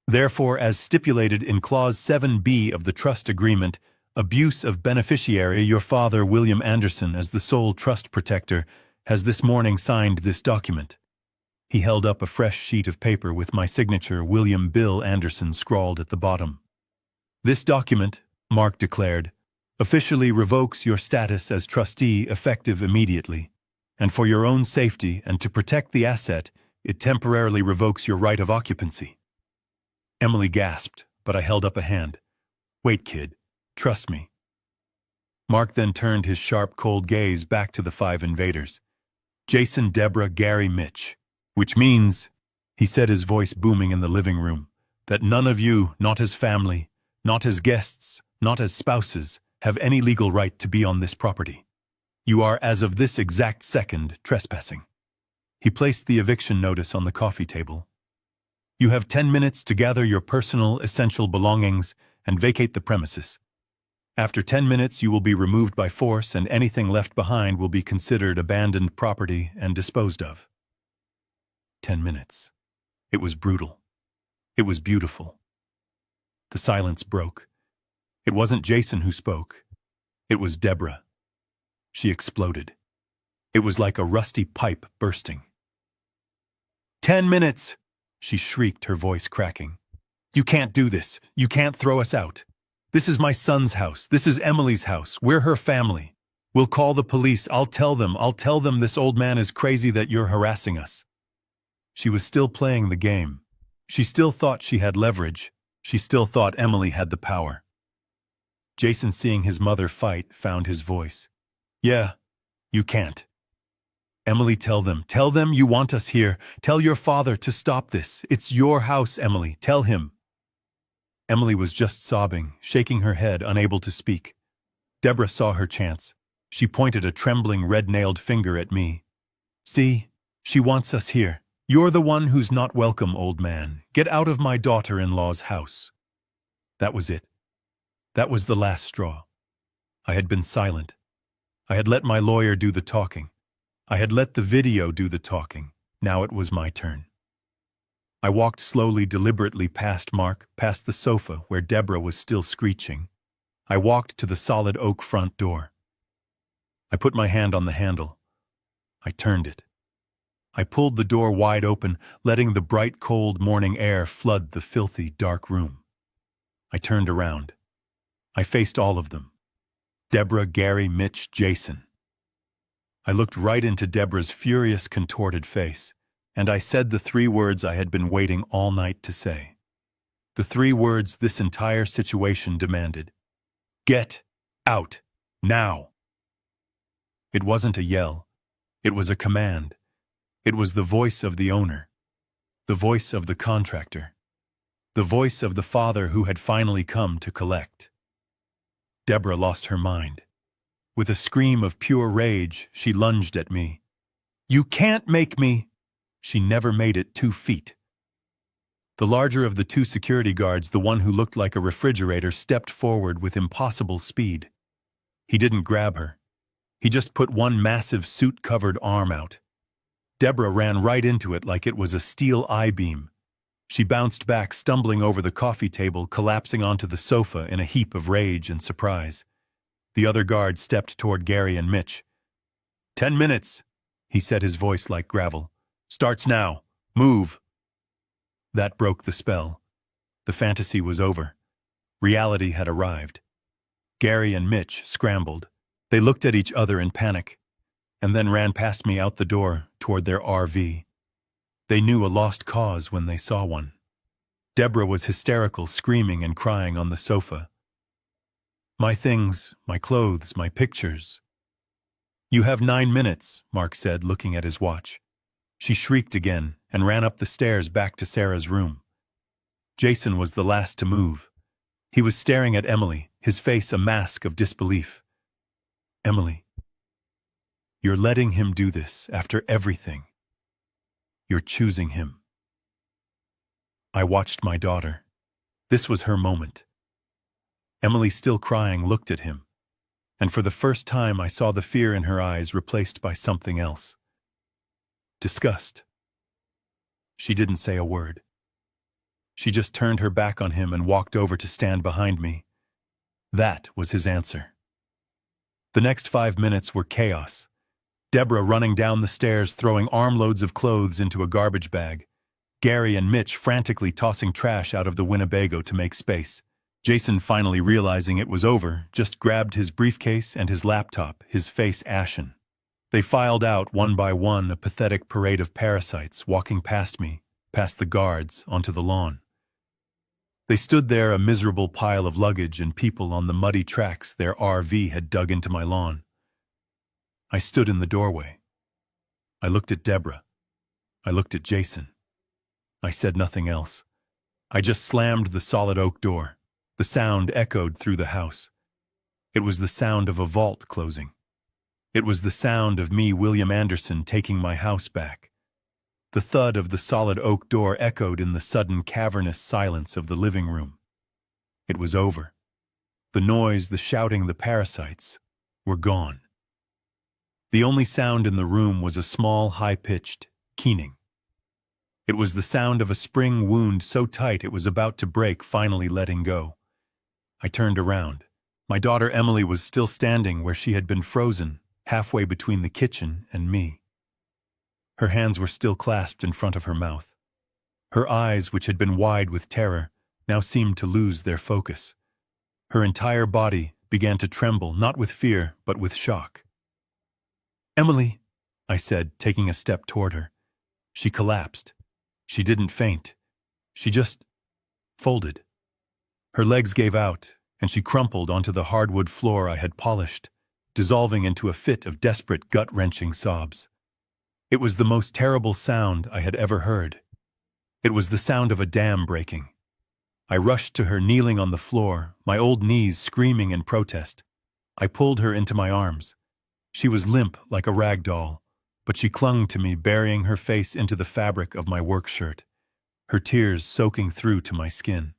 Therefore, as stipulated in Clause 7B of the trust agreement, abuse of beneficiary, your father, William Anderson, as the sole trust protector, has this morning signed this document. He held up a fresh sheet of paper with my signature, William Bill Anderson, scrawled at the bottom. This document, Mark declared, officially revokes your status as trustee effective immediately, and for your own safety and to protect the asset, it temporarily revokes your right of occupancy. Emily gasped, but I held up a hand. Wait, kid. Trust me. Mark then turned his sharp, cold gaze back to the 5 invaders. Jason, Debra, Gary, Mitch. Which means, he said, his voice booming in the living room, that none of you, not as family, not as guests, not as spouses, have any legal right to be on this property. You are, as of this exact second, trespassing. He placed the eviction notice on the coffee table. You have 10 minutes to gather your personal, essential belongings and vacate the premises. After 10 minutes, you will be removed by force, and anything left behind will be considered abandoned property and disposed of. 10 minutes. It was brutal. It was beautiful. The silence broke. It wasn't Jason who spoke. It was Debra. She exploded. It was like a rusty pipe bursting. 10 minutes! She shrieked, her voice cracking. You can't do this. You can't throw us out. This is my son's house. This is Emily's house. We're her family. We'll call the police. I'll tell them this old man is crazy, that you're harassing us. She was still playing the game. She still thought she had leverage. She still thought Emily had the power. Jason, seeing his mother fight, found his voice. Yeah, you can't. Emily, tell them you want us here. Tell your father to stop this. It's your house, Emily. Tell him. Emily was just sobbing, shaking her head, unable to speak. Debra saw her chance. She pointed a trembling, red-nailed finger at me. See, she wants us here. You're the one who's not welcome, old man. Get out of my daughter-in-law's house. That was it. That was the last straw. I had been silent. I had let my lawyer do the talking. I had let the video do the talking. Now it was my turn. I walked slowly, deliberately past Mark, past the sofa where Debra was still screeching. I walked to the solid oak front door. I put my hand on the handle. I turned it. I pulled the door wide open, letting the bright, cold morning air flood the filthy, dark room. I turned around. I faced all of them. Debra, Gary, Mitch, Jason. I looked right into Debra's furious, contorted face, and I said the 3 words I had been waiting all night to say. The 3 words this entire situation demanded. Get out, now! It wasn't a yell. It was a command. It was the voice of the owner, the voice of the contractor, the voice of the father who had finally come to collect. Debra lost her mind. With a scream of pure rage, she lunged at me. You can't make me! She never made it 2 feet. The larger of the 2 security guards, the one who looked like a refrigerator, stepped forward with impossible speed. He didn't grab her. He just put one massive suit-covered arm out. Debra ran right into it like it was a steel I-beam. She bounced back, stumbling over the coffee table, collapsing onto the sofa in a heap of rage and surprise. The other guard stepped toward Gary and Mitch. 10 minutes, he said, his voice like gravel. Starts now. Move. That broke the spell. The fantasy was over. Reality had arrived. Gary and Mitch scrambled. They looked at each other in panic, and then ran past me out the door toward their RV. They knew a lost cause when they saw one. Debra was hysterical, screaming and crying on the sofa. My things, my clothes, my pictures. You have 9 minutes, Mark said, looking at his watch. She shrieked again and ran up the stairs back to Sarah's room. Jason was the last to move. He was staring at Emily, his face a mask of disbelief. Emily, you're letting him do this after everything. You're choosing him. I watched my daughter. This was her moment. Emily, still crying, looked at him, and for the first time I saw the fear in her eyes replaced by something else. Disgust. She didn't say a word. She just turned her back on him and walked over to stand behind me. That was his answer. The next 5 minutes were chaos. Debra running down the stairs, throwing armloads of clothes into a garbage bag. Gary and Mitch frantically tossing trash out of the Winnebago to make space. Jason, finally realizing it was over, just grabbed his briefcase and his laptop, his face ashen. They filed out one by one, a pathetic parade of parasites, walking past me, past the guards, onto the lawn. They stood there, a miserable pile of luggage and people on the muddy tracks their RV had dug into my lawn. I stood in the doorway. I looked at Debra. I looked at Jason. I said nothing else. I just slammed the solid oak door. The sound echoed through the house. It was the sound of a vault closing. It was the sound of me, William Anderson, taking my house back. The thud of the solid oak door echoed in the sudden cavernous silence of the living room. It was over. The noise, the shouting, the parasites were gone. The only sound in the room was a small, high-pitched keening. It was the sound of a spring wound so tight it was about to break, finally letting go. I turned around. My daughter Emily was still standing where she had been frozen, halfway between the kitchen and me. Her hands were still clasped in front of her mouth. Her eyes, which had been wide with terror, now seemed to lose their focus. Her entire body began to tremble, not with fear, but with shock. "Emily," I said, taking a step toward her. She collapsed. She didn't faint. She just folded. Her legs gave out, and she crumpled onto the hardwood floor I had polished, dissolving into a fit of desperate, gut-wrenching sobs. It was the most terrible sound I had ever heard. It was the sound of a dam breaking. I rushed to her, kneeling on the floor, my old knees screaming in protest. I pulled her into my arms. She was limp like a rag doll, but she clung to me, burying her face into the fabric of my work shirt, her tears soaking through to my skin.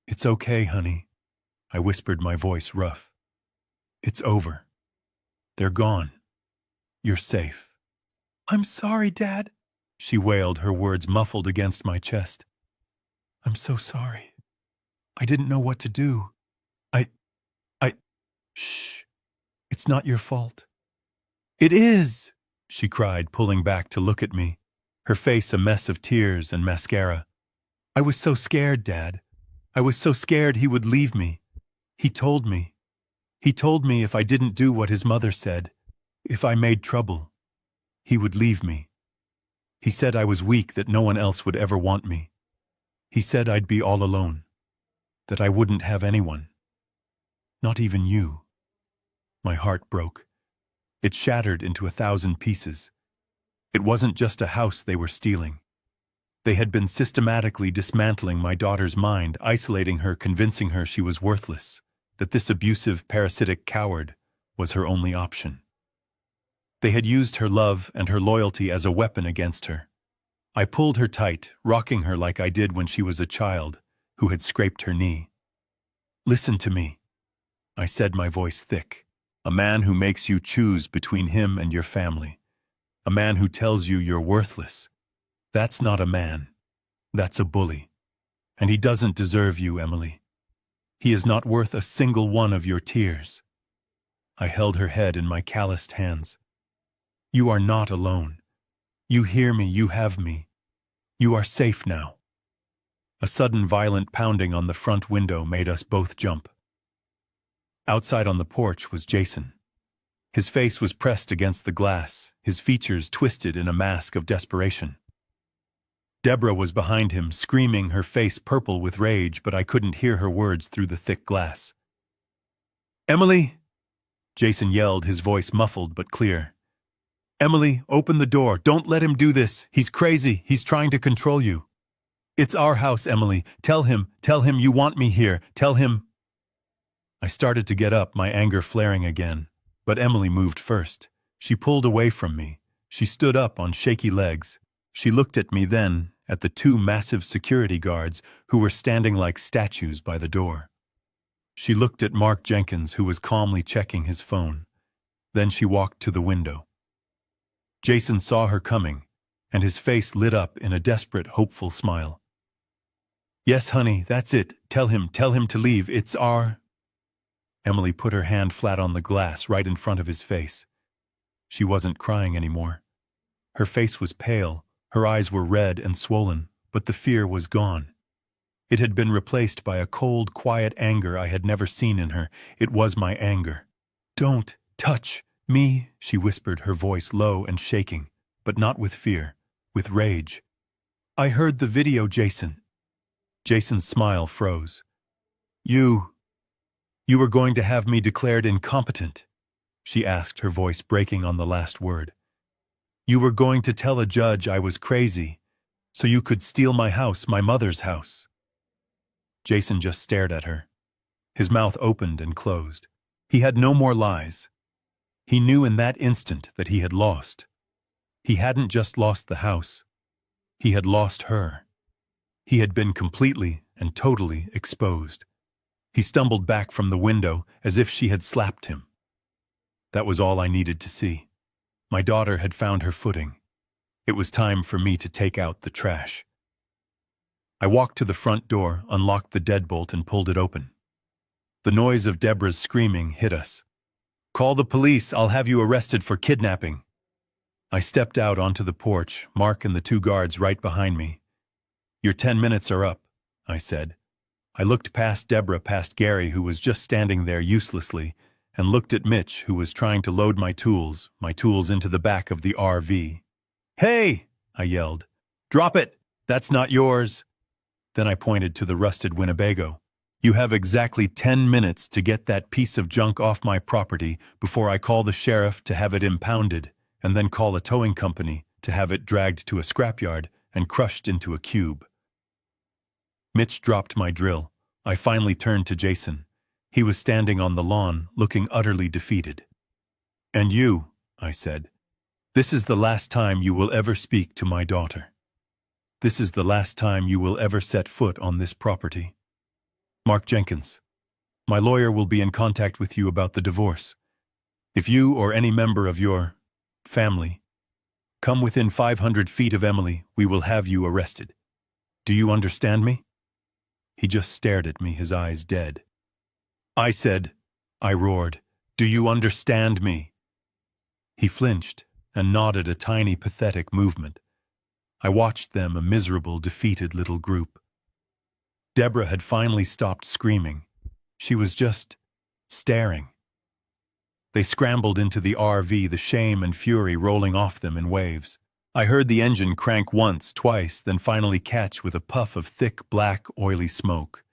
"It's okay, honey," I whispered, my voice rough. "It's over. They're gone. You're safe." "I'm sorry, Dad," she wailed, her words muffled against my chest. "I'm so sorry. I didn't know what to do. Shh. It's not your fault." "It is," she cried, pulling back to look at me, her face a mess of tears and mascara. "I was so scared, Dad. I was so scared he would leave me. He told me if I didn't do what his mother said, if I made trouble, he would leave me. He said I was weak, that no one else would ever want me. He said I'd be all alone, that I wouldn't have anyone. Not even you." My heart broke. It shattered into 1,000 pieces. It wasn't just a house they were stealing. They had been systematically dismantling my daughter's mind, isolating her, convincing her she was worthless, that this abusive, parasitic coward was her only option. They had used her love and her loyalty as a weapon against her. I pulled her tight, rocking her like I did when she was a child who had scraped her knee. "Listen to me," I said, my voice thick. "A man who makes you choose between him and your family. A man who tells you you're worthless. That's not a man. That's a bully. And he doesn't deserve you, Emily. He is not worth a single one of your tears." I held her head in my calloused hands. "You are not alone. You hear me, you have me. You are safe now." A sudden violent pounding on the front window made us both jump. Outside on the porch was Jason. His face was pressed against the glass, his features twisted in a mask of desperation. Debra was behind him, screaming, her face purple with rage, but I couldn't hear her words through the thick glass. "Emily!" Jason yelled, his voice muffled but clear. "Emily, open the door. Don't let him do this. He's crazy. He's trying to control you. It's our house, Emily. Tell him you want me here. Tell him." I started to get up, my anger flaring again, but Emily moved first. She pulled away from me. She stood up on shaky legs. She looked at me, then at the 2 massive security guards who were standing like statues by the door. She looked at Mark Jenkins, who was calmly checking his phone. Then she walked to the window. Jason saw her coming, and his face lit up in a desperate, hopeful smile. "Yes, honey, that's it. Tell him to leave. It's our—" Emily put her hand flat on the glass right in front of his face. She wasn't crying anymore. Her face was pale, her eyes were red and swollen, but the fear was gone. It had been replaced by a cold, quiet anger I had never seen in her. It was my anger. "Don't touch me," she whispered, her voice low and shaking, but not with fear, with rage. "I heard the video, Jason." Jason's smile froze. You were going to have me declared incompetent?" she asked, her voice breaking on the last word. You were going to tell a judge I was crazy, so you could steal my house, my mother's house. Jason just stared at her. His mouth opened and closed. He had no more lies. He knew in that instant that he had lost. He hadn't just lost the house. He had lost her. He had been completely and totally exposed. He stumbled back from the window as if she had slapped him. That was all I needed to see. My daughter had found her footing. It was time for me to take out the trash. I walked to the front door, unlocked the deadbolt, and pulled it open. The noise of Debra's screaming hit us. "Call the police, I'll have you arrested for kidnapping." I stepped out onto the porch, Mark and the 2 guards right behind me. "Your 10 minutes are up," I said. I looked past Debra, past Gary, who was just standing there uselessly, and looked at Mitch, who was trying to load my tools into the back of the RV. "Hey!" I yelled. "Drop it! That's not yours!" Then I pointed to the rusted Winnebago. "You have exactly 10 minutes to get that piece of junk off my property before I call the sheriff to have it impounded, and then call a towing company to have it dragged to a scrapyard and crushed into a cube." Mitch dropped my drill. I finally turned to Jason. He was standing on the lawn, looking utterly defeated. "And you," I said, "this is the last time you will ever speak to my daughter. This is the last time you will ever set foot on this property. Mark Jenkins, my lawyer will be in contact with you about the divorce. If you or any member of your family come within 500 feet of Emily, we will have you arrested. Do you understand me?" He just stared at me, his eyes dead. I said, I roared, "Do you understand me?" He flinched and nodded a tiny, pathetic movement. I watched them, a miserable, defeated little group. Debra had finally stopped screaming. She was just staring. They scrambled into the RV, the shame and fury rolling off them in waves. I heard the engine crank once, twice, then finally catch with a puff of thick, black, oily smoke.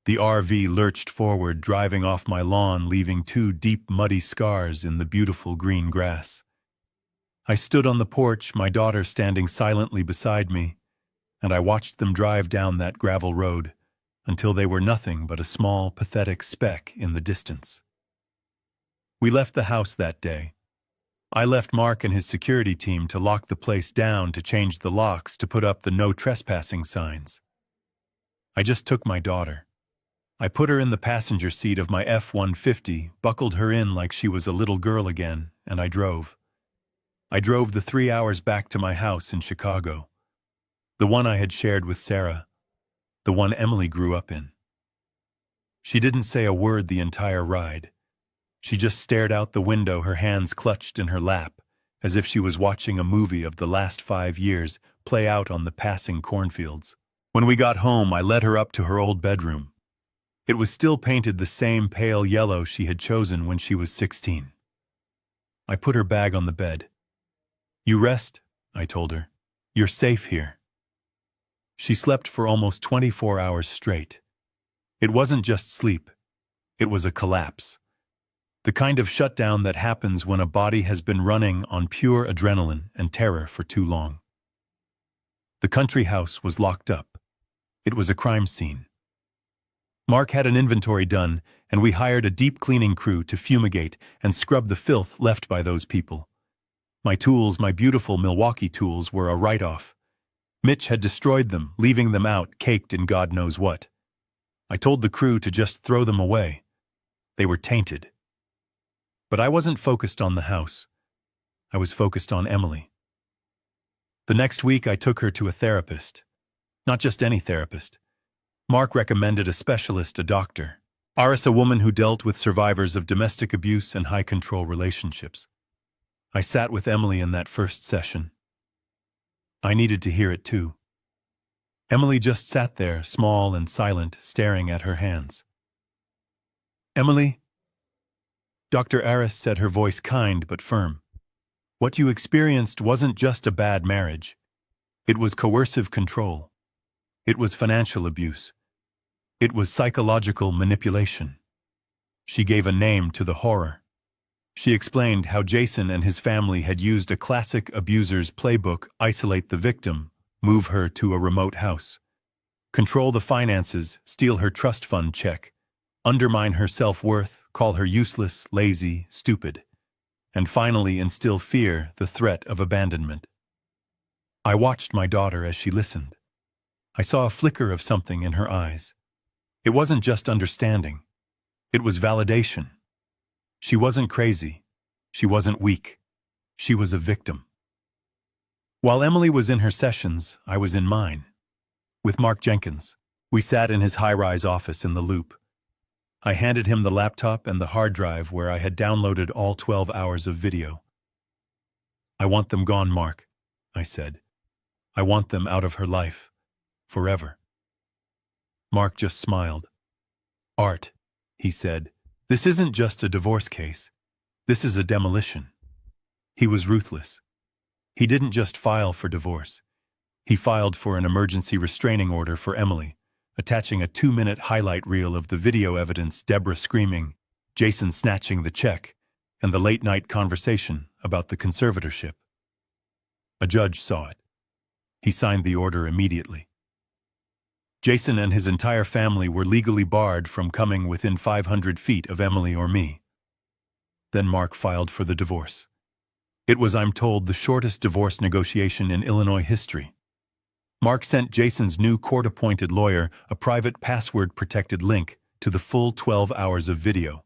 The RV lurched forward, driving off my lawn, leaving 2 deep, muddy scars in the beautiful green grass. I stood on the porch, my daughter standing silently beside me, and I watched them drive down that gravel road until they were nothing but a small, pathetic speck in the distance. We left the house that day. I left Mark and his security team to lock the place down, to change the locks, to put up the no trespassing signs. I just took my daughter. I put her in the passenger seat of my F-150, buckled her in like she was a little girl again, and I drove. I drove the 3 hours back to my house in Chicago, the one I had shared with Sarah, the one Emily grew up in. She didn't say a word the entire ride. She just stared out the window, her hands clutched in her lap, as if she was watching a movie of the last 5 years play out on the passing cornfields. When we got home, I led her up to her old bedroom. It was still painted the same pale yellow she had chosen when she was 16. I put her bag on the bed. "You rest," I told her. "You're safe here." She slept for almost 24 hours straight. It wasn't just sleep. It was a collapse. The kind of shutdown that happens when a body has been running on pure adrenaline and terror for too long. The country house was locked up. It was a crime scene. Mark had an inventory done, and we hired a deep cleaning crew to fumigate and scrub the filth left by those people. My tools, my beautiful Milwaukee tools, were a write-off. Mitch had destroyed them, leaving them out, caked in God knows what. I told the crew to just throw them away. They were tainted. But I wasn't focused on the house. I was focused on Emily. The next week I took her to a therapist. Not just any therapist. Mark recommended a specialist, a doctor. Aris, a woman who dealt with survivors of domestic abuse and high-control relationships. I sat with Emily in that first session. I needed to hear it too. Emily just sat there, small and silent, staring at her hands. "Emily," Dr. Aris said, her voice kind but firm. "What you experienced wasn't just a bad marriage. It was coercive control. It was financial abuse. It was psychological manipulation." She gave a name to the horror. She explained how Jason and his family had used a classic abuser's playbook: isolate the victim, move her to a remote house, control the finances, steal her trust fund check, undermine her self-worth, call her useless, lazy, stupid, and finally instill fear, the threat of abandonment. I watched my daughter as she listened. I saw a flicker of something in her eyes. It wasn't just understanding. It was validation. She wasn't crazy. She wasn't weak. She was a victim. While Emily was in her sessions, I was in mine. With Mark Jenkins, we sat in his high-rise office in the Loop. I handed him the laptop and the hard drive where I had downloaded all 12 hours of video. "I want them gone, Mark," I said. "I want them out of her life. Forever." Mark just smiled. "Art," he said, "this isn't just a divorce case. This is a demolition." He was ruthless. He didn't just file for divorce. He filed for an emergency restraining order for Emily, attaching a 2-minute highlight reel of the video evidence: Debra screaming, Jason snatching the check, and the late-night conversation about the conservatorship. A judge saw it. He signed the order immediately. Jason and his entire family were legally barred from coming within 500 feet of Emily or me. Then Mark filed for the divorce. It was, I'm told, the shortest divorce negotiation in Illinois history. Mark sent Jason's new court-appointed lawyer a private password-protected link to the full 12 hours of video.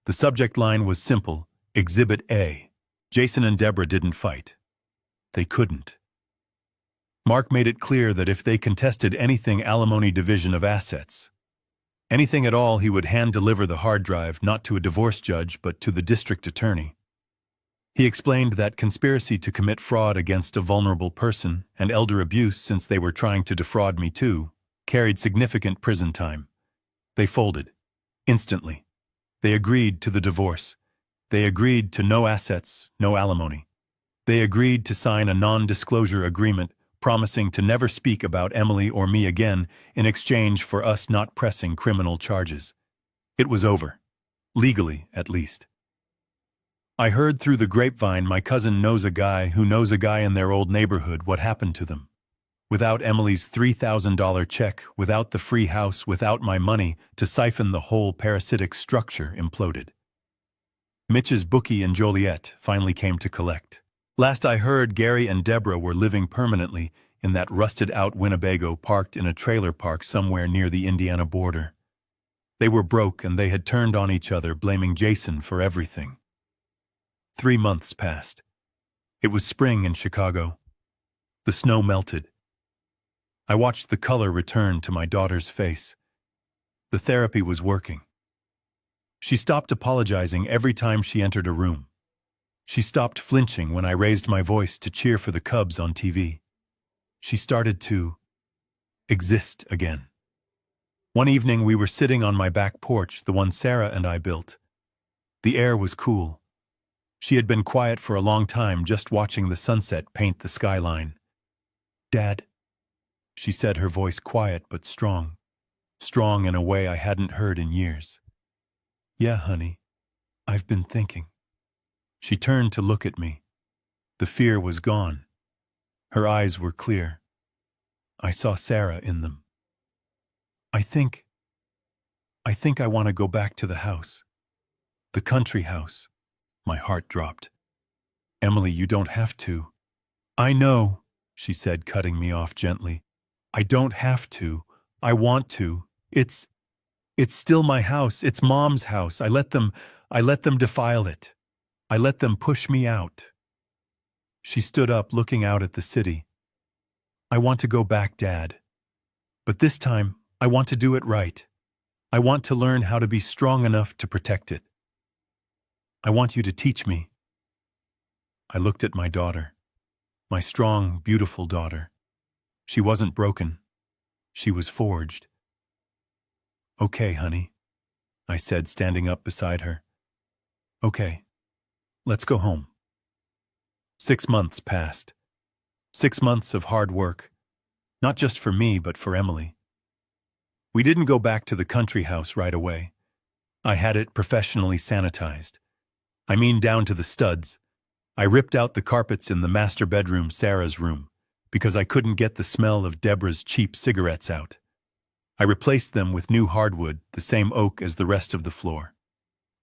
The subject line was simple: Exhibit A. Jason and Debra didn't fight. They couldn't. Mark made it clear that if they contested anything, alimony, division of assets, anything at all, he would hand-deliver the hard drive not to a divorce judge but to the district attorney. He explained that conspiracy to commit fraud against a vulnerable person and elder abuse, since they were trying to defraud me too, carried significant prison time. They folded. Instantly. They agreed to the divorce. They agreed to no assets, no alimony. They agreed to sign a non-disclosure agreement promising to never speak about Emily or me again in exchange for us not pressing criminal charges. It was over. Legally, at least. I heard through the grapevine my cousin knows a guy who knows a guy in their old neighborhood. What happened to them? Without Emily's $3,000 check, without the free house, without my money to siphon the whole parasitic structure, imploded. Mitch's bookie in Joliet finally came to collect. Last I heard, Gary and Debra were living permanently in that rusted-out Winnebago parked in a trailer park somewhere near the Indiana border. They were broke and they had turned on each other, blaming Jason for everything. 3 months passed. It was spring in Chicago. The snow melted. I watched the color return to my daughter's face. The therapy was working. She stopped apologizing every time she entered a room. She stopped flinching when I raised my voice to cheer for the Cubs on TV. She started to exist again. One evening we were sitting on my back porch, the one Sarah and I built. The air was cool. She had been quiet for a long time, just watching the sunset paint the skyline. "Dad," she said, her voice quiet but strong. Strong in a way I hadn't heard in years. "Yeah, honey, I've been thinking." She turned to look at me. The fear was gone. Her eyes were clear. I saw Sarah in them. I think I want to go back to the house. The country house." My heart dropped. "Emily, you don't have to." "I know," she said, cutting me off gently. "I don't have to. I want to. It's still my house. It's Mom's house. I let them defile it. I let them push me out." She stood up, looking out at the city. "I want to go back, Dad. But this time, I want to do it right. I want to learn how to be strong enough to protect it. I want you to teach me." I looked at my daughter. My strong, beautiful daughter. She wasn't broken. She was forged. "Okay, honey," I said, standing up beside her. "Okay. Let's go home." 6 months passed. 6 months of hard work, not just for me, but for Emily. We didn't go back to the country house right away. I had it professionally sanitized. I mean down to the studs. I ripped out the carpets in the master bedroom, Sarah's room, because I couldn't get the smell of Debra's cheap cigarettes out. I replaced them with new hardwood, the same oak as the rest of the floor.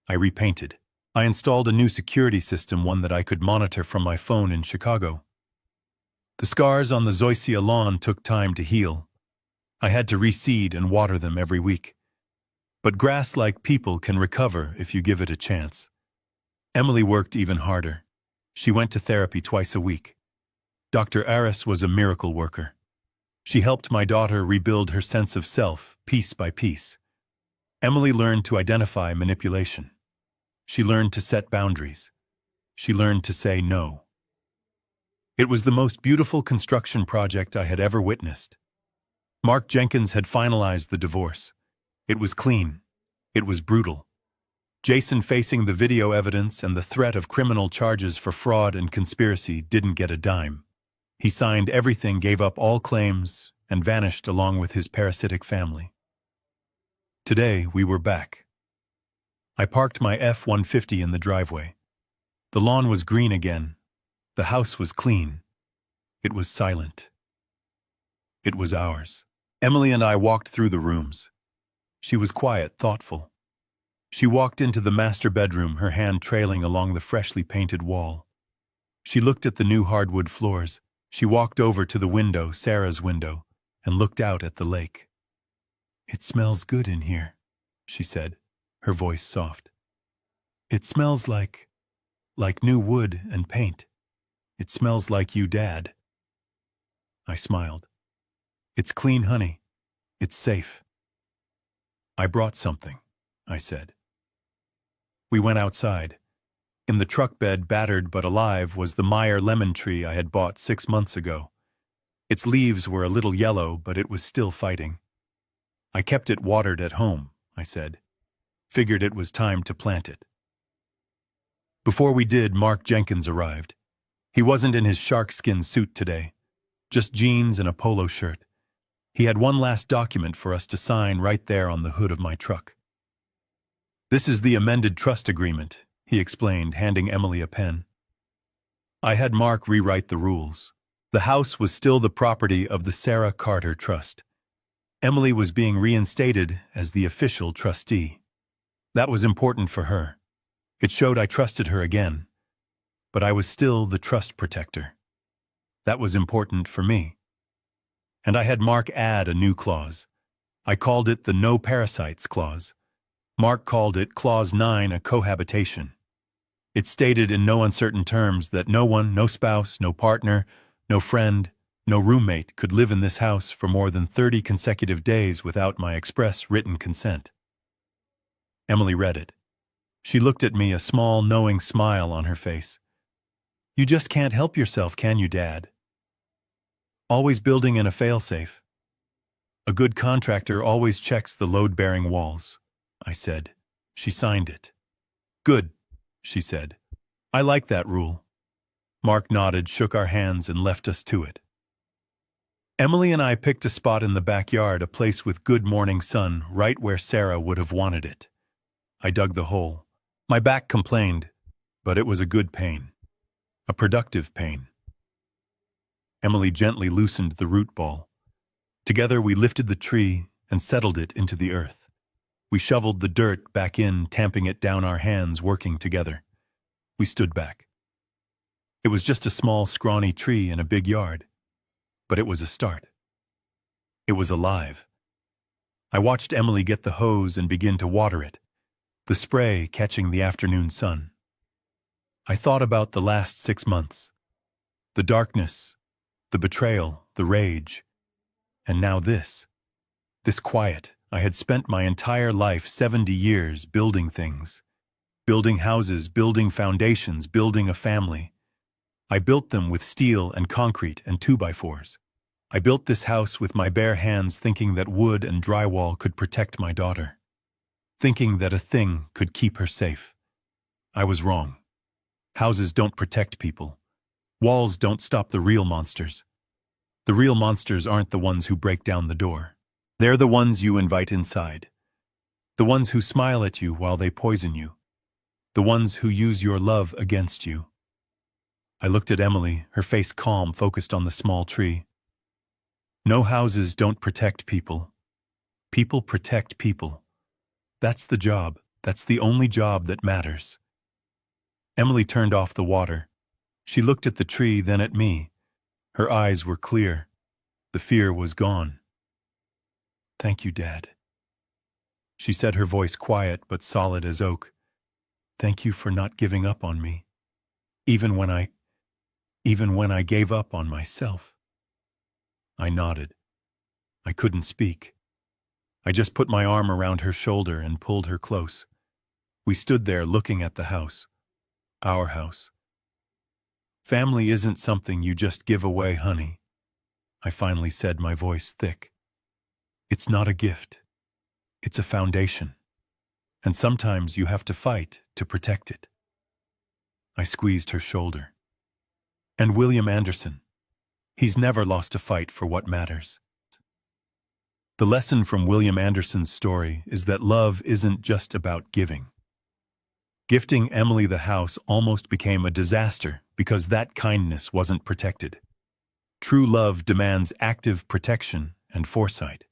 I repainted. I installed a new security system, one that I could monitor from my phone in Chicago. The scars on the zoysia lawn took time to heal. I had to reseed and water them every week. But grass, like people, can recover if you give it a chance. Emily worked even harder. She went to therapy twice a week. Dr. Aris was a miracle worker. She helped my daughter rebuild her sense of self, piece by piece. Emily learned to identify manipulation. She learned to set boundaries. She learned to say no. It was the most beautiful construction project I had ever witnessed. Mark Jenkins had finalized the divorce. It was clean. It was brutal. Jason, facing the video evidence and the threat of criminal charges for fraud and conspiracy, didn't get a dime. He signed everything, gave up all claims, and vanished along with his parasitic family. Today, we were back. I parked my F-150 in the driveway. The lawn was green again. The house was clean. It was silent. It was ours. Emily and I walked through the rooms. She was quiet, thoughtful. She walked into the master bedroom, her hand trailing along the freshly painted wall. She looked at the new hardwood floors. She walked over to the window, Sarah's window, and looked out at the lake. "It smells good in here," she said, her voice soft. "It smells like new wood and paint. It smells like you, Dad." I smiled. "It's clean, honey. It's safe." "I brought something," I said. We went outside. In the truck bed, battered but alive, was the Meyer lemon tree I had bought 6 months ago. Its leaves were a little yellow, but it was still fighting. "I kept it watered at home," I said. "Figured it was time to plant it." Before we did, Mark Jenkins arrived. He wasn't in his sharkskin suit today, just jeans and a polo shirt. He had one last document for us to sign right there on the hood of my truck. "This is the amended trust agreement," he explained, handing Emily a pen. I had Mark rewrite the rules. The house was still the property of the Sarah Carter Trust. Emily was being reinstated as the official trustee. That was important for her. It showed I trusted her again. But I was still the trust protector. That was important for me. And I had Mark add a new clause. I called it the No Parasites Clause. Mark called it Clause 9, a cohabitation. It stated in no uncertain terms that no one, no spouse, no partner, no friend, no roommate could live in this house for more than 30 consecutive days without my express written consent. Emily read it. She looked at me, a small, knowing smile on her face. "You just can't help yourself, can you, Dad? Always building in a failsafe. A good contractor always checks the load-bearing walls," I said. She signed it. "Good," she said. "I like that rule." Mark nodded, shook our hands, and left us to it. Emily and I picked a spot in the backyard, a place with good morning sun, right where Sarah would have wanted it. I dug the hole. My back complained, but it was a good pain. A productive pain. Emily gently loosened the root ball. Together we lifted the tree and settled it into the earth. We shoveled the dirt back in, tamping it down our hands, working together. We stood back. It was just a small, scrawny tree in a big yard, but it was a start. It was alive. I watched Emily get the hose and begin to water it, the spray catching the afternoon sun. I thought about the last 6 months, the darkness, the betrayal, the rage, and now this quiet. I had spent my entire life, 70 years, building things, building houses, building foundations, building a family. I built them with steel and concrete and 2x4s. I built this house with my bare hands, thinking that wood and drywall could protect my daughter, thinking that a thing could keep her safe. I was wrong. Houses don't protect people. Walls don't stop the real monsters. The real monsters aren't the ones who break down the door. They're the ones you invite inside. The ones who smile at you while they poison you. the ones who use your love against you. I looked at Emily, her face calm, focused on the small tree. No houses don't protect people. People protect people. That's the job. That's the only job that matters. Emily turned off the water. She looked at the tree, then at me. Her eyes were clear. The fear was gone. "Thank you, Dad." She said, her voice quiet but solid as oak. "Thank you for not giving up on me. Even when I gave up on myself." I nodded. I couldn't speak. I just put my arm around her shoulder and pulled her close. We stood there looking at the house. Our house. "Family isn't something you just give away, honey," I finally said, my voice thick. "It's not a gift. It's a foundation. And sometimes you have to fight to protect it." I squeezed her shoulder. "And William Anderson. He's never lost a fight for what matters." The lesson from William Anderson's story is that love isn't just about giving. Gifting Emily the house almost became a disaster because that kindness wasn't protected. True love demands active protection and foresight.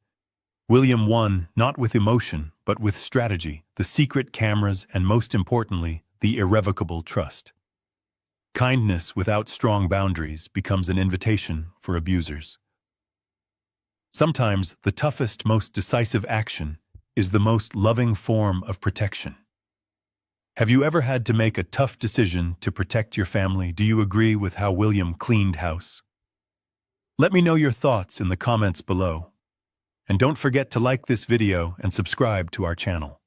William won not with emotion, but with strategy, the secret cameras, and most importantly, the irrevocable trust. Kindness without strong boundaries becomes an invitation for abusers. Sometimes the toughest, most decisive action is the most loving form of protection. Have you ever had to make a tough decision to protect your family? Do you agree with how William cleaned house? Let me know your thoughts in the comments below. And don't forget to like this video and subscribe to our channel.